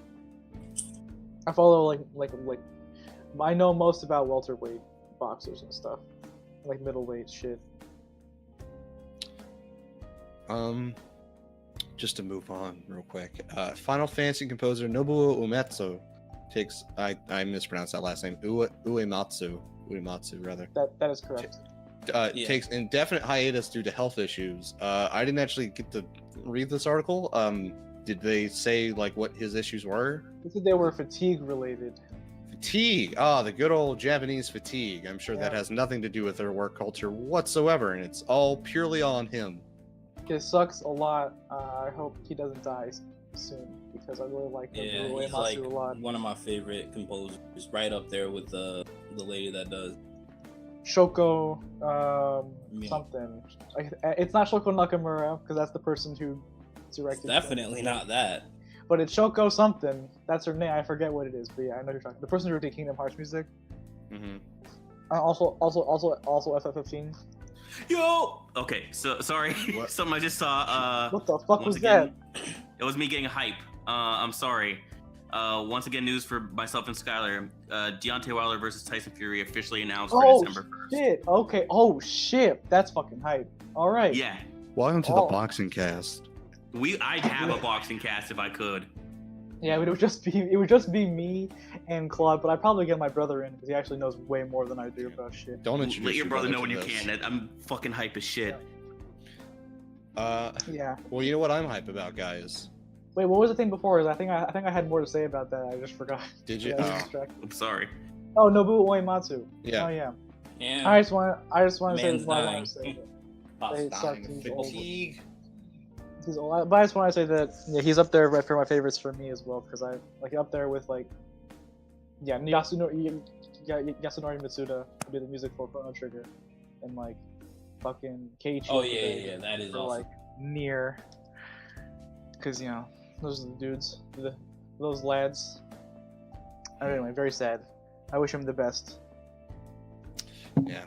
I follow like I know most about welterweight boxers and stuff, like middleweight shit. Just to move on real quick, Final Fantasy composer Nobuo Uematsu takes I mispronounced that last name, Uematsu rather. That is correct. Takes indefinite hiatus due to health issues. I didn't actually get to read this article. Did they say like what his issues were? They said they were fatigue related. Fatigue. The good old Japanese fatigue. I'm sure that has nothing to do with their work culture whatsoever, and it's all purely on him. It sucks a lot. I hope he doesn't die soon because I really like Nobuo Uematsu like a lot. one of my favorite composers, right up there with the lady that does Shoko something. It's not Shoko Nakamura because that's the person who directed. It's definitely not that. But it's Shoko something. That's her name. I forget what it is, but yeah, I know you're talking. The person who did Kingdom Hearts music. Mm-hmm. Also FF15. Yo. Okay. So sorry. What? Something I just saw. What the fuck once was again, that? It was me getting hype. I'm sorry. Once again, news for myself and Skylar. Deontay Wilder versus Tyson Fury officially announced for December 1st. Shit. Okay. Oh shit. That's fucking hype. All right. Yeah. Welcome to the boxing cast. I'd have a boxing cast if I could. Yeah, it would just be me and Claude, but I'd probably get my brother in because he actually knows way more than I do about shit. Don't introduce Let your brother know to when you this. can. I'm fucking hype as shit. Yeah. Well, you know what I'm hype about, guys. Wait, what was the thing before? I think I had more to say about that. I just forgot. Did you? Yeah, I was distracted. I'm sorry. Oh, Nobuo Uematsu. Yeah. Oh yeah. Yeah. I just want to say Man's what I dying. want to say. Boss They dying. suck. He's old. Fatigue. He's old. But I just want to say that he's up there for my favorites for me as well because I like up there with like Yasunori Mitsuda who did the music for Chrono Trigger and like fucking Keiichi. Oh yeah, that is for, awesome. like Nier. Because those are the dudes, those lads. Anyway, very sad. I wish him the best. Yeah.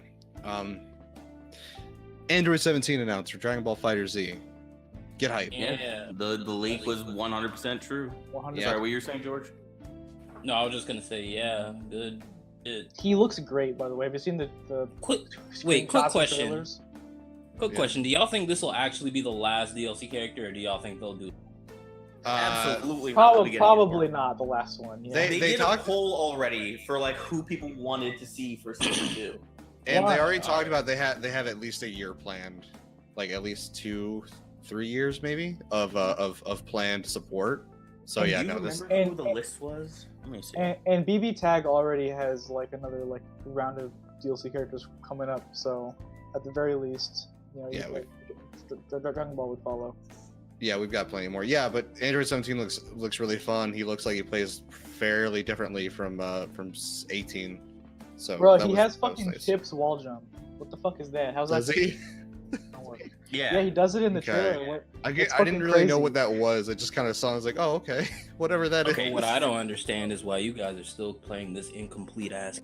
Android 17 announced for Dragon Ball Fighter Z. Get hype. Yeah. The leak was 100% true. 100. Sorry, what you were saying, George? No, I was just gonna say good. He looks great, by the way. Have you seen the Quick screen quick classic question. trailers? Quick question. Do y'all think this will actually be the last DLC character, or do y'all think they'll do? Absolutely not. Probably not the last one. Yeah. They did talked- a poll already for like who people wanted to see for season 2. And Why? they already talked about they have at least a year planned, like at least 2-3 years maybe of planned support. So Do yeah, you no, this remember who the list was? Let me see. And BB Tag already has like another like round of DLC characters coming up. So at the very least, Yeah, the Dragon Ball would follow. yeah, we've got plenty more. Yeah, but Android 17 looks really fun. He looks like he plays fairly differently from 18. So Bro, that he was- has that was fucking nice. tips wall jump. What the fuck is that? How's Does that? he? Yeah. Yeah, he does it in the Okay. trailer. What? I It's didn't fucking really know crazy. what that was. It just kind of sounds like, oh, okay, whatever that is. Okay, What I don't understand is why you guys are still playing this incomplete ass.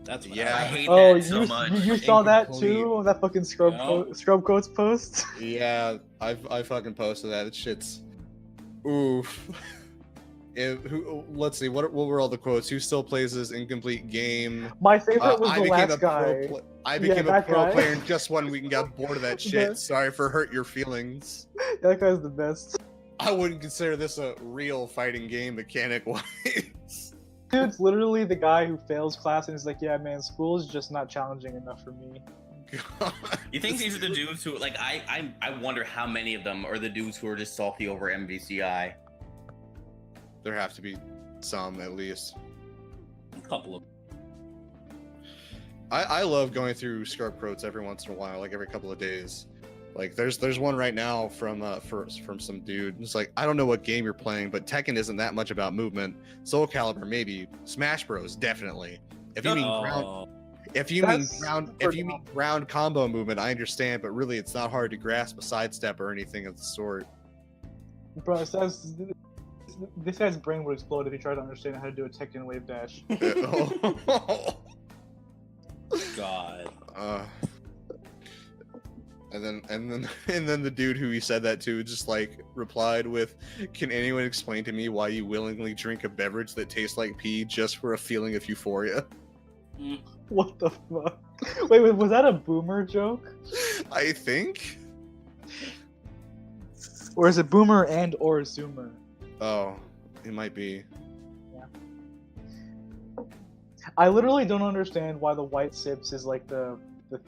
That's what Yeah. I hate Oh, that so much. you saw that Incomplete. too? That fucking scrub No. scrub coats post. Yeah, I fucking posted that. It shit's oof. Let's see, what were all the quotes? Who still plays this incomplete game? My favorite was I the became last a guy. I became a that pro guy. player in just 1 week and got bored of that shit. The- Sorry for hurt your feelings. That guy's the best. I wouldn't consider this a real fighting game mechanic wise. Dude's literally the guy who fails class and is like, yeah, man, school is just not challenging enough for me. God. You think these are the dudes who like I wonder how many of them are the dudes who are just salty over MVCI. There have to be some at least. A couple of. I love going through scrub quotes every once in a while, like every couple of days. Like there's one right now from some dude. It's like, I don't know what game you're playing, but Tekken isn't that much about movement. Soul Calibur maybe. Smash Bros definitely. If you mean ground, Oh, if you mean That's ground, if you mean ground combo movement, I understand, but really it's not hard to grasp a sidestep or anything of the sort. Bro, it says this guy's brain would explode if he tried to understand how to do a Tekken wave dash. God. And then the dude who he said that to just like replied with, "Can anyone explain to me why you willingly drink a beverage that tastes like pee just for a feeling of euphoria?" What the fuck? Wait, was that a boomer joke? I think. Or is it boomer and or zoomer? Oh, it might be. I literally don't understand why the white sips is like the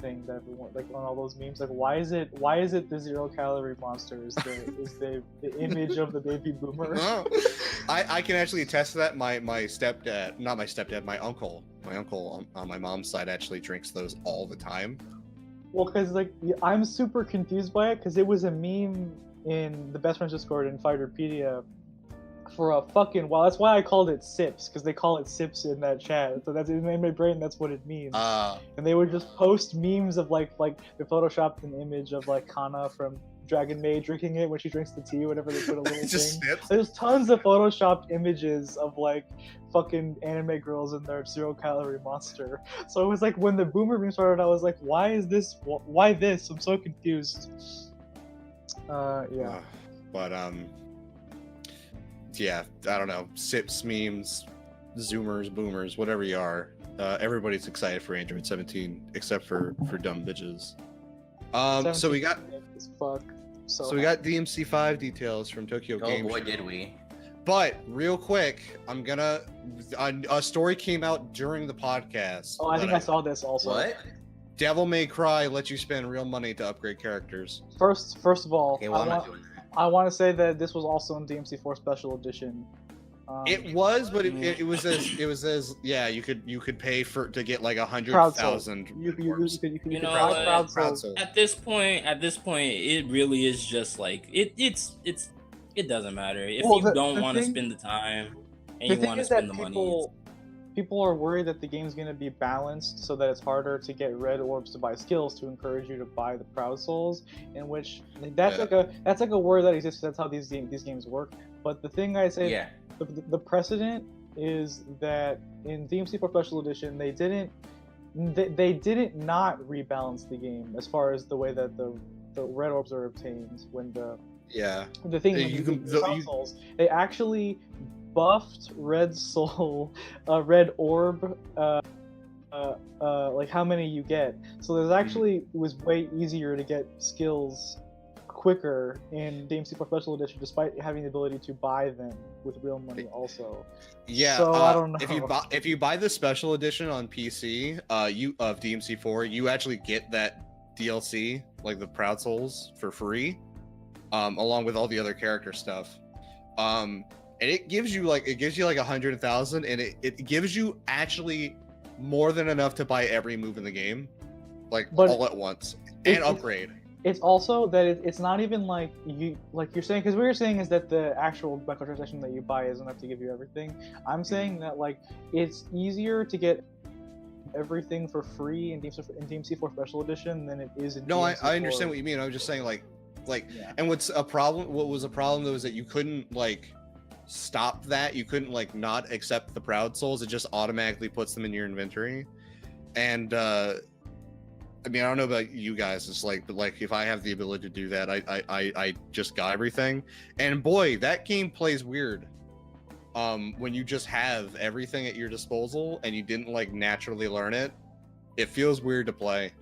thing that everyone like on all those memes. Like why is it the 0-calorie monster is the image of the baby boomer? No. I can actually attest to that. My stepdad, not my stepdad, my uncle on my mom's side actually drinks those all the time. Well, because like I'm super confused by it because it was a meme in the Best Friends Discord in Fighterpedia for a fucking while. That's why I called it Sips, because they call it Sips in that chat. So that's in my brain. That's what it means. And they would just post memes of like they photoshopped an image of like Kana from Dragon Maid drinking it when she drinks the tea, whatever they put a little Just thing. Sips. There's tons of photoshopped images of like fucking anime girls in their 0-calorie monster. So it was like when the boomer meme started, I was like, why is this? Why this? I'm so confused. Yeah. But yeah, I don't know. Sips, memes, zoomers, boomers, whatever you are. Everybody's excited for Android 17, except for dumb bitches. So we got we got DMC5 details from Tokyo Oh Game boy, Show. did we! But real quick, a story came out during the podcast. Oh, I think I saw this also. What? Devil May Cry lets you spend real money to upgrade characters. First of all, Okay, well, I'm not doing that. I want to say that this was also in DMC4 Special Edition. It was, but it was as yeah, you could pay to get like 100,000. You You know buy what? crowd Crowd souls. soul. At this point, it really is just like it doesn't matter if Well, you the don't want to thing- spend the time and The you thing want to is that spend the money. people are worried that the game's going to be balanced so that it's harder to get red orbs to buy skills to encourage you to buy the proud souls, in which that's Yeah. like a word that exists. That's how these games work. But the thing I say, Yeah. the precedent is that in DMC4 Special Edition they didn't not rebalance the game as far as the way that the red orbs are obtained when Yeah. the thing You when you can- get the- Proud you- souls, they actually buffed red soul, red orb, like how many you get. So there's actually it was way easier to get skills quicker in DMC4 Special Edition, despite having the ability to buy them with real money also. Yeah, So, I don't if you buy the special edition on PC, you of DMC4, you actually get that DLC, like the Proud Souls, for free, along with all the other character stuff. And it gives you like 100,000, and it gives you actually more than enough to buy every move in the game, But all at once, it- and upgrade. It's also that it's not even like you're saying, because what you're saying is that the actual microtransaction that you buy is enough to give you everything. I'm saying that like it's easier to get everything for free in DMC4 Special Edition than it is in No, I DMC4. understand what you mean. I'm just saying like Yeah. and what was a problem though is that you couldn't like stop that. You couldn't like not accept the Proud Souls. It just automatically puts them in your inventory. And I mean, I don't know about you guys. It's like, but like if I have the ability to do that, I just got everything. And boy, that game plays weird. When you just have everything at your disposal and you didn't like naturally learn it, it feels weird to play.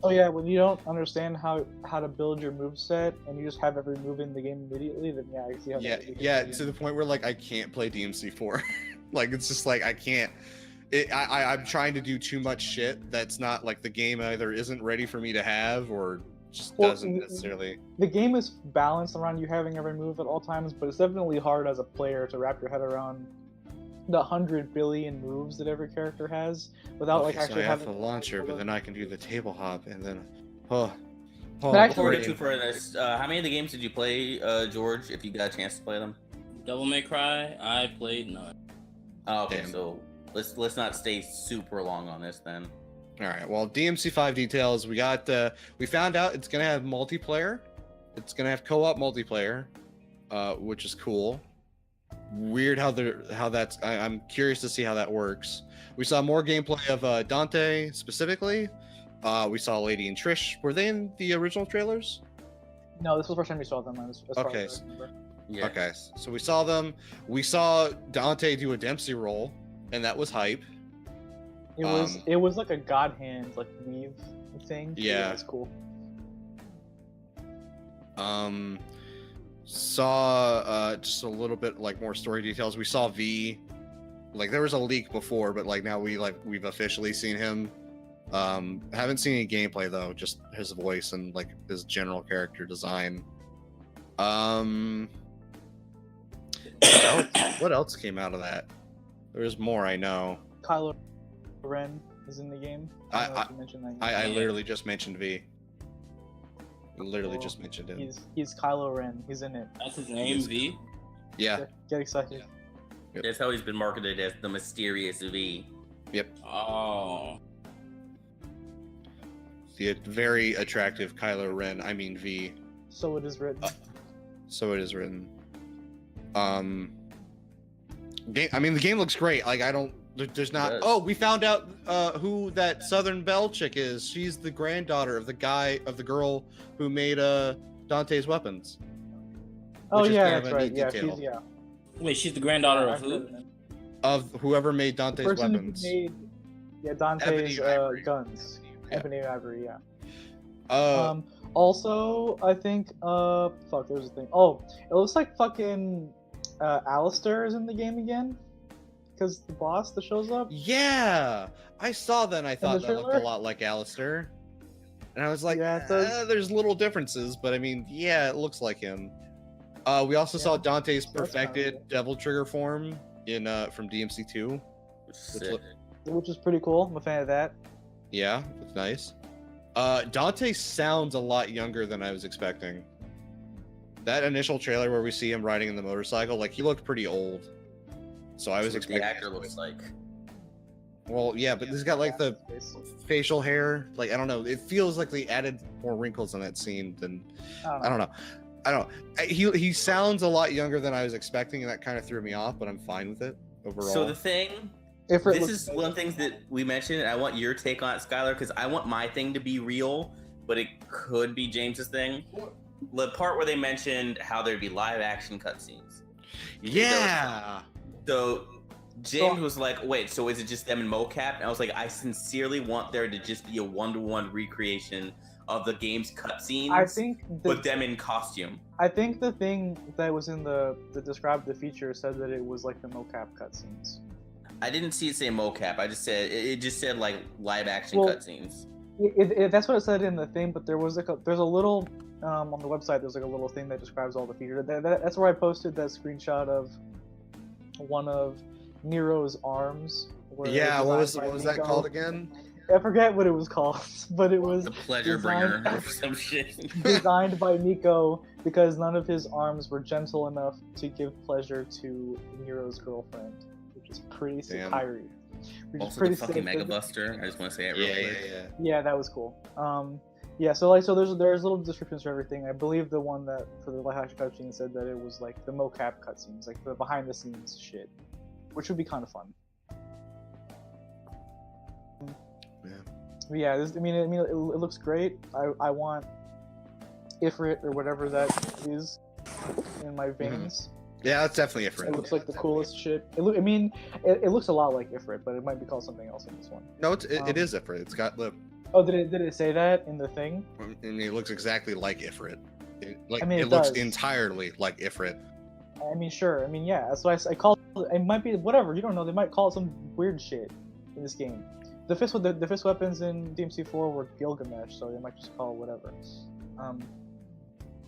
Oh yeah, when you don't understand how to build your moveset and you just have every move in the game immediately, then yeah, I see how. Yeah, that would be yeah, confusing. to the point where like I can't play DMC4. Like it's just like I can't. I'm trying to do too much shit that's not like the game either isn't ready for me to have or just Well, doesn't necessarily. The game is balanced around you having every move at all times, but it's definitely hard as a player to wrap your head around the 100 billion moves that every character has without like Okay, so I actually have having the launcher, but then I can do the table hop, and then But Before actually- we get too further, how many of the games did you play, George? If you got a chance to play them? Devil May Cry, I played none. Oh, okay, Damn. so let's not stay super long on this then. All right. Well, DMC5 details. We got. We found out it's gonna have multiplayer. It's gonna have co-op multiplayer, which is cool. Weird how that's. I'm curious to see how that works. We saw more gameplay of Dante specifically. We saw Lady and Trish. Were they in the original trailers? No, this was the first time we saw them. As far Okay. as I remember. Yeah. Okay, so we saw them. We saw Dante do a Dempsey roll, and that was hype. It was like a god hand like weave thing. Yeah. It's cool. Saw just a little bit like more story details. We saw V. Like there was a leak before, but like now we've officially seen him. Haven't seen any gameplay though, just his voice and like his general character design. What else came out of that? There's more, I know. Kylo Ren is in the game. I don't know if you mentioned that. I literally just mentioned V. Literally just mentioned him. He's Kylo Ren. He's in it. That's his name, V. Yeah. Get excited. Yep. That's how he's been marketed, as the mysterious V. Yep. Oh. The very attractive Kylo Ren. I mean V. So it is written. So it is written. Game. I mean, the game looks great. Like I don't. There's not. It does. Oh, we found out who that Southern Belle chick is. She's the granddaughter of the girl who made Dante's weapons. Oh which is yeah, kind of that's a right. neat Yeah, detail. she's yeah. Wait, she's the granddaughter Yeah, of I've heard who? of them. Of whoever made The Dante's person who weapons. made Dante's Ebony Ivory. guns. Yeah. Ebony Ivory, yeah. Uh, Also, I think fuck, there's a thing. Oh, it looks like fucking Alistair is in the game again, because the boss that shows up. yeah, I saw that and I thought the that looked a trailer? lot like Alistair. And I was like, Yeah, it does. there's little differences, but I mean, yeah, it looks like him. We also saw Yeah. Dante's So that's kinda perfected cool. Devil Trigger form in from DMC2. Sick. Which is pretty cool. I'm a fan of that. Yeah, it's nice. Dante sounds a lot younger than I was expecting. That initial trailer where we see him riding in the motorcycle, like he looked pretty old. So I was That's what expecting the actor looks like. Well, yeah, but he's got like the Face. facial hair. Like I don't know. It feels like they added more wrinkles in that scene than I don't know. He sounds a lot younger than I was expecting, and that kind of threw me off. But I'm fine with it overall. So the thing, If it this looks is good. one of the things that we mentioned, and I want your take on it, Skylar, because I want my thing to be real, but it could be James's thing. The part where they mentioned how there'd be live action cutscenes. yeah, So James was like, wait, so is it just them in mocap? And I was like, I sincerely want there to just be a one-to-one recreation of the game's cutscenes, I think with them in costume. I think the thing that was in that described the feature said that it was like the mocap cutscenes. I didn't see it say mocap. I just said it just said like live action Well, cutscenes. That's what it said in the thing, but there's a little on the website. There's like a little thing that describes all the features. That's where I posted that screenshot of one of Nero's arms. where yeah. it What designed by was that Nico. called again? I forget what it was called, but it was The pleasure designed- bringer or some shit. designed by Nico because none of his arms were gentle enough to give pleasure to Nero's girlfriend, which is pretty sick. Damn. Kyrie. Which is Also, pretty the fucking sick. Mega Buster. I just want to say it real quick. Yeah. Yeah, that was cool. Yeah, so there's little descriptions for everything. I believe the one that for the live action cutscene said that it was like the mocap cutscenes, like the behind the scenes shit, which would be kind of fun. Yeah. But yeah, it looks great. I want Ifrit or whatever that is in my veins. Yeah, that's definitely It different. looks like the coolest shit. It looks a lot like Ifrit, but it might be called something else in this one. No, it is Ifrit. It's got the. Oh, did it say that in the thing? And it looks exactly like Ifrit. I mean, it it looks does. entirely like Ifrit. I mean, sure. I mean, yeah. That's why I call it. It might be whatever. You don't know. They might call it some weird shit in this game. The fist weapons in DMC4 were Gilgamesh, so they might just call it whatever.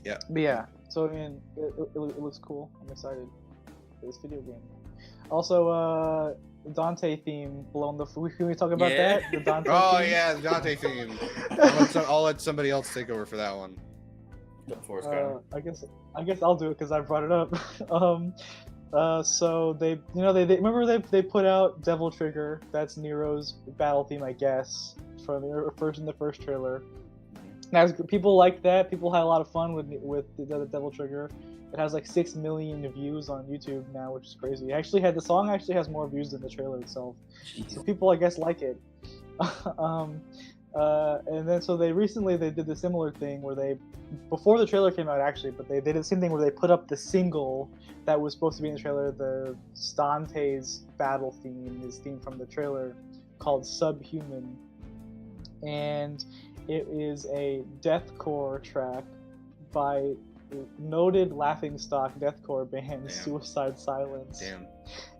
Yeah. But yeah. So I mean, it looks cool. I'm excited for this video game. Also, Dante theme blown the. Can we talk about Yeah. that? The Dante. Oh theme? yeah, the Dante theme. I'll let somebody else take over for that one. Go for it, Skylar. I guess I'll do it because I brought it up. So they remember they put out Devil Trigger. That's Nero's battle theme, I guess, from the first trailer. Now people like that. People had a lot of fun with the Devil Trigger. It has like 6 million views on YouTube now, which is crazy. The song actually has more views than the trailer itself. So people, I guess, like it. And then so they did the similar thing where they, before the trailer came out actually, but they did the same thing where they put up the single that was supposed to be in the trailer. The Dante's battle theme, his theme from the trailer, called Subhuman, and it is a deathcore track by noted laughingstock deathcore band Damn. Suicide Silence. Damn.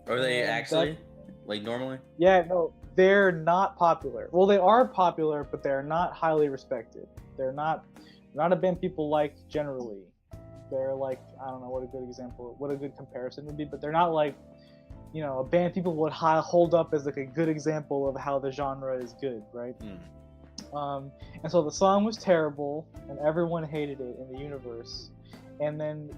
Are they And actually like normally? Yeah, no, they're not popular. Well, they are popular, but they're not highly respected. They're not a band people like generally. They're like, I don't know what a good comparison would be, but they're not like, you know, a band people would hold up as like a good example of how the genre is good, right? And so the song was terrible, and everyone hated it in the universe. And then,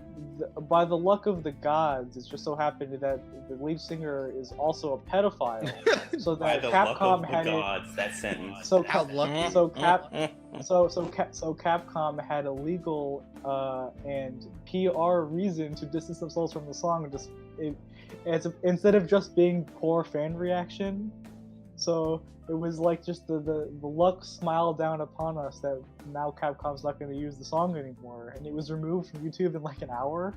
by the luck of the gods, it just so happened that the lead singer is also a pedophile. So By that the Capcom luck of had the it. gods, that sentence. So How lucky. So Capcom had a legal and PR reason to distance themselves from the song, and just instead of just being poor fan reaction. So it was like just the luck smiled down upon us that now Capcom's not going to use the song anymore, and it was removed from YouTube in like an hour.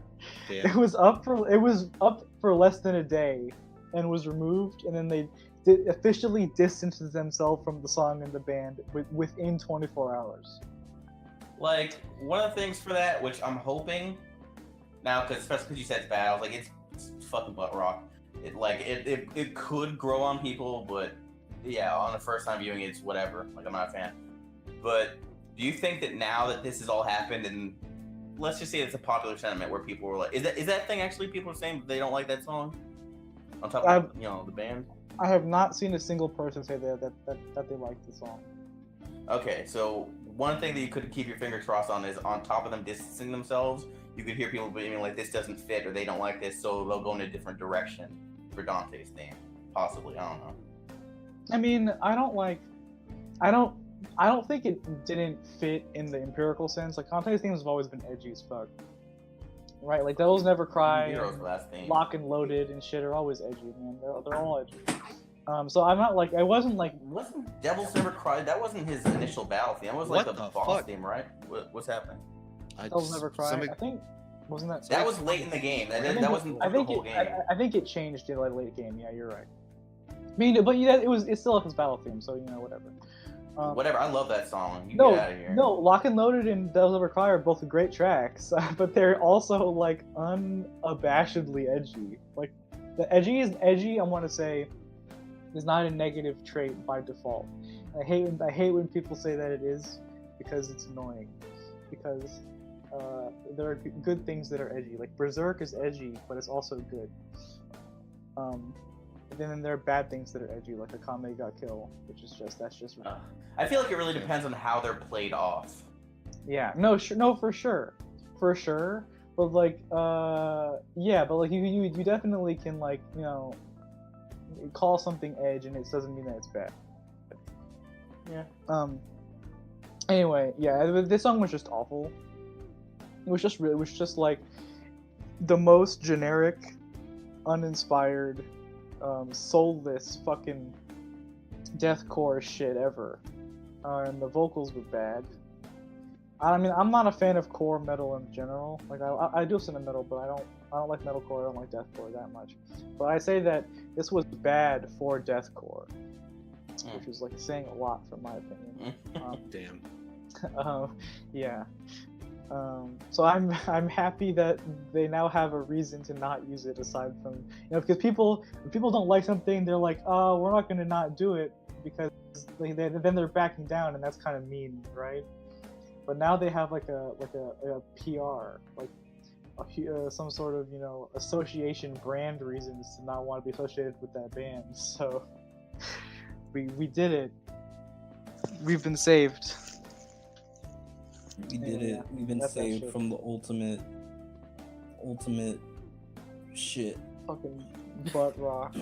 Damn. It was up for less than a day, and was removed, and then they officially distanced themselves from the song and the band within 24 hours. Like, one of the things for that, which I'm hoping now, especially because you said it's bad, I was like, it's fucking butt rock. It could grow on people, but yeah, on the first time viewing it, it's whatever. Like, I'm not a fan. But do you think that now that this has all happened, and let's just say it's a popular sentiment where people were like, is that thing actually people are saying they don't like that song? On top of the band? I have not seen a single person say that they like the song. Okay, so one thing that you could keep your fingers crossed on is on top of them distancing themselves, you could hear people being like, this doesn't fit, or they don't like this, so they'll go in a different direction for Dante's theme. Possibly, I don't know. I mean, I don't think it didn't fit in the empirical sense. Like, Dante's themes have always been edgy as fuck. Right? Like, Devils Never Cry, Heroes last theme. Lock and Loaded and shit are always edgy, man. They're all edgy. So I'm not like, I wasn't like... Wasn't Devils Never Cry, that wasn't his initial battle theme. That was like What the the boss fuck? theme, right? What's happening? Devils Never Cry, I think... Wasn't that... That was late in the game. That wasn't the whole game. I think it changed in like late game. Yeah, you're right. I mean, but yeah, it's still his battle theme, so you know, whatever. Whatever, I love that song. You No, get out of here. no, Lock and Loaded and Devils Never Cry are both great tracks, but they're also like unabashedly edgy. Like, the edgy, I want to say, is not a negative trait by default. I hate when people say that it is, because it's annoying. Because there are good things that are edgy. Like, Berserk is edgy, but it's also good. And then there are bad things that are edgy, like Akame ga Kill, which is that's just. I feel like it really depends on how they're played off. Yeah, no, for sure. But like, yeah, but like you definitely can, like, you know, call something edge, and it doesn't mean that it's bad. Yeah. Anyway, yeah, this song was just awful. It was just like the most generic, uninspired, soulless fucking deathcore shit ever, and the vocals were bad. I mean, I'm not a fan of core metal in general. Like, I do listen to metal, but I don't like metalcore. I don't like deathcore that much. But I say that this was bad for deathcore, which is like saying a lot, from my opinion. Damn. Yeah. So I'm happy that they now have a reason to not use it, aside from, you know, because when people don't like something, they're like, oh, we're not going to not do it, because then they're backing down, and that's kind of mean, right? But now they have like a PR, like some sort of, you know, association brand reasons to not want to be associated with that band. So we did it. We've been saved. We did it. We've been saved from the ultimate shit. Fucking butt rock.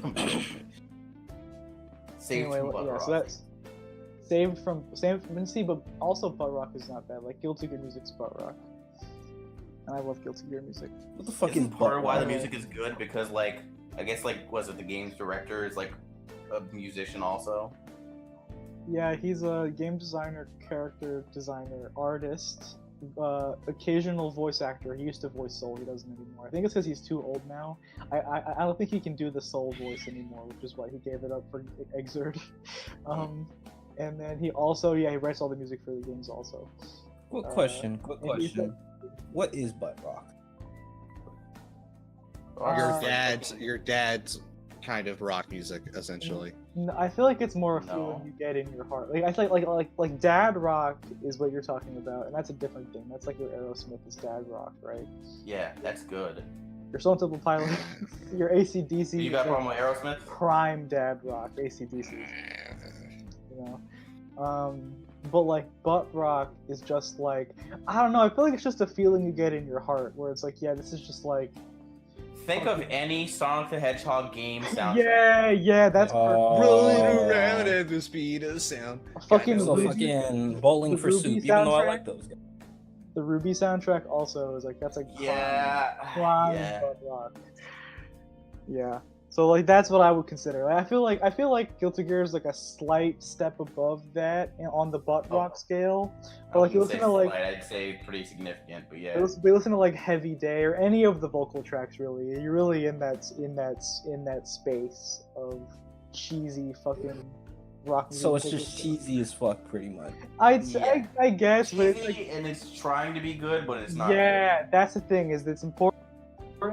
Saved from butt rock. So that's saved from see, but also butt rock is not bad. Like, Guilty Gear music's butt rock, and I love Guilty Gear music. What the fucking Isn't part of why the music is good, because, like, I guess, like, was it the game's director is like a musician also? Yeah, he's a game designer, character designer, artist, occasional voice actor. He used to voice Soul. He doesn't anymore. I think it's because he's too old now. I don't think he can do the Soul voice anymore, which is why he gave it up for Exerd. And then he also, he writes all the music for the games also. Quick question. and he's like- What is butt rock? Your dad's kind of rock music, essentially. I feel like it's more a No. feeling you get in your heart. Like I feel like dad rock is what you're talking about, and that's a different thing. That's like your Aerosmith is dad rock, right? Yeah, that's good. Your Stone Temple Pilot, your AC/DC. You is got a like problem with Aerosmith? prime dad rock, AC/DC. You know, but like butt rock is just like, I don't know. I feel like it's just a feeling you get in your heart, where it's like, yeah, this is just like, Think of any Sonic the Hedgehog game soundtrack. yeah, that's Rolling Oh. around at the speed of sound. fucking So Ruby- fucking Bowling the for Ruby Soup, even though I soundtrack? like those guys. The Ruby soundtrack also is like, that's like prime Yeah. butt rock. Yeah. So like that's what I would consider. Like, I feel like Guilty Gear is like a slight step above that on the butt rock scale. I But like you wouldn't listen say to like slight, I'd say pretty significant, but yeah. we listen to like Heavy Day or any of the vocal tracks. Really, you're really in that space of cheesy fucking rock. So it's music. just cheesy as fuck, pretty much. I'd say, I guess, but it's like, Cheesy, and it's trying to be good, but it's not. yeah, that's the thing, is it's important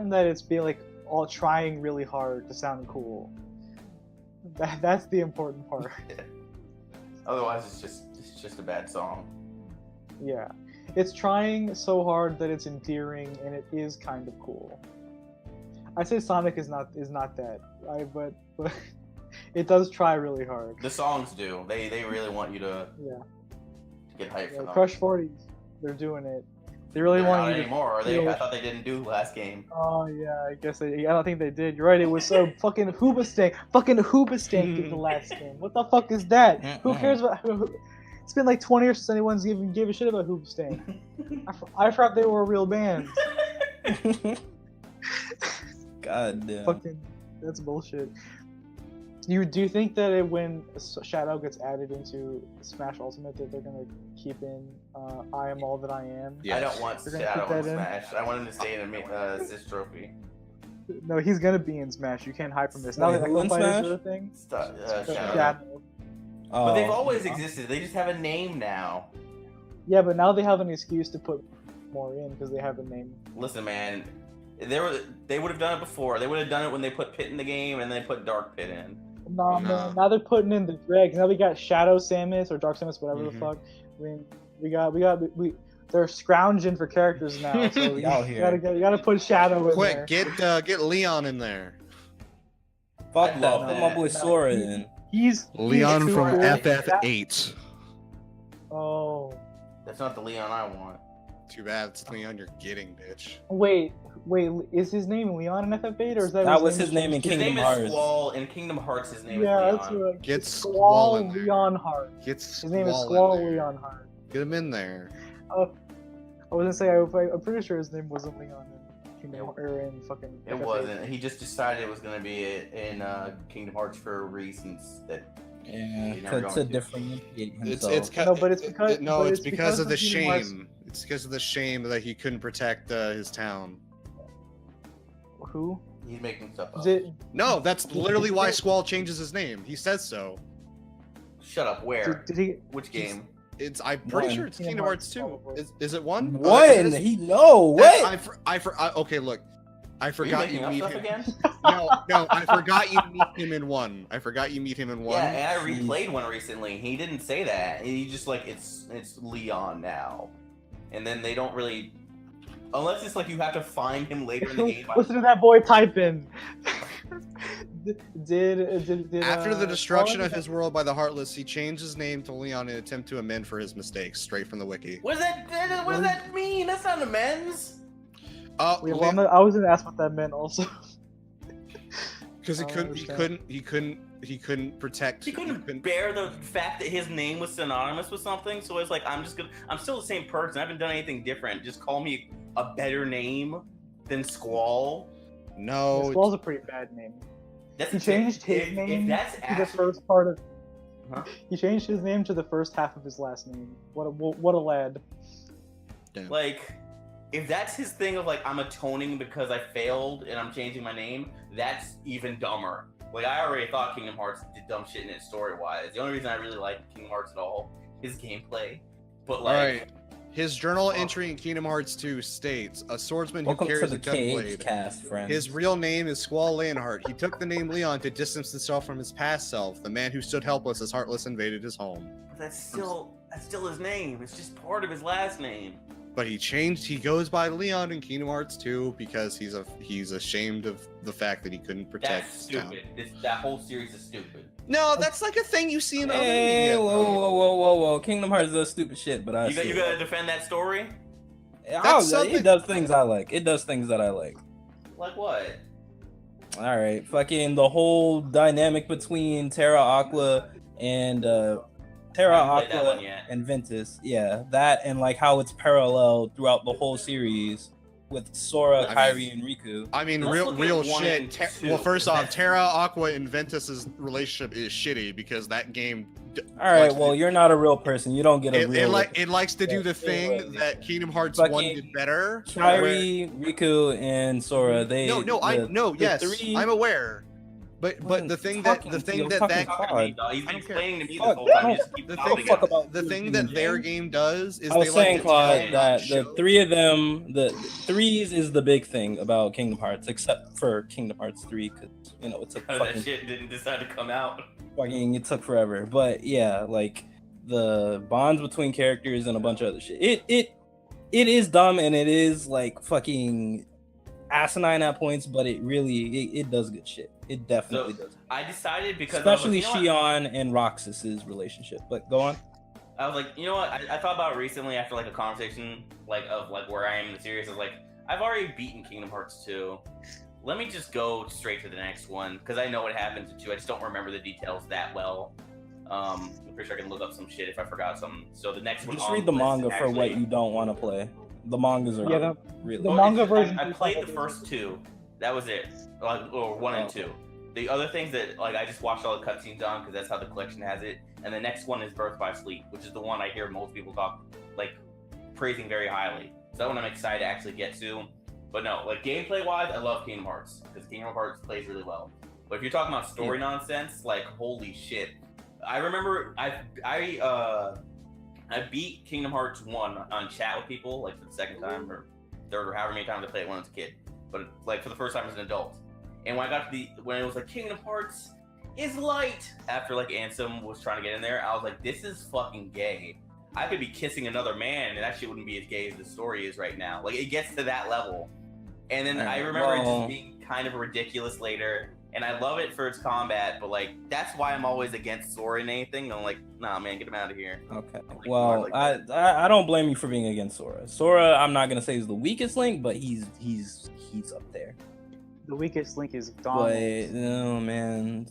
that it's being like all trying really hard to sound cool. That's the important part. Good. Otherwise, it's just a bad song. Yeah, it's trying so hard that it's endearing and it is kind of cool. I say Sonic is not that, but it does try really hard. The songs do. They really want you to Yeah, get hyped for them. Crush 40, they're doing it. They really They're want not you to. anymore, are they? feel- I thought they didn't do last game. Oh yeah, I guess I don't think they did. You're right. It was so fucking Hoobastank. Fucking Hoobastank in the last game. What the fuck is that? Who cares about? It's been like 20 years since anyone's even gave a shit about Hoobastank. I forgot they were a real band. God damn. Fucking, that's bullshit. Do you think that when Shadow gets added into Smash Ultimate that they're gonna keep in I Am All That I Am? Yeah. I don't want They're gonna Shadow keep in that in? Smash. I want him to stay in Assist Trophy. No, he's gonna be in Smash. You can't hide from this. Now Wait, that who in Echo Fighters Smash? are a thing. Shadow. Shadow. But they've Oh. always existed. They just have a name now. Yeah, but now they have an excuse to put more in because they have a name. Listen, man, they would have done it before. They would have done it when they put Pit in the game and they put Dark Pit in. No, No. man. Now they're putting in the dregs. Now we got Shadow Samus or Dark Samus, whatever Mhm. the fuck. I mean, they're scrounging for characters now. So We out here. you gotta put Shadow in there. Quick, get Leon in there. Fuck I that. love Put that. my boy Sora in. He's Leon too from cool. FF8. Oh, That's not the Leon I want. Too bad it's Leon you're getting, bitch. wait. Is his name Leon in FF8 or is that? That was his name in His Kingdom name Hearts. is Squall. In Kingdom Hearts, his name Yeah, is that's Leon. right. Get It's Squall in there. Leon Hart. Get His name is Squall in Squall there. Leon Hart. Get him in there. I was gonna say I'm pretty sure his name wasn't Leon in Kingdom Hearts or in fucking. It FF8. wasn't. He just decided it was going to be in Kingdom Hearts for reasons that. Yeah, He's never to going to. differentiate It's himself. No, but it's because- no, but it's it's because of the because of Kingdom Hearts. shame. It's because of the shame that he couldn't protect his town. Who? He's making stuff up. Is it? No, that's literally why Squall changes his name. He says so. Shut up. Where? Did he? Which game? I'm pretty One. sure it's Kingdom Kingdom Hearts Hearts, 2. probably. Is it one? What? It is? He no what? Okay, look. I Are you forgot you making up meet stuff him. again? No, I forgot you meet him in one. I forgot you meet him in one. Yeah, and I replayed one recently. He didn't say that. He just like it's Leon now, and then they don't really, unless it's like you have to find him later in the game. Listen to that boy type in. did After the destruction of Squall- his world by the Heartless, he changed his name to Leon in an attempt to amend for his mistakes, straight from the wiki. What does that mean? That's not amends. Wait, well, I was gonna ask what that meant also. Because I don't he couldn't protect. He couldn't bear the fact that his name was synonymous with something, so it's like I'm still the same person. I haven't done anything different. Just call me a better name than Squall. No. Squall's a pretty bad name. That's He the thing. changed his If name that's to the actually, first part of. He changed his name to the first half of his last name. What a lad. Damn. Like, if that's his thing of like I'm atoning because I failed and I'm changing my name, that's even dumber. Like I already thought Kingdom Hearts did dumb shit in it story-wise. The only reason I really like Kingdom Hearts at all is gameplay. But like, Alright. His journal entry in Kingdom Hearts 2 states, a swordsman who Welcome to carries the a gun Cage blade. Cast, friends. His real name is Squall Leonhardt. He took the name Leon to distance himself from his past self, the man who stood helpless as Heartless invaded his home. that's still his name. It's just part of his last name. But he goes by Leon in Kingdom Hearts 2 because he's ashamed of the fact that he couldn't protect That's his town. stupid. That whole series is stupid. No, that's like a thing you see in other Hey, media. whoa. Kingdom Hearts does stupid shit, but I You gotta defend that story? something- it does things I like. It does things that I like. Like what? All right, fucking the whole dynamic between Terra Aqua and Terra I haven't played that Aqua one yet. and Ventus. Yeah, that and like how it's parallel throughout the whole series with Sora, I Kairi, and Riku. I mean, Let's look at real 1 shit. and 2. Well, first off, That's- Terra Aqua and Ventus's relationship is shitty because that game. All right, likes well, to- you're not a real person. You don't get a real. it likes to do Yeah, the thing yeah. that Kingdom Hearts Fucking 1 did better. where- Kairi, Riku, and Sora. They Yes, three- I'm aware. But Wasn't the thing talking that to you, I was that talking that to I mean, Claude. he's been I don't care. explaining to me this Fuck, whole time. I You just keep the stopping thing fuck it. about the you, thing that their game does is I was they saying, like to Claude, tell, that not the show. three of them, the threes is the big thing about Kingdom Hearts, except for Kingdom Hearts 3, because, you know, it took That fucking, shit didn't decide to come out. it took forever. But yeah, like, the bonds between characters and a bunch of other shit. It is dumb, and it is, like, fucking asinine at points, but it really, it does good shit. It definitely does. I decided because Especially I was like, you know what? Shion and Roxas's relationship. But go on. I was like, you know what? I thought about it recently after like a conversation like of like where I am in the series. I was like, I've already beaten Kingdom Hearts 2. Let me just go straight to the next one because I know what happens in 2. I just don't remember the details that well. I'm pretty sure I can look up some shit if I forgot something. So the next one. Just on read the list manga for what actually- you don't want to play. The mangas are Yeah, really the Well, manga it's- version I is played like- the first 2. That was it. Like, or 1 and Oh. 2. The other things that like I just watched all the cutscenes on because that's how the collection has it. And the next one is Birth by Sleep, which is the one I hear most people talk like praising very highly. So that one I'm excited to actually get to. But no, like gameplay wise, I love Kingdom Hearts because Kingdom Hearts plays really well. But if you're talking about story nonsense, like holy shit. I remember I beat Kingdom Hearts 1 on chat with people like for the second time or third or however many times I played it when I was a kid. But like for the first time as an adult. And when I got to when it was like Kingdom Hearts is light after like Ansem was trying to get in there, I was like, this is fucking gay. I could be kissing another man and that shit wouldn't be as gay as the story is right now. Like it gets to that level. And then I remember it Well- just being kind of ridiculous later. And I love it for its combat, but like that's why I'm always against Sora and anything. I'm like, nah, man, get him out of here. Okay. Like, Well, like I don't blame you for being against Sora. Sora, I'm not gonna say is the weakest link, but he's up there. The weakest link is But Donald. no, man,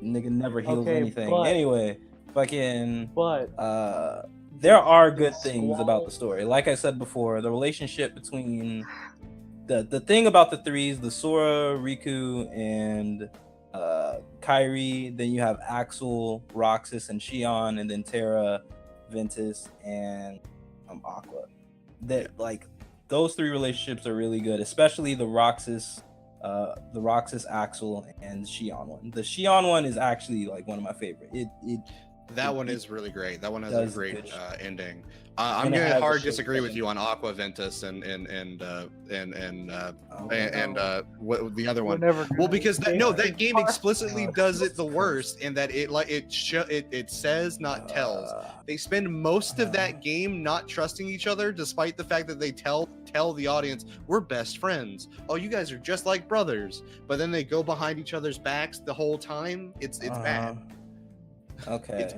nigga never heals Okay, anything. but- Anyway, fucking. But There are good things about the story. Like I said before, the relationship between the thing about the threes, the Sora, Riku, and Kairi. Then you have Axel, Roxas, and Shion, and then Terra, Ventus, and Aqua. That like those three relationships are really good, especially the Roxas, Axel, and Shion one. The Shion one is actually like one of my favorite. That one is really great. That one has a does great good shit. ending. I'm And it has gonna a hard shit disagree with ending. you on Aqua Ventus and Oh, what the other we're one. never Well, gonna- because that game explicitly Oh, does it the Jesus worst, in that it says not tells. They spend most of that game not trusting each other, despite the fact that they tell the audience we're best friends. Oh, you guys are just like brothers. But then they go behind each other's backs the whole time. It's bad. Okay.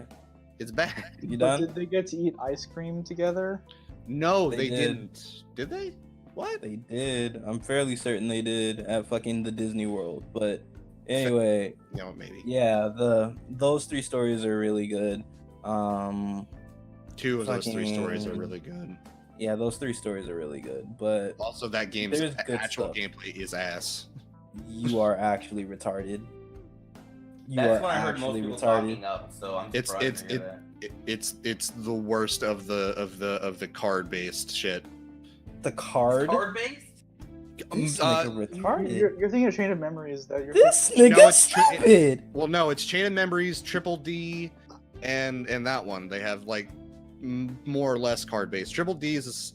It's bad. You But done? did they get to eat ice cream together? No, They they did. didn't. Did they? What? They did. I'm fairly certain they did at fucking the Disney World. But anyway, You know, maybe. yeah, those three stories are really good. Two of those three stories are fucking- really good. Yeah, those three stories are really good. But Also, that game's There's good actual stuff. gameplay is ass. you are actually retarded. You That's are when I heard most actually people retarded. talking up. So I'm It's surprised it's to hear it, that. it's the worst of the card based shit. The card. Card based? This Uh, nigga retarded. You're thinking of Chain of Memories that you're. This No, nigga it's stupid. Well, no, it's Chain of Memories, Triple D, and that one. They have like more or less card based. Triple D's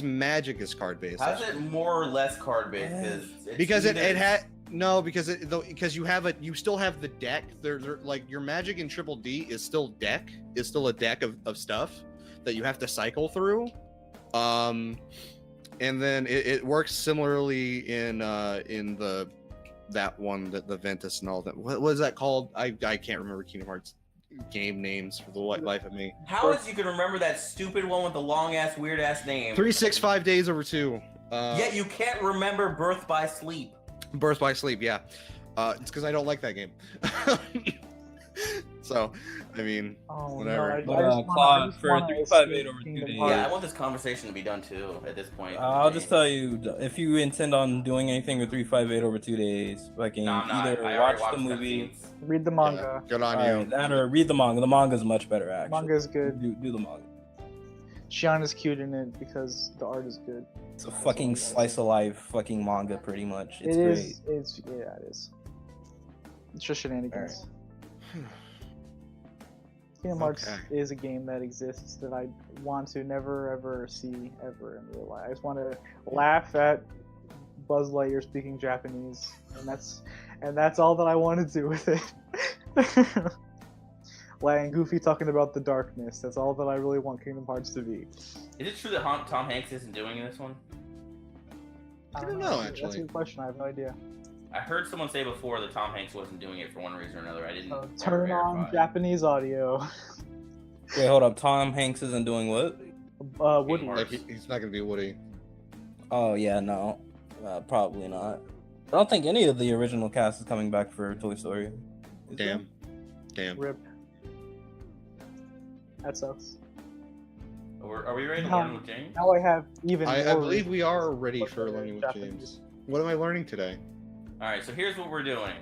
magic is card based. How's it more or less card based? Because it had no because you still have the deck. They're like your magic in Triple D is still a deck of stuff that you have to cycle through. And then it works similarly in that one, the Ventus and all that. What was that called? I can't remember Kingdom Hearts game names for the life of me. How is you can remember that stupid one with the long ass weird ass name? 365 days over 2. Yet you can't remember Birth by Sleep. Birth by Sleep, yeah. It's because I don't like that game. So, I mean, whatever. Claude, for 358 over 2 days. Yeah, I want this conversation to be done too at this point. I'll just tell you, if you intend on doing anything with 358 over 2 days, fucking No, I'm not. either I watch already the watched movie. cutscenes. Read the manga. Good on you. Alright, that or read the manga. The manga's much better, actually. Manga is good. Do the manga. Shion is cute in it because the art is good. It's a fucking slice of life fucking manga, pretty much. It's It great. is. It's yeah, it is. It's just shenanigans. Kingdom Hearts Okay. is a game that exists that I want to never ever see ever in real life. I just want to laugh at Buzz Lightyear speaking Japanese, and that's all that I want to do with it. And Goofy talking about the darkness. That's all that I really want Kingdom Hearts to be. Is it true that Tom Hanks isn't doing this one? I don't know, That's a actually. good question. I have no idea. I heard someone say before that Tom Hanks wasn't doing it for one reason or another. I didn't. So ever turn on verify. Japanese audio. Wait, hold up. Tom Hanks isn't doing what? Woody. Kingdom Like he's not gonna be Woody. Oh, yeah, no. Probably not. I don't think any of the original cast is coming back for Toy Story. Is there? Damn. Rip. That sucks. Are we ready to No. learn with James? Now I have even. I more believe we are reasons ready to for look at learning with Japanese. James. What am I learning today? All right, so here's what we're doing.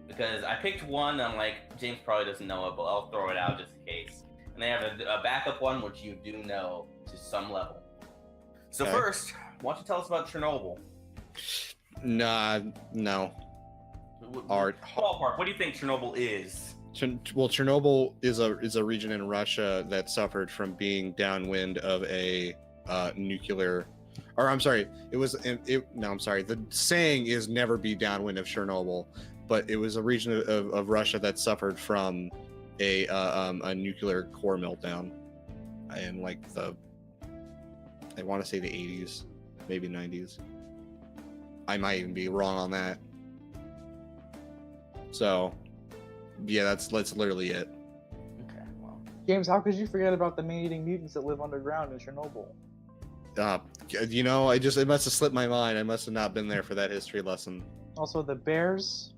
Because I picked one, I'm like, James probably doesn't know it, but I'll throw it out just in case. And they have a backup one, which you do know to some level. So Okay. first, why don't you tell us about Chernobyl? Nah, no. Art. Ballpark, what do you think Chernobyl is? Well, Chernobyl is a region in Russia that suffered from being downwind of a nuclear. Or I'm sorry, I'm sorry. The saying is never be downwind of Chernobyl, but it was a region of Russia that suffered from a nuclear core meltdown in like I want to say the 80s, maybe 90s. I might even be wrong on that. So, yeah, that's literally it. Okay, well. James, how could you forget about the man-eating mutants that live underground in Chernobyl? It must have slipped my mind. I must have not been there for that history lesson. Also, the bears.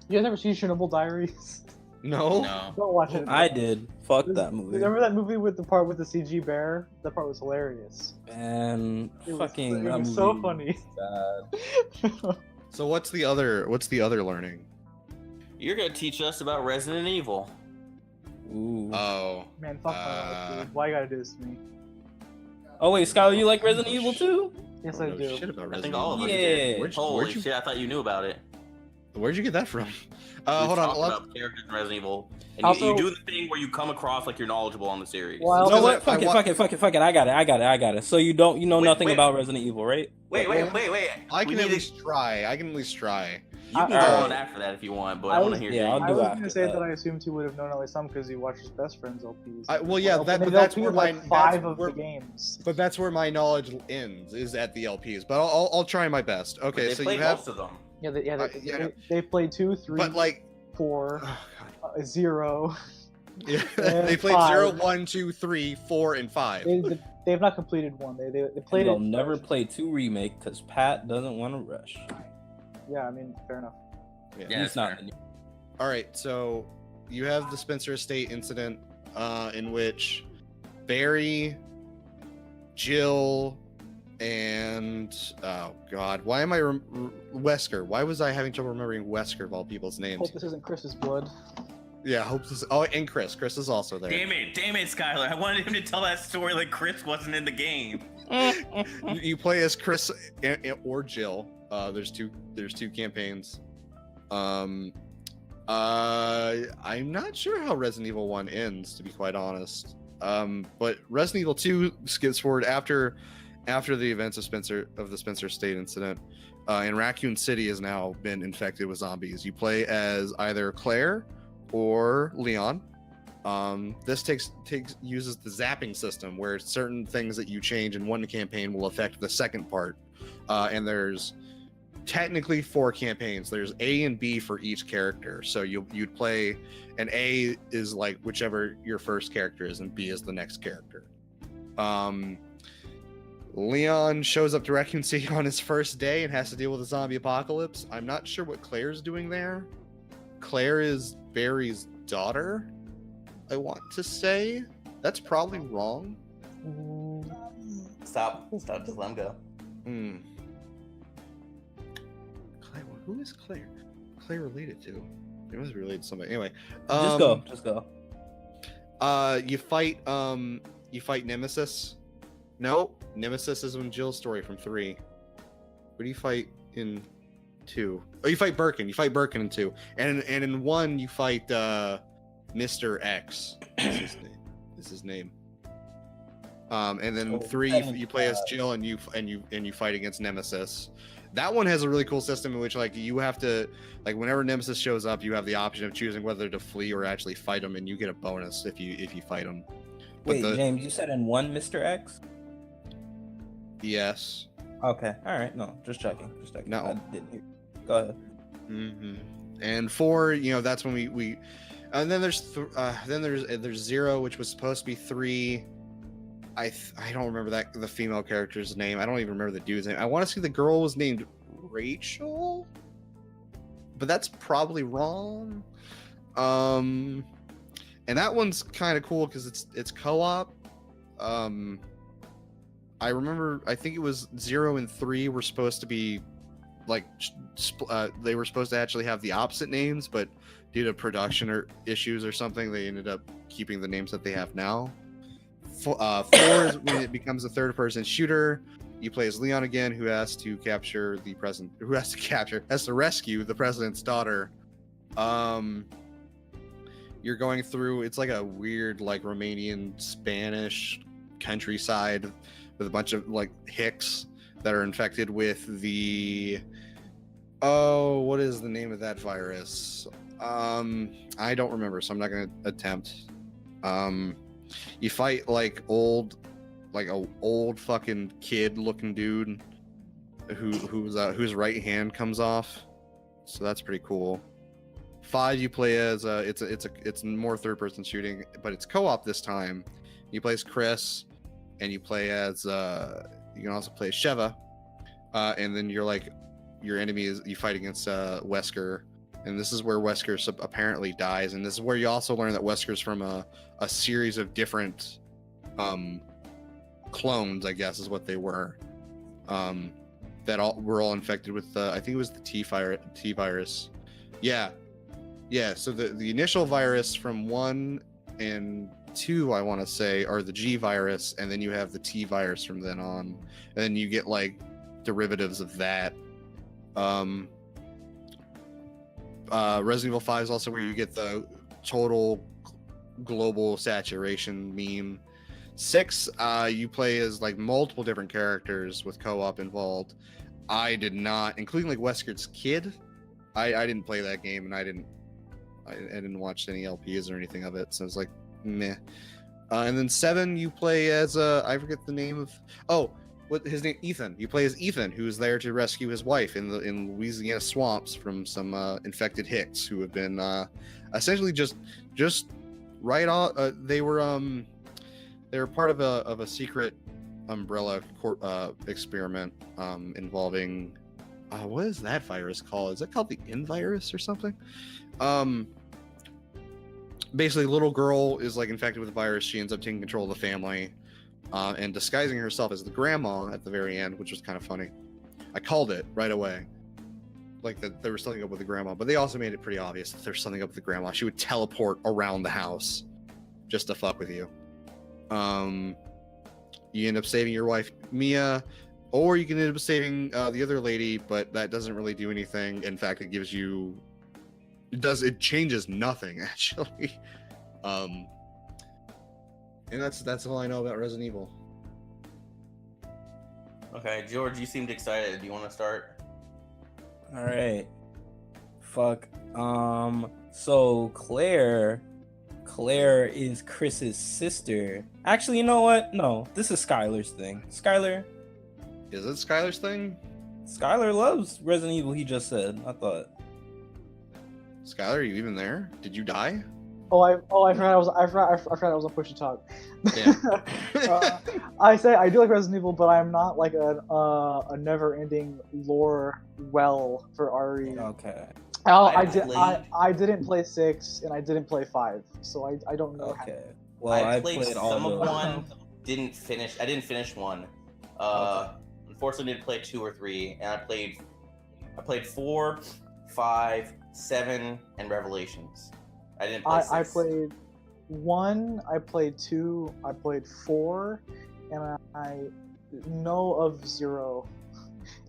You guys ever seen Chernobyl Diaries? No. No. Don't watch it. I did. Fuck that movie. Remember that movie with the part with the CG bear? That part was hilarious. And It was, fucking. it that was so movie funny. was bad. So what's the other learning? You're gonna teach us about Resident Evil. Ooh. Oh. Man, fuck my life, dude. Why you gotta do this to me? Oh wait, Skylar, you like Resident Evil too? Yes, I I don't know do. shit about I Resident think all of us Yeah. did. Where'd Holy you- shit, I thought you knew about it. Where'd you get that from? We Hold on. talked let's- about characters in Resident Evil. And Also- you do the thing where you come across like you're knowledgeable on the series. Well, You know No, what? I Fuck it, wa- fuck it. I got it. So you know Wait, nothing wait. about Resident Evil, right? Wait. I We can at need least try. You can go Alright. on after that if you want, but I I want was- to hear Yeah, James. I'll I do was after gonna say that. that I assumed he would have known at least some because he watched his best friend's LPs. Well, yeah, Well, that- they've but that's LP'd where like my- five that's of where- the games. But that's where my knowledge ends, is at the LPs. But I'll try my best. But Okay, they so played you have. most of them. Yeah, yeah, I know. they played 2, 3, But like, 4, oh, God. 0. Yeah, And they played 5. 0, 1, 2, 3, 4, and 5. They have not completed one. They played They'll it. never play 2 remake because Pat doesn't want to rush. Yeah, I mean, fair enough. Yeah, He's that's not. fair. All right, so you have the Spencer Estate incident, in which Barry, Jill, And oh god, why am I Wesker? Why was I having trouble remembering Wesker of all people's names? Hope this isn't Chris's blood. Yeah, hope this. Oh, and Chris. Chris is also there. Damn it, Skylar! I wanted him to tell that story like Chris wasn't in the game. You play as Chris or Jill. There's two campaigns. I'm not sure how Resident Evil 1 ends, to be quite honest. But Resident Evil 2 skips forward after the events of the Spencer State incident. And Raccoon City has now been infected with zombies. You play as either Claire or Leon. This uses the zapping system, where certain things that you change in one campaign will affect the second part. And there's technically 4 campaigns. There's A and B for each character. So you'd play, and A is like whichever your first character is, and B is the next character. Leon shows up to Raccoon City on his first day and has to deal with a zombie apocalypse. I'm not sure what Claire's doing there. Claire is Barry's daughter, I want to say. That's probably wrong. Stop, just let him go. Claire, who is Claire? Claire related to? It was related to somebody. Anyway, just go. You fight Nemesis. No, Nemesis is in Jill's story from 3. Who do you fight in 2? Oh, you fight Birkin. You fight Birkin in 2, and in 1 you fight Mr. X. Is his name. And then 3 you play as Jill, and you fight against Nemesis. That one has a really cool system in which, like, you have to, like, whenever Nemesis shows up, you have the option of choosing whether to flee or actually fight him, and you get a bonus if you fight him. Wait, James, you said in 1 Mr. X? Yes. Okay. All right. No, just checking. No. I didn't hear. Go ahead. Mm-hmm. And 4, that's when we and then there's 0, which was supposed to be 3. I don't remember the female character's name. I don't even remember the dude's name. I want to say the girl was named Rachel, but that's probably wrong. And that one's kind of cool because it's co-op. I remember, I think it was 0 and 3 were supposed to be like they were supposed to actually have the opposite names, but due to production issues or something, they ended up keeping the names that they have now. 4 is when it becomes a third-person shooter. You play as Leon again, who has to rescue the president's daughter. You're going through, it's like a weird, like, Romanian Spanish countryside with a bunch of, like, Hicks that are infected with the what is the name of that virus? I don't remember, so I'm not gonna attempt. You fight like a old fucking kid looking dude whose right hand comes off, so that's pretty cool. 5, you play as it's more third person shooting, but it's co-op this time. You play as Chris, and you play as you can also play as Sheva, and then your enemy is, you fight against Wesker, and this is where Wesker apparently dies, and this is where you also learn that Wesker's from a series of different clones, I guess is what they were, that were all infected with I think it was the T virus. Yeah, so the initial virus from 1 and 2, I want to say, are the G virus, and then you have the T virus from then on, and then you get like derivatives of that. Resident Evil 5 is also where you get the total global saturation meme. 6, you play as like multiple different characters with co-op involved. I did not, including like Wesker's kid. I didn't play that game, and I didn't watch any LPs or anything of it, so it's like meh. And then 7, you play as I forget the name of what his name, Ethan. You play as Ethan, who's there to rescue his wife in Louisiana swamps from some infected Hicks who have been essentially just right off. They were part of a secret Umbrella experiment involving what is that virus called? Is it called the N virus or something? Basically, little girl is like infected with the virus. She ends up taking control of the family. and disguising herself as the grandma at the very end, which was kind of funny. I called it right away, like that there was something up with the grandma, but they also made it pretty obvious that there's something up with the grandma. She would teleport around the house just to fuck with you. You end up saving your wife Mia, or you can end up saving the other lady, but that doesn't really do anything. In fact, it changes nothing actually. And that's all I know about Resident Evil. Okay, George, you seemed excited. Do you want to start? All right. Fuck. So Claire is Chris's sister. Actually, you know what? No, this is Skylar's thing. Skylar Is it Skylar's thing? loves Resident Evil. He just said. I thought. Skylar, are you even there? Did you die? I forgot I was on Push to Talk. Yeah. I say I do like Resident Evil, but I'm not like a never-ending lore well for RE. Okay. I didn't play 6 and I didn't play 5, so I don't know. Okay. Well, I I played played all some of those. one. I didn't finish one. Unfortunately, didn't play 2 or 3, and I played 4, 5, 7, and Revelations. I didn't play 6. I played 1, I played 2, I played 4, and I know of 0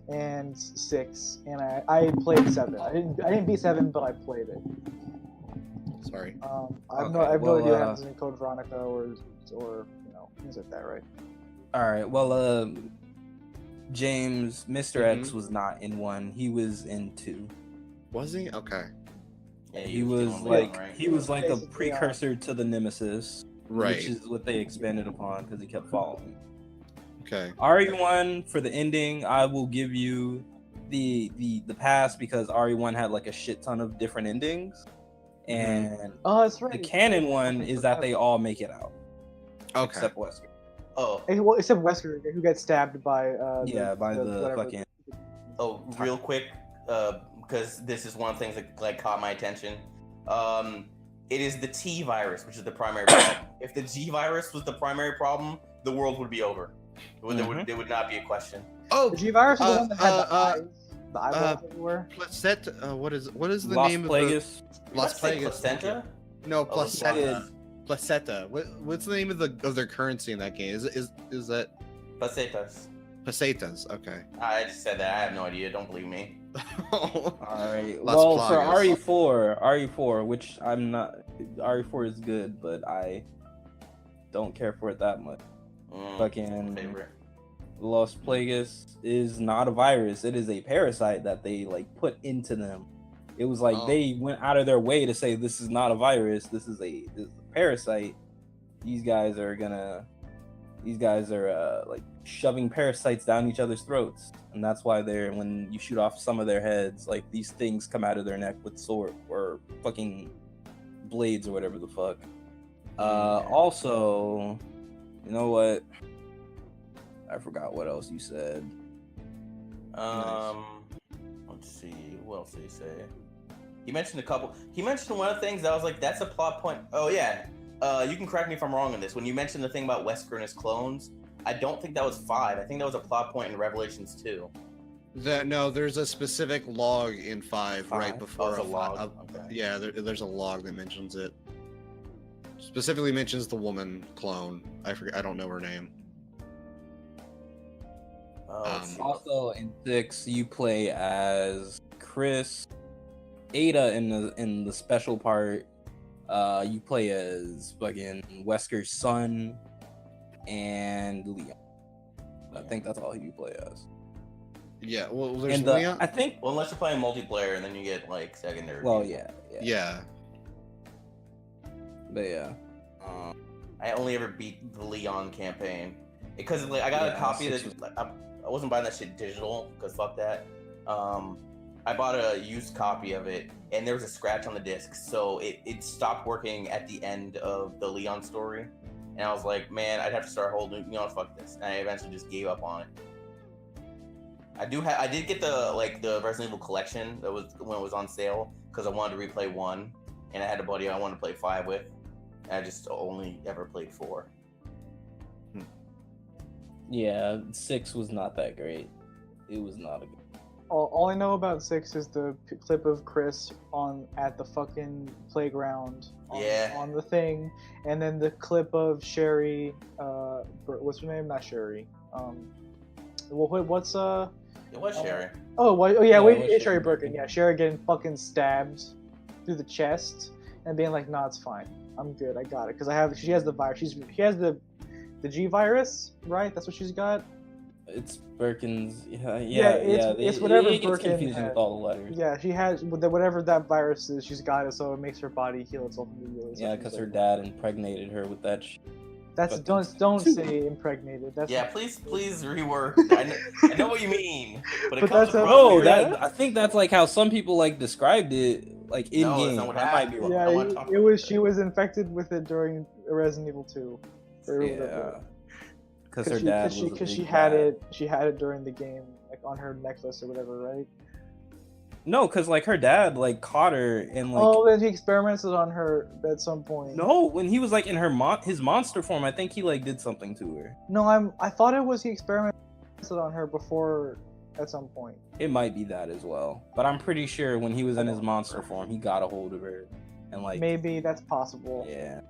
and 6, and I played 7. I didn't beat 7, but I played it. Sorry. I have no idea what happens in Code Veronica or things like that, right? All right. Well, James, Mr. X was not in 1. He was in 2. Was he? Okay. Yeah, He was doing like one, right? he was like a Basically, precursor to the Nemesis, Right. which is what they expanded upon because he kept following. Okay. RE1 for the ending, I will give you the pass because RE1 had like a shit ton of different endings, and Oh, that's right. the canon one is that they all make it out Okay. except Wesker. Oh, Well, except Wesker, who gets stabbed by The whatever. fucking real quick, because this is one of the things that like caught my attention. It is the T virus, which is the primary problem. If the G virus was the primary problem, the world would be over. There would not be a question. Oh, The G virus is the one that had the eyeballs everywhere. Placenta. What is the Las name Plagas. of the Las Let's say Plagas? placenta. No, Placenta. placenta. Placenta. What's the name of their currency in that game? Is that Placetas. pesetas? Okay. I just said that. I have no idea. Don't believe me. All right. Las Well, Plagas. for RE4, which I'm not. RE4 is good, but I don't care for it that much. Fucking Favorite. Las Plagas is not a virus. It is a parasite that they like put into them. It was like they went out of their way to say this is not a virus. This is a parasite. These guys are like shoving parasites down each other's throats, and that's why when you shoot off some of their heads, like these things come out of their neck with sword or fucking blades or whatever the fuck. Also, you know what? I forgot what else you said. Let's see. What else did he say? He mentioned a couple. He mentioned one of the things that I was like, that's a plot point. Oh yeah. You can correct me if I'm wrong on this. When you mentioned the thing about Wesker and his clones, I don't think that was 5. I think that was a plot point in Revelations 2. No, there's a specific log in 5 right before there's a log. Okay. Yeah, there's a log that mentions it. Specifically mentions the woman clone. I forget. I don't know her name. Also in 6, you play as Chris. Ada in the special part, you play as fucking Wesker's son and Leon. I think that's all you play as. Yeah, well, there's And Leon. I think. Well, unless you're playing multiplayer, and then you get like secondary. Well, people. yeah. Yeah. But yeah. I only ever beat the Leon campaign because like I got a copy of it. I wasn't buying that shit digital because fuck that. I bought a used copy of it, and there was a scratch on the disc, so it stopped working at the end of the Leon story. And I was like, man, I'd have to start holding. Fuck this. And I eventually just gave up on it. I did get the Resident Evil collection that was when it was on sale because I wanted to replay 1, and I had a buddy I wanted to play 5 with. And I just only ever played 4. Yeah, 6 was not that great. It was not a good. All I know about 6 is the clip of Chris at the fucking playground on the thing, and then the clip of Sherry. What's her name? Not Sherry. What's It was Sherry. Yeah, wait, it was Sherry Sherry Birkin. Birkin. Yeah, Sherry getting fucking stabbed through the chest and being like, "Nah, it's fine. I'm good. I got it." Because she has the virus. She has the G virus, right? That's what she's got. It's Birkin's. It's whatever it gets Birkin confusing had. with all the letters. Yeah, she has whatever that virus is. She's got it, so it makes her body heal itself immediately. Yeah, because her dad impregnated her with that. That's fucking- don't say impregnated. That's Yeah, please rework. I know what you mean, but it But comes that's across No, weird. I think that's like how some people like described it, like in No, that's game. not what I might be happened. wrong. I don't wanna talk it about was that. she was infected with it during Resident Evil 2. Yeah, because her dad was because a she big had bad. it during the game, like on her necklace or whatever, right? No, because like her dad like caught her and like Then he experimented on her at some point. no, when he was like in his monster form, I think he like did something to her. No, I thought it was he experimented on her before at some point. It might be that as well, but I'm pretty sure when he was in his monster form, he got a hold of her and like Maybe that's possible. yeah.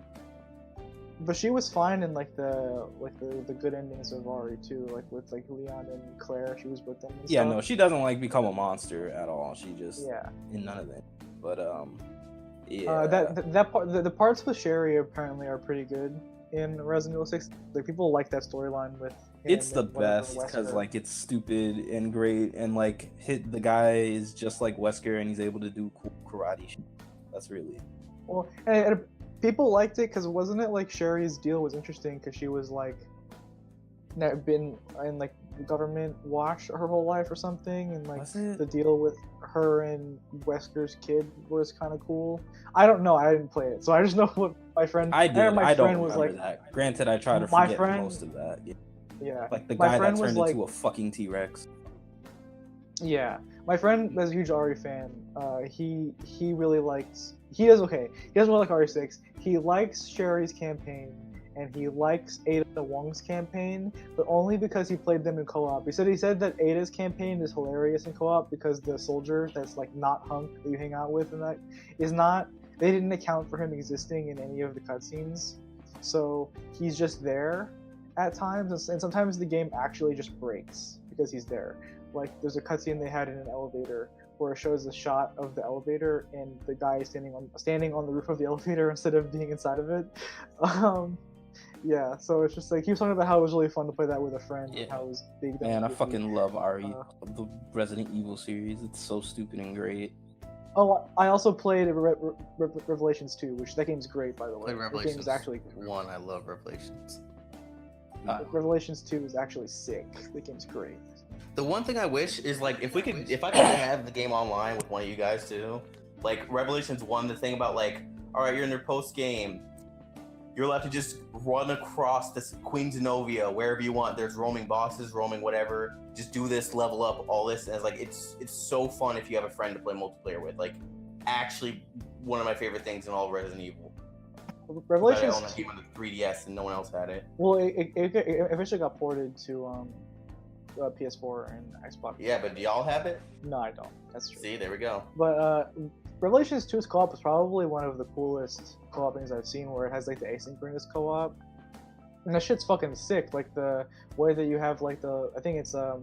But she was fine in like the good endings of RE too, like with like Leon and Claire. She was with them. And Yeah, stuff. no, she doesn't like become a monster at all. She just Yeah. in none of it. But yeah. That part, the parts with Sherry apparently are pretty good in Resident Evil 6. Like people like that storyline with. It's him the and whatever best because Wesker. like it's stupid and great and like the guy is just like Wesker and he's able to do cool karate shit. That's really Well, and people liked it because wasn't it like Sherry's deal was interesting because she was like been in like government watch her whole life or something, and like Was it? the deal with her and Wesker's kid was kind of cool. I don't know, I didn't play it, so I just know what my friend. I did. remember my I don't friend was remember like, that. Granted, I try to My forget friend- most of that. Yeah. yeah, Like the My guy that friend was turned like- into a fucking T-Rex. yeah. My friend is a huge RE fan. He really likes. He doesn't really like RE6. He likes Sherry's campaign, and he likes Ada Wong's campaign, but only because he played them in co-op. He said that Ada's campaign is hilarious in co-op because the soldier that's like not Hunk that you hang out with and that is not. They didn't account for him existing in any of the cutscenes, so he's just there at times, and sometimes the game actually just breaks because he's there. Like there's a cutscene they had in an elevator where it shows a shot of the elevator and the guy is standing on the roof of the elevator instead of being inside of it. Yeah, so it's just like he was talking about how it was really fun to play that with a friend and Yeah. how it was big. Man, I fucking love RE, Uh, the Resident Evil series. It's so stupid and great. Oh, I also played Revelations 2, which that game's great, by the way. Play The Revelations game's actually 1. I love Revelations. Revelations 2 is actually sick. The game's great. The one thing I wish is like if I could have the game online with one of you guys too. Like Revelations 1, the thing about like, all right, you're in your post game, you're allowed to just run across this Queen Genovia wherever you want. There's roaming bosses, roaming whatever. Just do this, level up, all this, and it's like it's so fun if you have a friend to play multiplayer with. Like, actually, one of my favorite things in all of Resident Evil. I Revelations own that game on the 3DS and no one else had it. Well, it eventually got ported to PS4 and Xbox. Yeah, but do y'all have it? No, I don't. That's true. See, there we go. But Revelations 2's co-op is probably one of the coolest co-op things I've seen, where it has like the asynchronous co-op, and that shit's fucking sick. Like the way that you have like I think it's I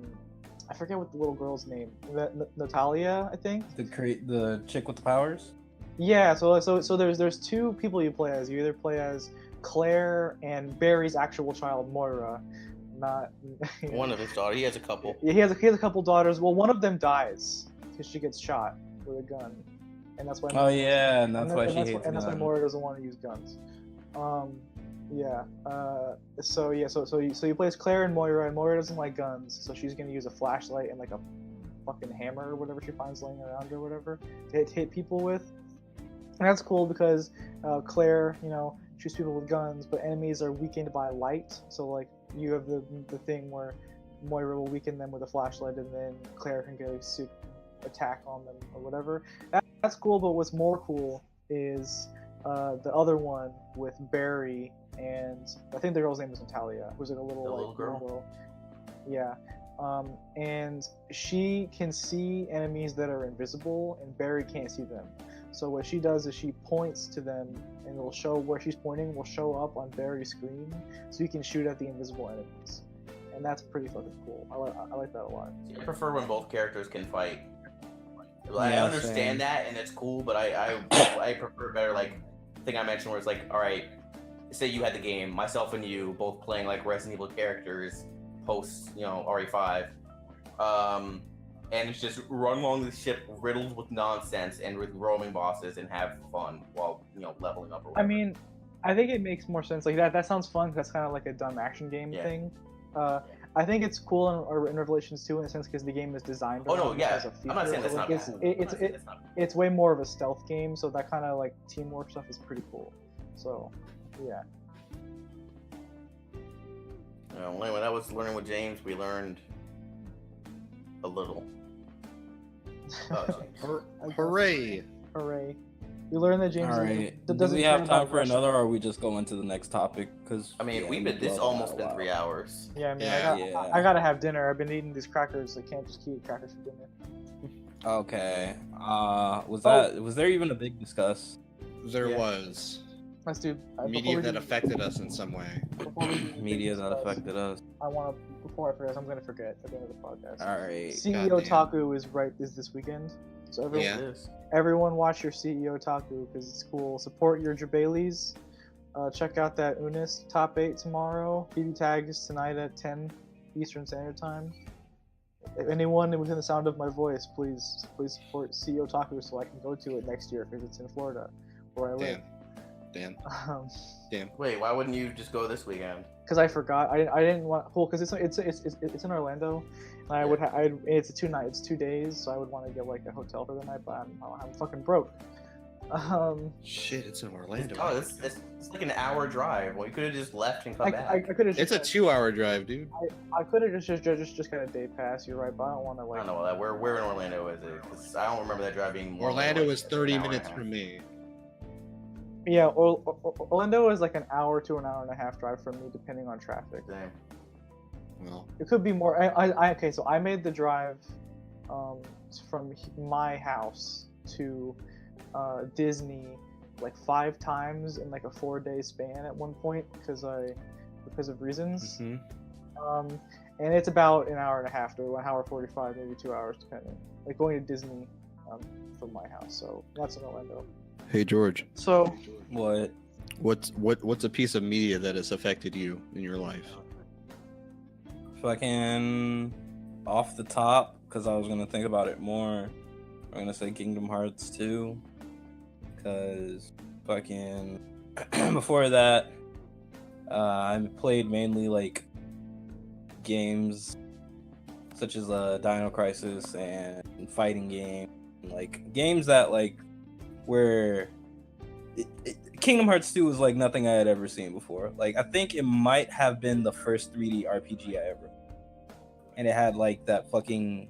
forget what the little girl's name, Natalia, I think. The chick with the powers. Yeah, so there's two people you play as. You either play as Claire and Barry's actual child Moira, not One of his daughter. He has a couple. Yeah, he has a couple daughters. Well, one of them dies because she gets shot with a gun, and that's why. Oh yeah, and that's why she hates and that's why guns. Moira doesn't want to use guns. Yeah. So you play as Claire and Moira doesn't like guns, so she's gonna use a flashlight and like a fucking hammer or whatever she finds laying around or whatever to hit people with. And that's cool because Claire, shoots people with guns, but enemies are weakened by light. So like you have the thing where Moira will weaken them with a flashlight, and then Claire can get a super attack on them or whatever. That's cool. But what's more cool is the other one with Barry and I think the girl's name is Natalia, who's like a little The like little girl? Yeah. And she can see enemies that are invisible, and Barry can't see them. So what she does is she points to them, and it'll show where she's pointing will show up on Barry's screen, so you can shoot at the invisible enemies, and that's pretty fucking cool. I like that a lot. I prefer when both characters can fight. I Yeah, understand same. that, and it's cool, but I prefer better like the thing I mentioned where it's like, all right, say you had the game, myself and you both playing like Resident Evil characters post, RE5, and it's just run along the ship riddled with nonsense and with roaming bosses and have fun while leveling up. Or I whatever. mean, I think it makes more sense like that. That sounds fun. 'Cause that's kind of like a dumb action game Yeah. thing. I think it's cool in Revelations 2 in a sense because the game is designed. Oh no, around it yeah, as a I'm not saying that's like, not it's, bad. it- I'm it's not saying it, that's not bad. it's way more of a stealth game, so that kind of like teamwork stuff is pretty cool. So, yeah. When I was learning with James, we learned a little. Hooray! Hooray! We learned that James All right. Do doesn't we care have time about for Russia. another, or are we just going to the next topic? Because I mean, we've been this almost been 3 hours. Yeah, I mean, Yeah. I gotta have dinner. I've been eating these crackers. I can't just keep crackers for dinner. Okay. Oh. Was there even a big discuss? There Yeah. was Let's do media that affected us in some way. Media that affected us. I want to before I forget. I'm gonna forget at the end of the podcast. All right. CEO Goddamn. Taku is this weekend. So everyone, Yeah. everyone watch your CEO Taku because it's cool. Support your Jabales. Check out that Unis top 8 tomorrow. PB Tag is tonight at 10 Eastern Standard Time. If anyone within the sound of my voice, please support CEO Taku so I can go to it next year because it's in Florida, where I live. Damn. Wait, why wouldn't you just go this weekend? Because I forgot. I didn't want because it's in Orlando, and I would it's 2 days, so I would want to get like a hotel for the night, but I'm fucking broke. Shit, it's in Orlando. Oh, it's like an hour drive. Well, you could have just left and come I back. could have. It's a 2-hour drive, dude. I could have just got a day pass. You're right, but I don't want to I like. don't know that. Where in Orlando is it? 'Cause I don't remember that drive being more than, Orlando like, is 30 an hour and a minutes half. from me. Yeah, Orlando is like an hour to an hour and a half drive from me, depending on traffic. Damn. Well, It could be more. Okay, so I made the drive from my house to Disney like 5 times in like a 4-day span at one point because of reasons. mhm. And it's about an hour and a half to 1 hour 45, maybe 2 hours depending. Like going to Disney from my house, so that's in Orlando. Hey George, So What? what's a piece of media that has affected you in your life? Fucking off the top, because I was gonna think about it more. I'm gonna say Kingdom Hearts 2, because fucking before that, I played mainly like games such as Dino Crisis and fighting game, like games that like where Kingdom Hearts 2 was like nothing I had ever seen before. Like I think it might have been the first 3D RPG I ever. And it had like that fucking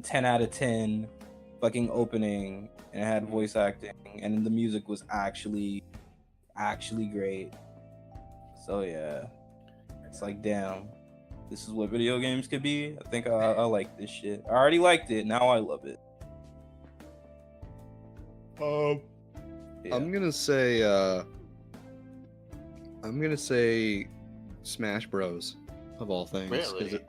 10 out of 10 fucking opening, and it had voice acting, and the music was actually great. So yeah, it's like damn, this is what video games could be. I think I like this shit. I already liked it, now I love it. Yeah. I'm gonna say Smash Bros. Of all things. 'Cause Really?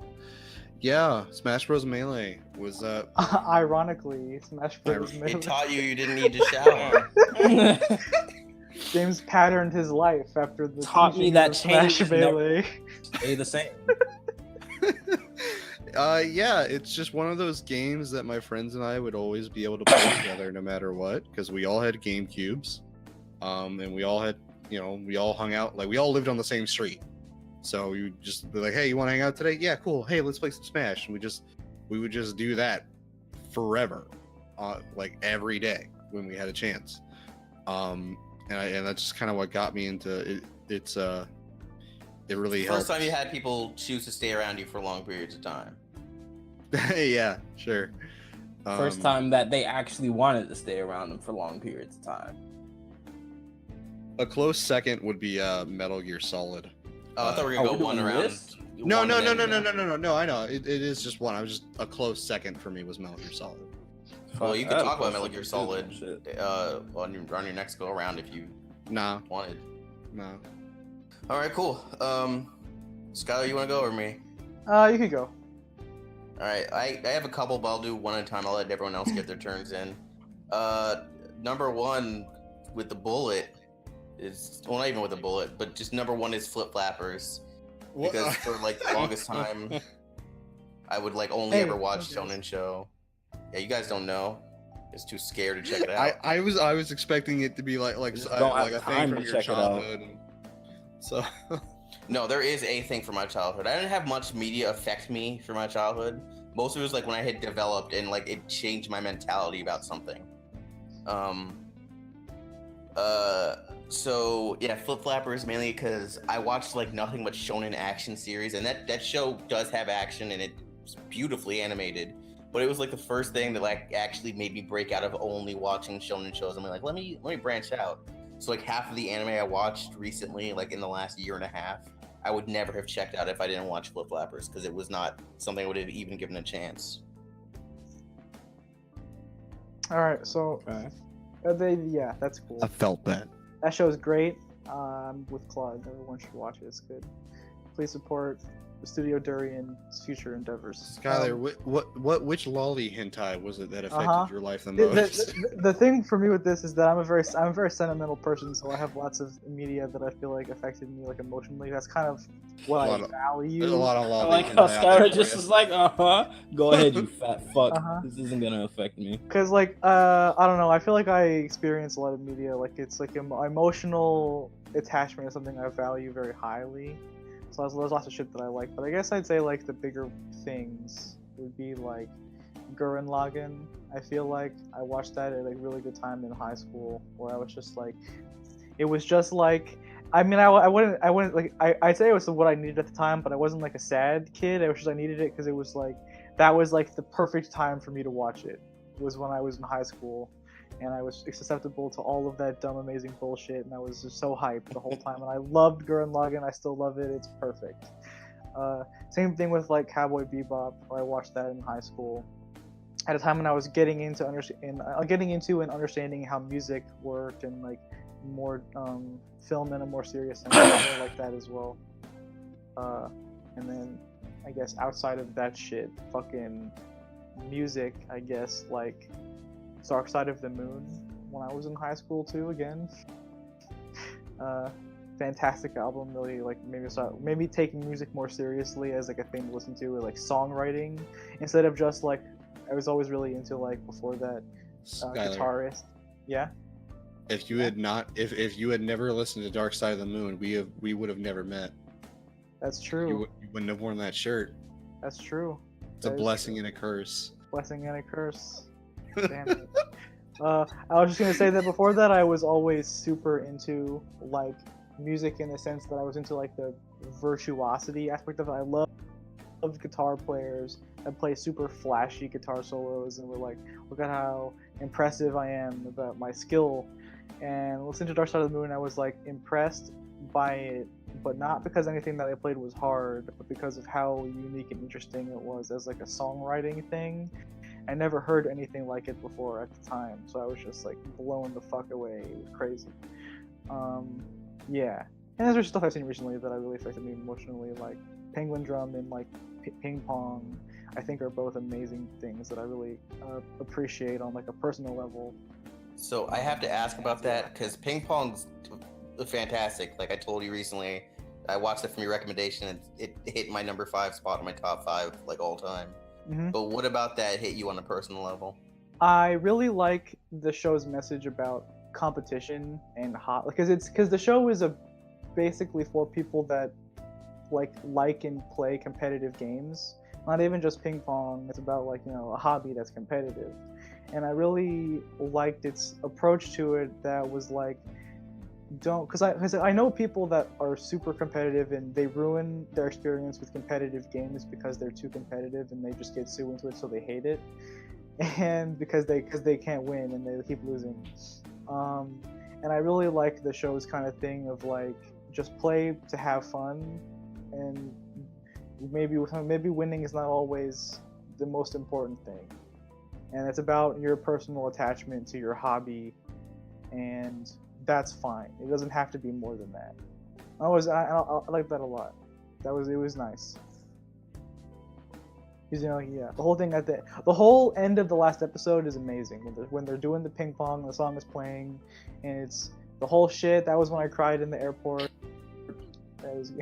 Yeah, Smash Bros. Melee was ironically, Smash Bros. It Melee- taught you didn't need to shower. James patterned his life after the Taught me teachings that of Smash change never- Melee. Stay the same. yeah, it's just one of those games that my friends and I would always be able to play together no matter what, because we all had GameCubes, and we all had, we all hung out, like we all lived on the same street, so we would just be like, hey, you want to hang out today? Yeah, cool. Hey, let's play some Smash, and we would just do that forever, like every day when we had a chance, and that's just kind of what got me into it. It really helped. First time you had people choose to stay around you for long periods of time. Yeah, sure. First time that they actually wanted to stay around them for long periods of time. A close second would be Metal Gear Solid. Oh, I thought we were gonna we're go one doing around. this? No, one no, and no, then, no, no, no, no, no. I know it is just one. I was just a close second for me was Metal Gear Solid. Well, you I can had a talk about question Metal Gear too, Solid shit. on your next go around if you Nah, wanted. nah. All right, cool. Skylar, you want to go or me? You could go. All right, I have a couple, but I'll do one at a time. I'll let everyone else get their turns in. Number one with the bullet is, well, not even with the bullet, but just number one is Flip Flappers. Because for like the longest time, I would like only Hey, ever watch okay. Shonen Show. Yeah, you guys don't know. It's too scared to check it out. I was expecting it to be like Just don't have like a time thing to from your check it out. childhood. So No, there is a thing from my childhood. I didn't have much media affect me from my childhood. Most of it was like when I had developed and like it changed my mentality about something. So yeah, Flip Flappers mainly because I watched like nothing but shonen action series, and that show does have action and it's beautifully animated. But it was like the first thing that like actually made me break out of only watching shonen shows. I'm like, let me branch out. So like half of the anime I watched recently, like in the last year and a half, I would never have checked out if I didn't watch Flip Flappers because it was not something I would have even given a chance. All right, so yeah, that's cool. I felt that. That show is great. With Claude, everyone should watch it. It's good. Please support Studio Durian's future endeavors. Skylar, which lolly hentai was it that affected Uh-huh. your life the The, most? the thing for me with this is that I'm a very sentimental person, so I have lots of media that I feel like affected me like emotionally. That's kind of what A lot I of- value. There's a lot of I lolly like how hentai out there Skylar for just you. is like, go ahead, you fat fuck. Uh-huh. This isn't gonna affect me. Cause like I don't know, I feel like I experience a lot of media like it's like emotional attachment is something I value very highly. So there's lots of shit that I like, but I guess I'd say like the bigger things would be like Gurren Lagann. I feel like I watched that at a really good time in high school, where I was just like, it was just like, I mean, I wouldn't like I'd say it was what I needed at the time, but I wasn't like a sad kid. It was just I needed it because it was like that was like the perfect time for me to watch it. Was when I was in high school, and I was susceptible to all of that dumb, amazing bullshit, and I was just so hyped the whole time. And I loved Gurren Lagann. I still love it. It's perfect. Same thing with like Cowboy Bebop, where I watched that in high school. At a time when I was getting into and understanding how music worked and like more film in a more serious sense. I like that as well. And then I guess outside of that shit, fucking music, I guess like Dark Side of the Moon when I was in high school too. Again, fantastic album. Really like maybe taking music more seriously as like a thing to listen to, or like songwriting instead of just like I was always really into like before that Skylar, guitarist. Yeah. if you had not, if you had never listened to Dark Side of the Moon, we would have never met. That's true. You wouldn't have worn that shirt. That's true. It's a That is blessing and a curse. blessing and a curse. Damn it. I was just gonna say that before that I was always super into like music in the sense that I was into like the virtuosity aspect of it. I loved guitar players that play super flashy guitar solos and were like, look at how impressive I am about my skill. And listening to Dark Side of the Moon, I was like impressed by it, but not because anything that I played was hard, but because of how unique and interesting it was as like a songwriting thing. I never heard anything like it before at the time, so I was just like blown the fuck away. It was crazy. Yeah, and there's stuff I've seen recently that I really affected me emotionally, like Penguin Drum and like Ping Pong. I think are both amazing things that I really appreciate on like a personal level. So I have to ask about that because ping pong's fantastic. Like I told you recently, I watched it from your recommendation and it hit my number 5 spot in my top 5 like all time. Mm-hmm. But what about that hit you on a personal level? I really like the show's message about competition and because the show is basically for people that like and play competitive games. Not even just ping pong. It's about like a hobby that's competitive, and I really liked its approach to it. That was like, because I know people that are super competitive and they ruin their experience with competitive games because they're too competitive and they just get too into it, so they hate it, and because they can't win and they keep losing. and I really like the show's kind of thing of like just play to have fun, and maybe winning is not always the most important thing, and it's about your personal attachment to your hobby, and that's fine. It doesn't have to be more than that. I like that a lot. It was nice. Because, the whole thing the whole end of the last episode is amazing. When they're doing the ping pong, the song is playing, and it's the whole shit. That was when I cried in the airport. That was,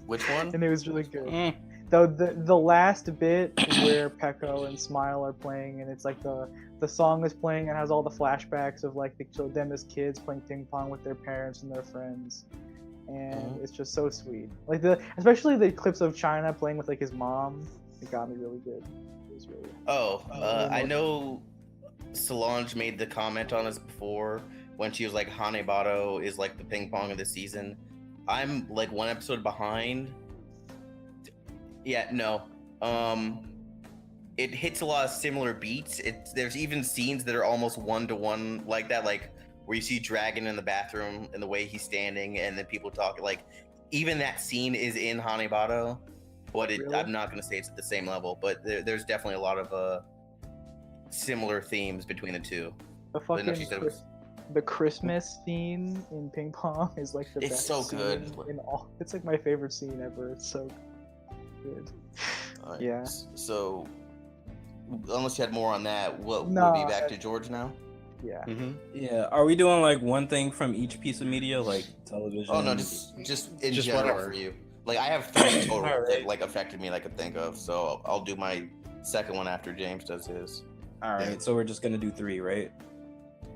Which one? and it was really good. Mm. The last bit where Peko and Smile are playing, and it's like the song is playing and has all the flashbacks of like them as kids playing ping pong with their parents and their friends, and it's just so sweet. Like especially the clips of China playing with like his mom. It got me really good. It was really. I know Solange made the comment on this before when she was like, Hanebado is like the ping pong of the season. I'm like one episode behind. Yeah, no. It hits a lot of similar beats. There's even scenes that are almost one-to-one like that, like where you see Dragon in the bathroom and the way he's standing, and then people talk. Like, even that scene is in Hanebado. But Really? I'm not going to say it's at the same level, but there's definitely a lot of similar themes between the two. The I know she fucking said it was- the Christmas scene in ping pong is like the It's best so scene good. in all. It's like my favorite scene ever. It's so good. Alright, Yeah. So, unless you had more on that, we'll be No, back to George now. Yeah. Mm-hmm. Yeah, are we doing like one thing from each piece of media, like television? Oh no, just in Just general whatever. for you. Like I have 3 total Alright. that like affected me that I could think of, so I'll do my second one after James does his. All right, Yeah. so we're just gonna do 3, right?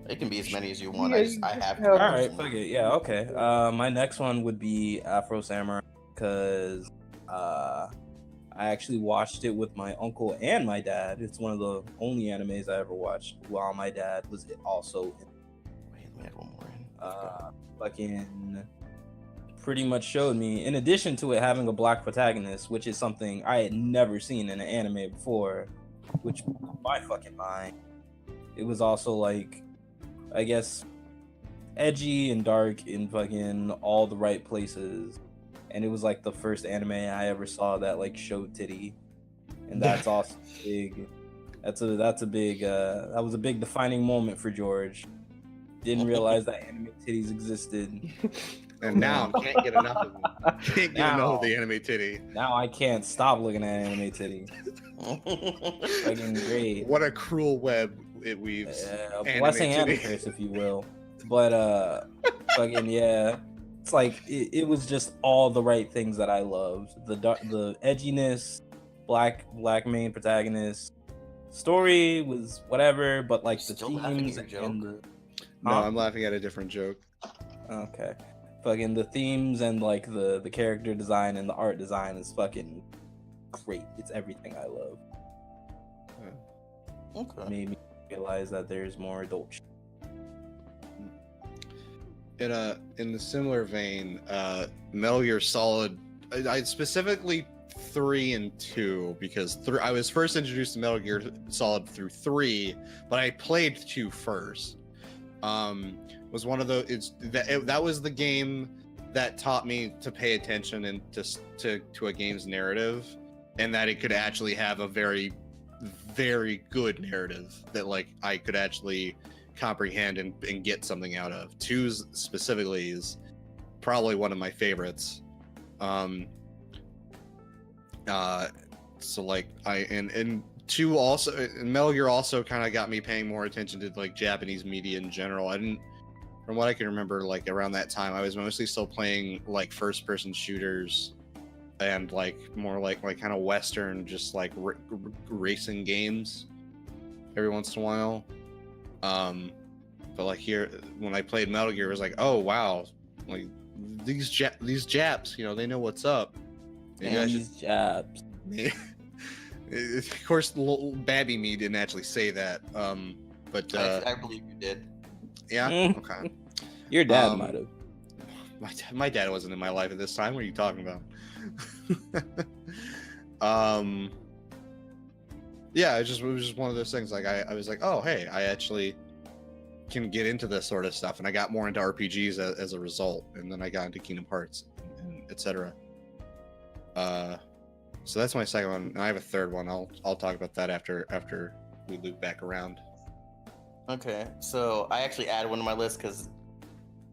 It can be as many as you want. Yeah, I have. yeah. All right, fuck it. Yeah, okay. My next one would be Afro Samurai because I actually watched it with my uncle and my dad. It's one of the only animes I ever watched while my dad was also in. Wait, let me add one more in. Fucking pretty much showed me, in addition to it having a black protagonist, which is something I had never seen in an anime before, which blew my fucking mind. It was also like, I guess, edgy and dark in fucking all the right places, and it was like the first anime I ever saw that like showed titty, and that's also big. That was a big defining moment for George. Didn't realize that anime titties existed. And now I can't get enough of them. Can't get enough of the anime titty. Now I can't stop looking at anime titty. Fucking great. What a cruel web it weaves. A blessing and a titty. curse, if you will. But fucking yeah, it's like it was just all the right things that I loved. The edginess, black main protagonist, story was whatever, but like the Still laughing at themes your joke. and the No, Huh? I'm laughing at a different joke. okay, fucking the themes and like the character design and the art design is fucking great. It's everything I love. Okay. Made me realize that there's more adult shit. In the similar vein, Metal Gear Solid, I specifically 3 and 2 because I was first introduced to Metal Gear Solid through 3, but I played 2 first. Was one of the that was the game that taught me to pay attention and to a game's narrative, and that it could actually have a very, very good narrative that like I could actually comprehend and get something out of. 2 specifically is probably one of my favorites. So like and 2 also, and Metal Gear also kind of got me paying more attention to like Japanese media in general. I didn't, from what I can remember, like around that time I was mostly still playing like first person shooters and like more like kind of Western, just like racing games every once in a while. But like here, when I played Metal Gear, it was like, oh wow, like these Japs, you know, they know what's up. Maybe I should- These jobs. Of course, Babby Me didn't actually say that. But I believe you did. yeah, Mm. okay. Your dad Um, might have. My dad wasn't in my life at this time. What are you talking about? Yeah, it was just one of those things. Like I was like, oh hey, I actually can get into this sort of stuff, and I got more into RPGs as a result, and then I got into Kingdom Hearts, and etc. So that's my second one. And I have a third one. I'll talk about that after we loop back around. Okay, so I actually added one to my list because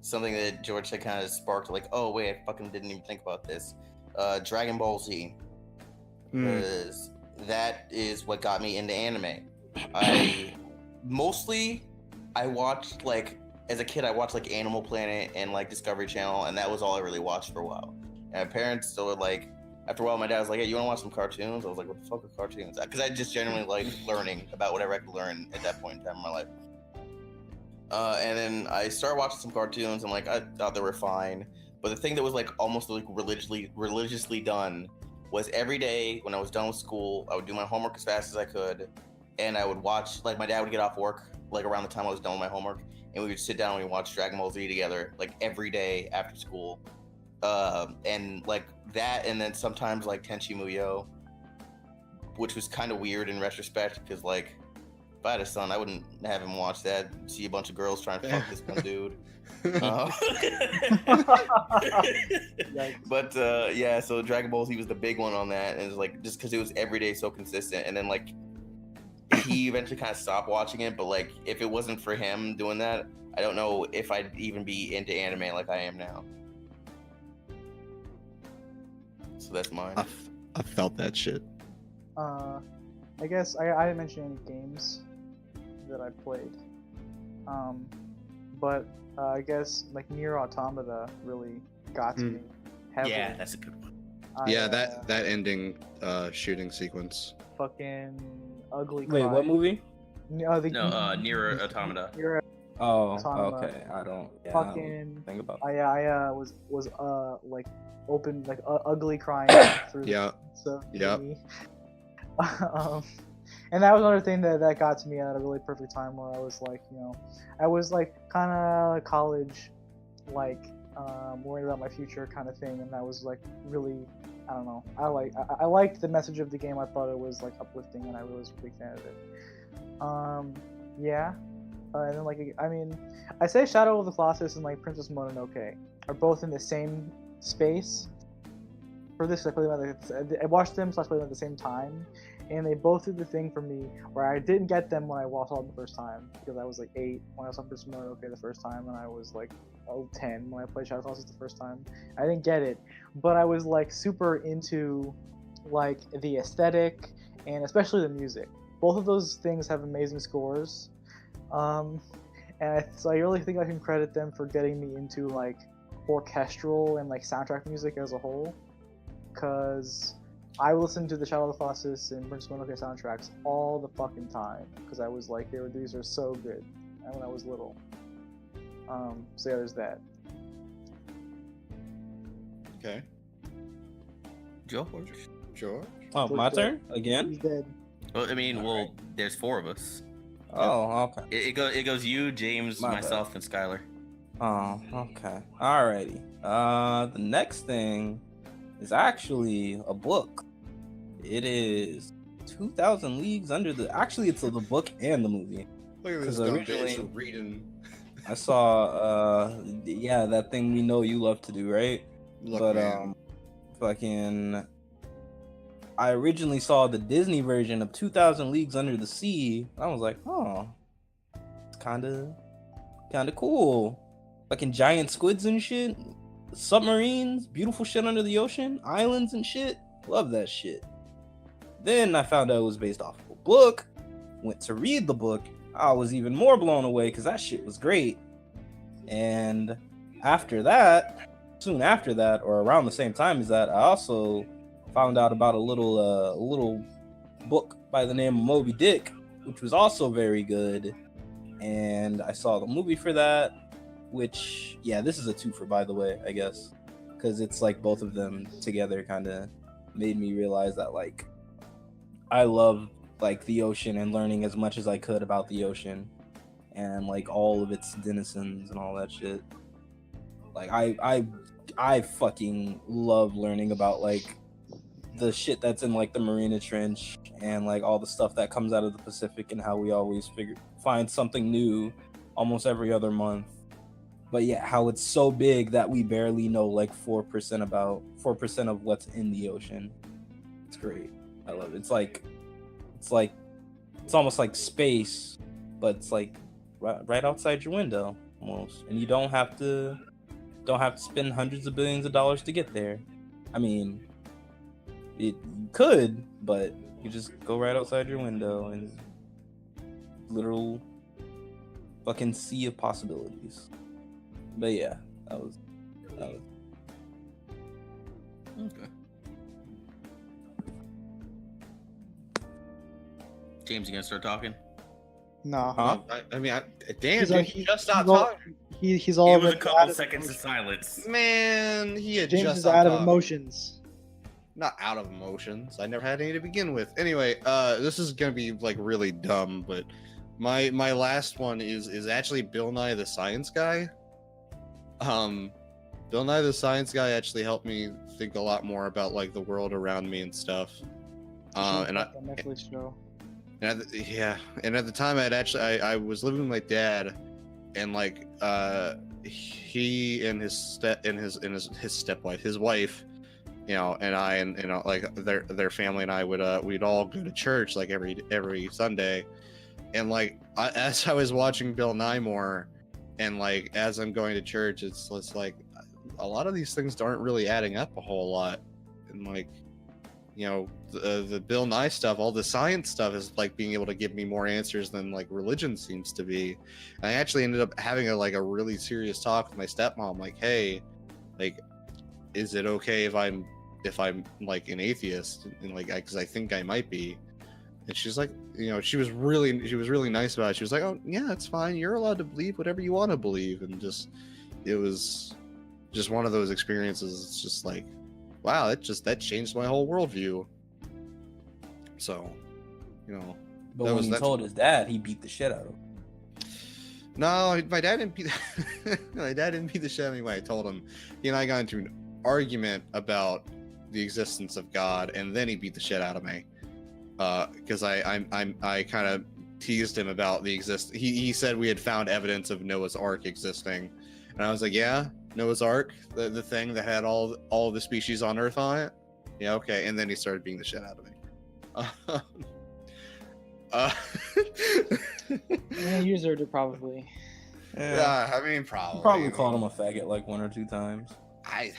something that George said kind of sparked, like, oh wait, I fucking didn't even think about this. Dragon Ball Z, because that is what got me into anime. I watched, like, as a kid, I watched like Animal Planet and like Discovery Channel, and that was all I really watched for a while. And my parents still like, after a while, my dad was like, "Hey, you want to watch some cartoons?" I was like, "What the fuck are cartoons?" Because I just genuinely like learning about whatever I could learn at that point in time in my life. And then I started watching some cartoons, and like I thought they were fine. But the thing that was like almost like religiously done was every day when I was done with school, I would do my homework as fast as I could, and I would watch, like, my dad would get off work like around the time I was done with my homework, and we would sit down and watch Dragon Ball Z together like every day after school. And like that, and then sometimes like Tenchi Muyo, which was kind of weird in retrospect because like if I had a son, I wouldn't have him watch that. See a bunch of girls trying to fuck this one dude. But yeah, so Dragon Ball Z was the big one on that, and it was like just because it was every day so consistent, and then like he eventually kind of stopped watching it. But like if it wasn't for him doing that, I don't know if I'd even be into anime like I am now. So that's mine. I felt that shit. I guess I didn't mention any games that I played. But I guess like Nier Automata really got to me heavily. Yeah, that's a good one. Yeah, that ending shooting sequence. Fucking ugly. Wait, what movie? Nier Automata. Nier Oh, Automata. okay. I don't Fucking. think about. I was like open, like ugly crying through. Yeah. So Yeah. And that was another thing that got to me at a really perfect time where I was like, I was like kind of college, like worried about my future kind of thing, and that was like really, I don't know. I liked the message of the game. I thought it was like uplifting, and I was a big fan of it. Yeah. And then like I say Shadow of the Colossus and like Princess Mononoke are both in the same space. For this, I watched them, so I played them at the same time, and they both did the thing for me where I didn't get them when I saw them the first time because I was like 8 when I saw Princess Mononoke the first time, and I was like 10 when I played Shadow of the Colossus the first time. I didn't get it, but I was like super into like the aesthetic and especially the music. Both of those things have amazing scores, so I really think I can credit them for getting me into like orchestral and like soundtrack music as a whole, because I listened to the Shadow of the Colossus and Princess Mononoke soundtracks all the fucking time because I was like, these are so good, and when I was little. So yeah, there's that. Okay. George. Oh, my turn again? He's dead. Well, I mean, there's 4 of us. Oh, okay. It goes you, James, myself, and Skylar. Oh, okay. Alrighty. The next thing is actually a book. It is 2,000 Leagues Under the... Actually, it's the book and the movie. Look at this Because dumb originally- bitch reading. I saw, yeah, that thing we know you love to do, right? Look, But, man. fucking... I originally saw the Disney version of 2,000 Leagues Under the Sea. I was like, oh, it's kind of cool. Fucking giant squids and shit, submarines, beautiful shit under the ocean, islands and shit. Love that shit. Then I found out it was based off of a book. Went to read the book. I was even more blown away because that shit was great. And after that, soon after that, or around the same time as that, I also found out about a little book by the name of Moby Dick, which was also very good. And I saw the movie for that, which, yeah, this is a twofer, by the way, I guess, because it's like both of them together kind of made me realize that like I love like the ocean and learning as much as I could about the ocean and like all of its denizens and all that shit. Like I fucking love learning about like the shit that's in like the Mariana Trench and like all the stuff that comes out of the Pacific and how we always find something new almost every other month. But yeah, how it's so big that we barely know like 4% of what's in the ocean. It's great. I love it. It's almost like space, but it's like right outside your window almost, and you don't have to spend hundreds of billions of dollars to get there. I mean, you could, but you just go right outside your window and literal fucking sea of possibilities. But yeah, that was. Okay. James, you gonna start talking? No. Huh? I mean, damn, He's dude, like- he just stopped he's all- talking. He's It all was a couple seconds of silence. Man, he had James just is stopped out of talking. emotions. Not out of emotions. I never had any to begin with. Anyway, this is gonna be like really dumb, but my last one is actually Bill Nye the Science Guy. Bill Nye the Science Guy actually helped me think a lot more about like the world around me and stuff. And I, The Netflix show. and at the time I was living with my dad, and like he and his stepwife, his wife, you know, and I and you know like their family and I we'd all go to church like every Sunday, and like as I was watching Bill Nye more, and like as I'm going to church, it's like a lot of these things aren't really adding up a whole lot, and like, you know, the Bill Nye stuff, all the science stuff is like being able to give me more answers than like religion seems to be. And I actually ended up having a really serious talk with my stepmom, like, hey, like, is it okay if I'm like an atheist, and like, because I think I might be. And she's like, you know, she was really nice about it. She was like, oh yeah, it's fine, you're allowed to believe whatever you want to believe. And just, it was just one of those experiences. It's just like, wow, that changed my whole worldview. So, you know. But That when he was- told his dad, he beat the shit out of him. No, my dad didn't beat my dad didn't beat the shit out of me when I told him. He and I got into an argument about the existence of God, and then he beat the shit out of me. Because I kind of teased him about the he said we had found evidence of Noah's Ark existing, and I was like, yeah, Noah's Ark, the thing that had all the species on Earth on it. Yeah, okay. And then he started beating the shit out of me. Yeah, you deserved it probably. Yeah, I mean, You probably. probably called him a faggot like 1 or 2 times. I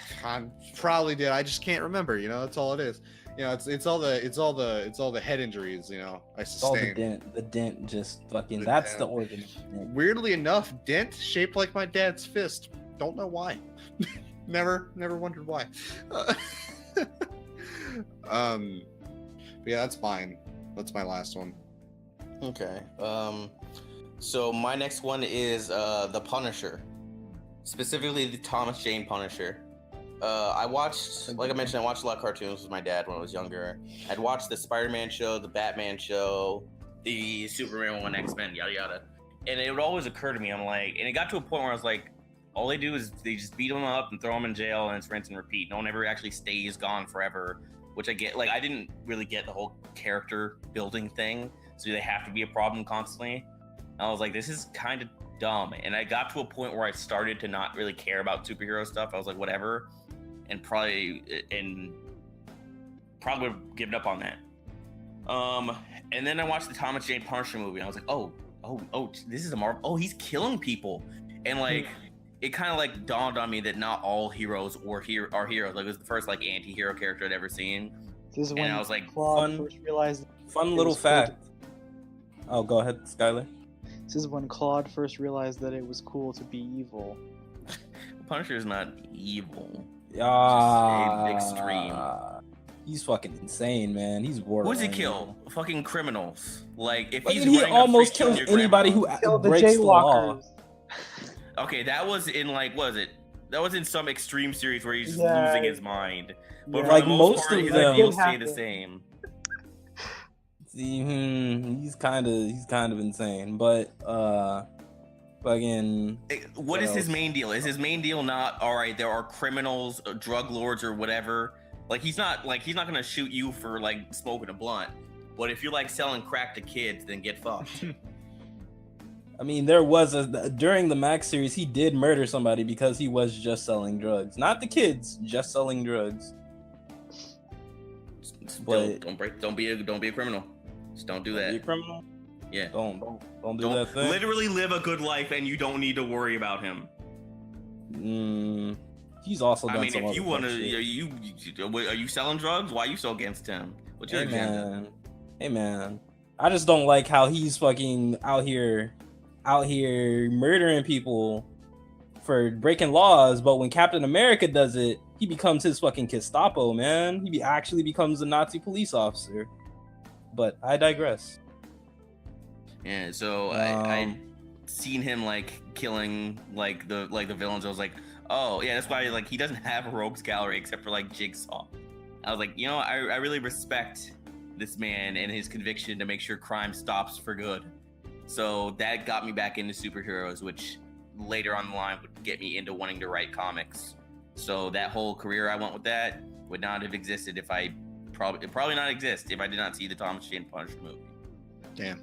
probably did. I just can't remember. You know, that's all it is. You know, it's all the head injuries. You know, I It's all the sustained. dent. The dent just fucking. The That's dent. the organ. of the dent. Weirdly enough, dent shaped like my dad's fist. Don't know why. never wondered why. But yeah, that's fine. That's my last one. Okay. So my next one is The Punisher, specifically the Thomas Jane Punisher. I watched, like I mentioned, I watched a lot of cartoons with my dad when I was younger. I'd watched the Spider-Man show, the Batman show, the Superman one, X-Men, yada yada. And it would always occur to me, I'm like, and it got to a point where I was like, all they do is they just beat him up and throw him in jail, and it's rinse and repeat. No one ever actually stays gone forever, which I get. Like, I didn't really get the whole character building thing, so they have to be a problem constantly. And I was like, this is kind of dumb. And I got to a point where I started to not really care about superhero stuff. I was like, whatever, and probably would have given up on that. And then I watched the Thomas Jane Punisher movie. And I was like, oh, this is a Marvel. Oh, he's killing people, and like. It kind of like dawned on me that not all heroes are heroes. Like, it was the first like anti-hero character I'd ever seen. This is And when I was like, Claude fun- first realized. Fun It little was cool to- fact. Oh, go ahead, Skylar. This is when Claude first realized that it was cool to be evil. Punisher is not evil. Extreme. He's fucking insane, man. He's war. Who does he kill? Fucking criminals. Like, if But he's he running up almost street killing kills your anybody grandma- who Killed the breaks the law. jaywalkers. Okay, that was in like, what was it? That was in some extreme series where he's just Yeah. losing his mind. But Yeah. for Like, the most most part, of his them- ideals It stay the happened. same. He's kind of insane, but fucking What is his else? main deal? Is his main deal not, all right, there are criminals, drug lords, or whatever? Like, he's not gonna shoot you for like smoking a blunt. But if you're like selling crack to kids, then get fucked. I mean, there was during the Max series, he did murder somebody because he was just selling drugs, not the kids, just selling drugs. But Don't be a criminal. Just don't do Be a that. criminal. Yeah. Don't do Don't that thing. literally live a good life, and you don't need to worry about him. He's also done I mean, some if other you fuck want shit. to, are you selling drugs? Why are you so against him? What's your Hey agenda? man, I just don't like how he's fucking out here murdering people for breaking laws, but when Captain America does it, he becomes his fucking Gestapo, man. He actually becomes a Nazi police officer. But I digress. Yeah. So I seen him like killing like the villains. I was like, oh yeah, that's why like he doesn't have a rogues gallery except for like Jigsaw. I was like, you know, I really respect this man and his conviction to make sure crime stops for good. So that got me back into superheroes, which later on the line would get me into wanting to write comics. So that whole career I went with that would not have existed if I probably not exist if I did not see the Thomas Jane Punisher movie. Damn.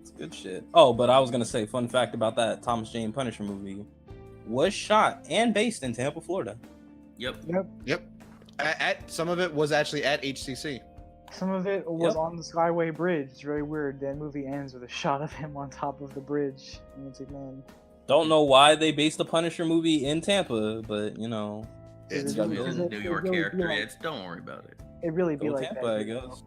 It's good shit. Oh, but I was gonna say, fun fact about that Thomas Jane Punisher movie was shot and based in Tampa, Florida. Yep. Yep. At some of it was actually at HCC. Some of it was Yep. on the Skyway Bridge. It's very weird. That movie ends with a shot of him on top of the bridge. And it's like, man, Don't know why they based the Punisher movie in Tampa, but you know, It's Because New it- York, New York it really character. be like- It's don't worry about it. it really be go like Tampa, that. I you know? guess.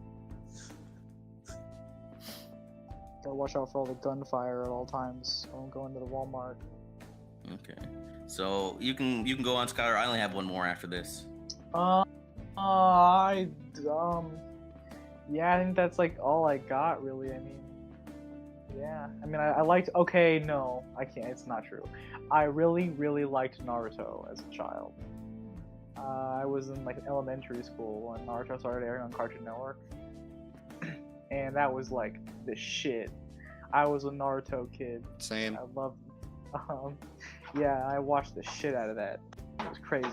Gotta watch out for all the gunfire at all times. Don't go into the Walmart. Okay. So you can go on, Skylar. I only have one more after this. Yeah, I think that's like all I got really. I mean, yeah. I mean, I liked. Okay, no, I can't. It's not true. I really, really liked Naruto as a child. I was in like elementary school when Naruto started airing on Cartoon Network, and that was like the shit. I was a Naruto kid. Same. I loved. Yeah, I watched the shit out of that. It was crazy.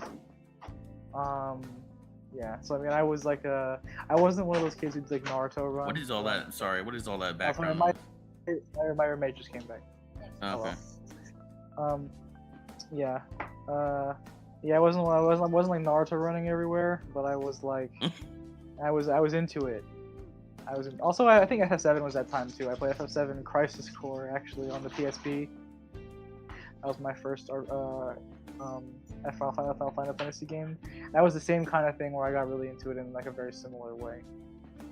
Yeah. So I mean, I was like I wasn't one of those kids who'd like Naruto run. What is all that? Sorry, what is all that sorry, background? my- noise? My roommate just came back. Okay. Yeah. Yeah, I wasn't like Naruto running everywhere, but I was like, I was into it. Also, I think FF7 was that time too. I played FF7 Crisis Core actually on the PSP. That was my first Final Fantasy game. That was the same kind of thing where I got really into it in like a very similar way.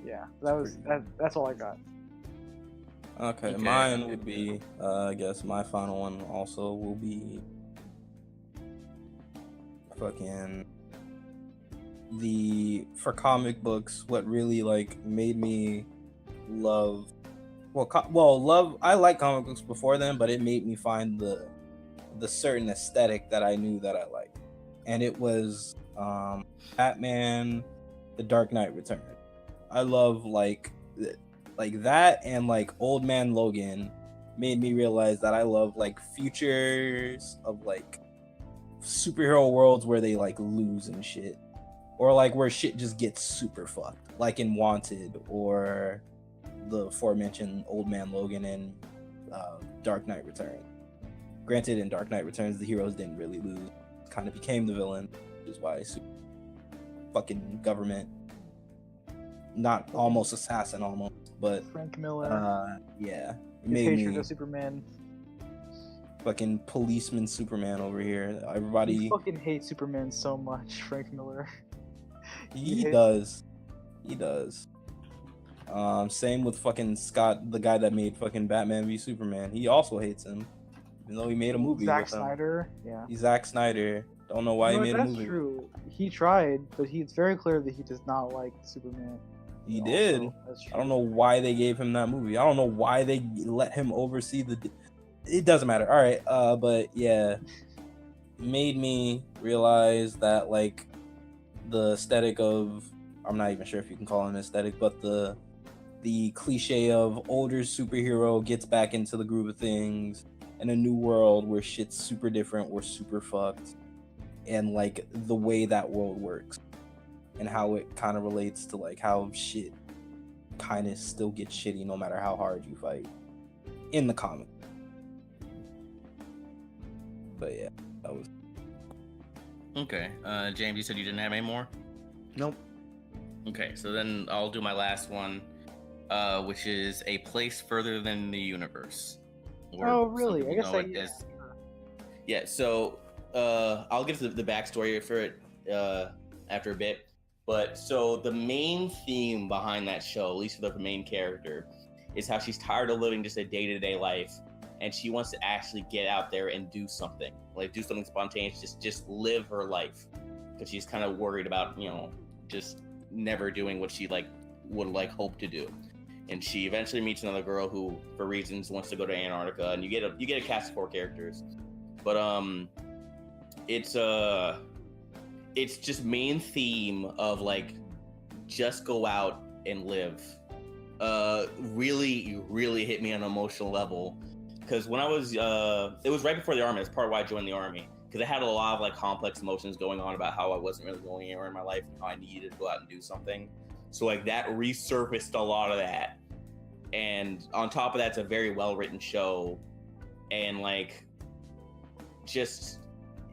Yeah, that's all I got. Okay, Okay. mine would be, I guess my final one also will be fucking for comic books, what really like made me love, I like comic books before then, but it made me find the certain aesthetic that I knew that I liked. And it was Batman, The Dark Knight Returns. I love like that, and like Old Man Logan made me realize that I love like futures of like superhero worlds where they like lose and shit, or like where shit just gets super fucked, like in Wanted or the aforementioned Old Man Logan and Dark Knight Returns. Granted, in Dark Knight Returns, the heroes didn't really lose; kind of became the villain, which is why fucking government, not almost assassin, almost, but Frank Miller, yeah, it his made hatred me of Superman. fucking policeman Superman over here. He Everybody, fucking hates Superman so much, Frank Miller. he does. Same with fucking Scott, the guy that made fucking Batman v Superman. He also hates him, even though he made a movie. Zack with him. Snyder, yeah. He's Zack Snyder. Don't know why You know he what, made a that's movie. true. He tried, but it's very clear that he does not like Superman. He Also, did. that's I don't true. know why they gave him that movie. I don't know why they let him oversee the. It doesn't matter. All right, but yeah, made me realize that like the aesthetic of, I'm not even sure if you can call it an aesthetic, but the cliche of older superhero gets back into the groove of things in a new world where shit's super different, we're super fucked, and like the way that world works and how it kind of relates to like how shit kind of still gets shitty no matter how hard you fight in the comic. But yeah, that was. Okay. James, you said you didn't have any more? Nope. Okay, so then I'll do my last one, which is A Place Further Than the Universe. Or Oh, some really? I people guess know I. it Yeah. as- Yeah, so I'll give the backstory for it after a bit. But so the main theme behind that show, at least for the main character, is how she's tired of living just a day-to-day life, and she wants to actually get out there and do something, like do something spontaneous, just live her life, because she's kind of worried about just never doing what she would hope to do. And she eventually meets another girl who, for reasons, wants to go to Antarctica, and you get a cast of 4 characters. But it's just main theme of just go out and live. Really hit me on an emotional level, because when I was it was right before the army. That's part of why I joined the army, because I had a lot of complex emotions going on about how I wasn't really going anywhere in my life and how I needed to go out and do something. So that resurfaced a lot of that, and on top of that, it's a very well written show, and just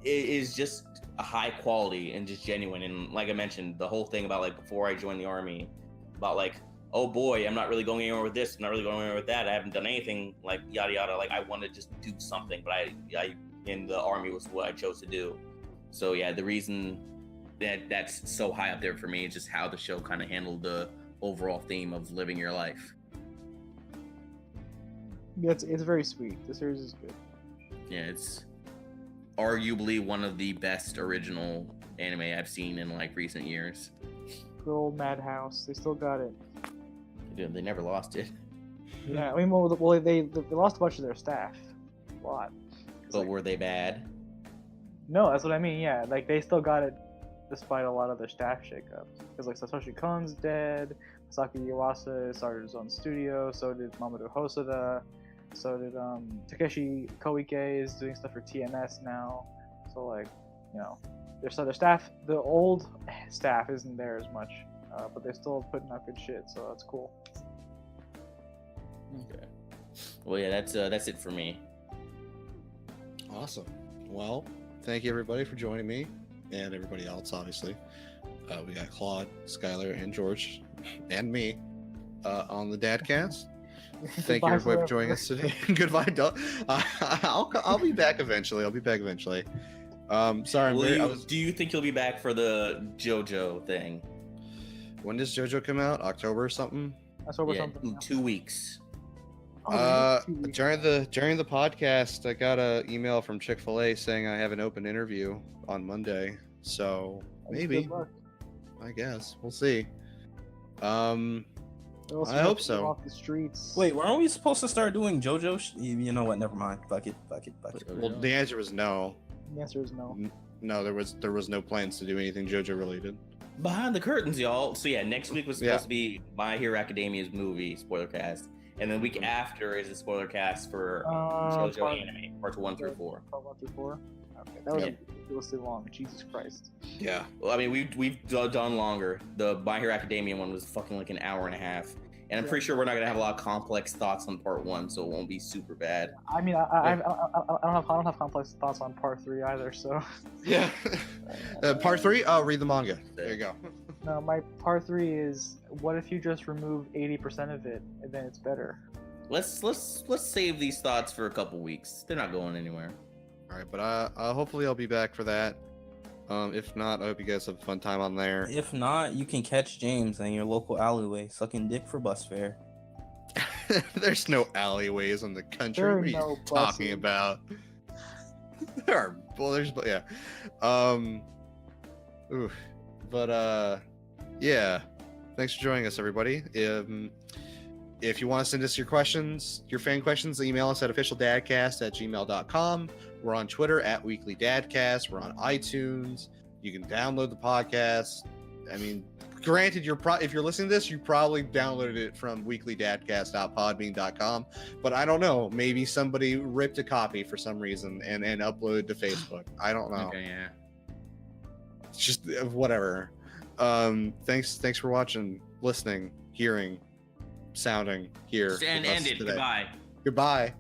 it is just a high quality and just genuine. And like I mentioned, the whole thing about before I joined the army, about oh boy, I'm not really going anywhere with this, I'm not really going anywhere with that, I haven't done anything, yada yada. I want to just do something, but I in the army was what I chose to do. So yeah, the reason that's so high up there for me is just how the show kind of handled the overall theme of living your life. It's very sweet. The series is good. Yeah, it's arguably one of the best original anime I've seen in recent years. Good old Madhouse. They still got it. They never lost it. Yeah, I mean, well, they lost a bunch of their staff. A lot. But were they bad? No, that's what I mean. Yeah, they still got it despite a lot of their staff shakeups. Because Satoshi Kon's dead. Saki Iwasa started his own studio. So did Mamoru Hosoda. So did Takeshi Koike is doing stuff for TMS now. So their staff, the old staff isn't there as much, but they're still putting out good shit. So that's cool. Okay. Well, yeah, that's it for me. Awesome. Well, thank you everybody for joining me, and everybody else, obviously. We got Claude, Skylar, and George, and me on the Dadcast. Thank you everybody for joining us today. Goodbye, Doug. I'll be back eventually. Sorry, Do you think you'll be back for the JoJo thing? When does JoJo come out? October or something? That's what we're Yeah, talking about. 2 weeks. During the podcast, I got an email from Chick-fil-A saying I have an open interview on Monday. So maybe, Good luck. I guess we'll see. Or else I you have hope to so. go Off the streets. Wait, weren't we supposed to start doing JoJo? You know what? Never mind. Fuck it. Well, the answer was no. The answer is no. No, there was no plans to do anything JoJo related. Behind the curtains, y'all. So yeah, next week was supposed Yeah. to be My Hero Academia's movie spoiler cast, and then the week after is a spoiler cast for JoJo anime parts 1 through 4. Part 1 through 4. Okay, that was Yep. ridiculously long. Jesus Christ. Yeah. Well, I mean, we've done longer. The My Hero Academia one was fucking an hour and a half, and I'm pretty sure we're not gonna have a lot of complex thoughts on part 1, so it won't be super bad. I mean, I don't have complex thoughts on part 3 either. So Yeah. Part 3. Oh, read the manga. There you go. no, my part 3 is what if you just remove 80% of it and then it's better. Let's save these thoughts for a couple weeks. They're not going anywhere. All right, but hopefully I'll be back for that. If not, I hope you guys have a fun time on there. If not, you can catch James in your local alleyway sucking dick for bus fare. There's no alleyways in the country. There are What are you no talking buses. about? There are. Well, there's. Yeah. Oof. But yeah. Thanks for joining us, everybody. If you want to send us your questions, your fan questions, email us at officialdadcast@gmail.com. We're on Twitter @weeklydadcast. We're on iTunes. You can download the podcast. I mean, granted, if you're listening to this, you probably downloaded it from weeklydadcast.podbean.com. But I don't know. Maybe somebody ripped a copy for some reason and uploaded to Facebook. I don't know. Okay, yeah. It's just whatever. Thanks for watching, listening, hearing, sounding here. And with us end it. today. Goodbye. Goodbye.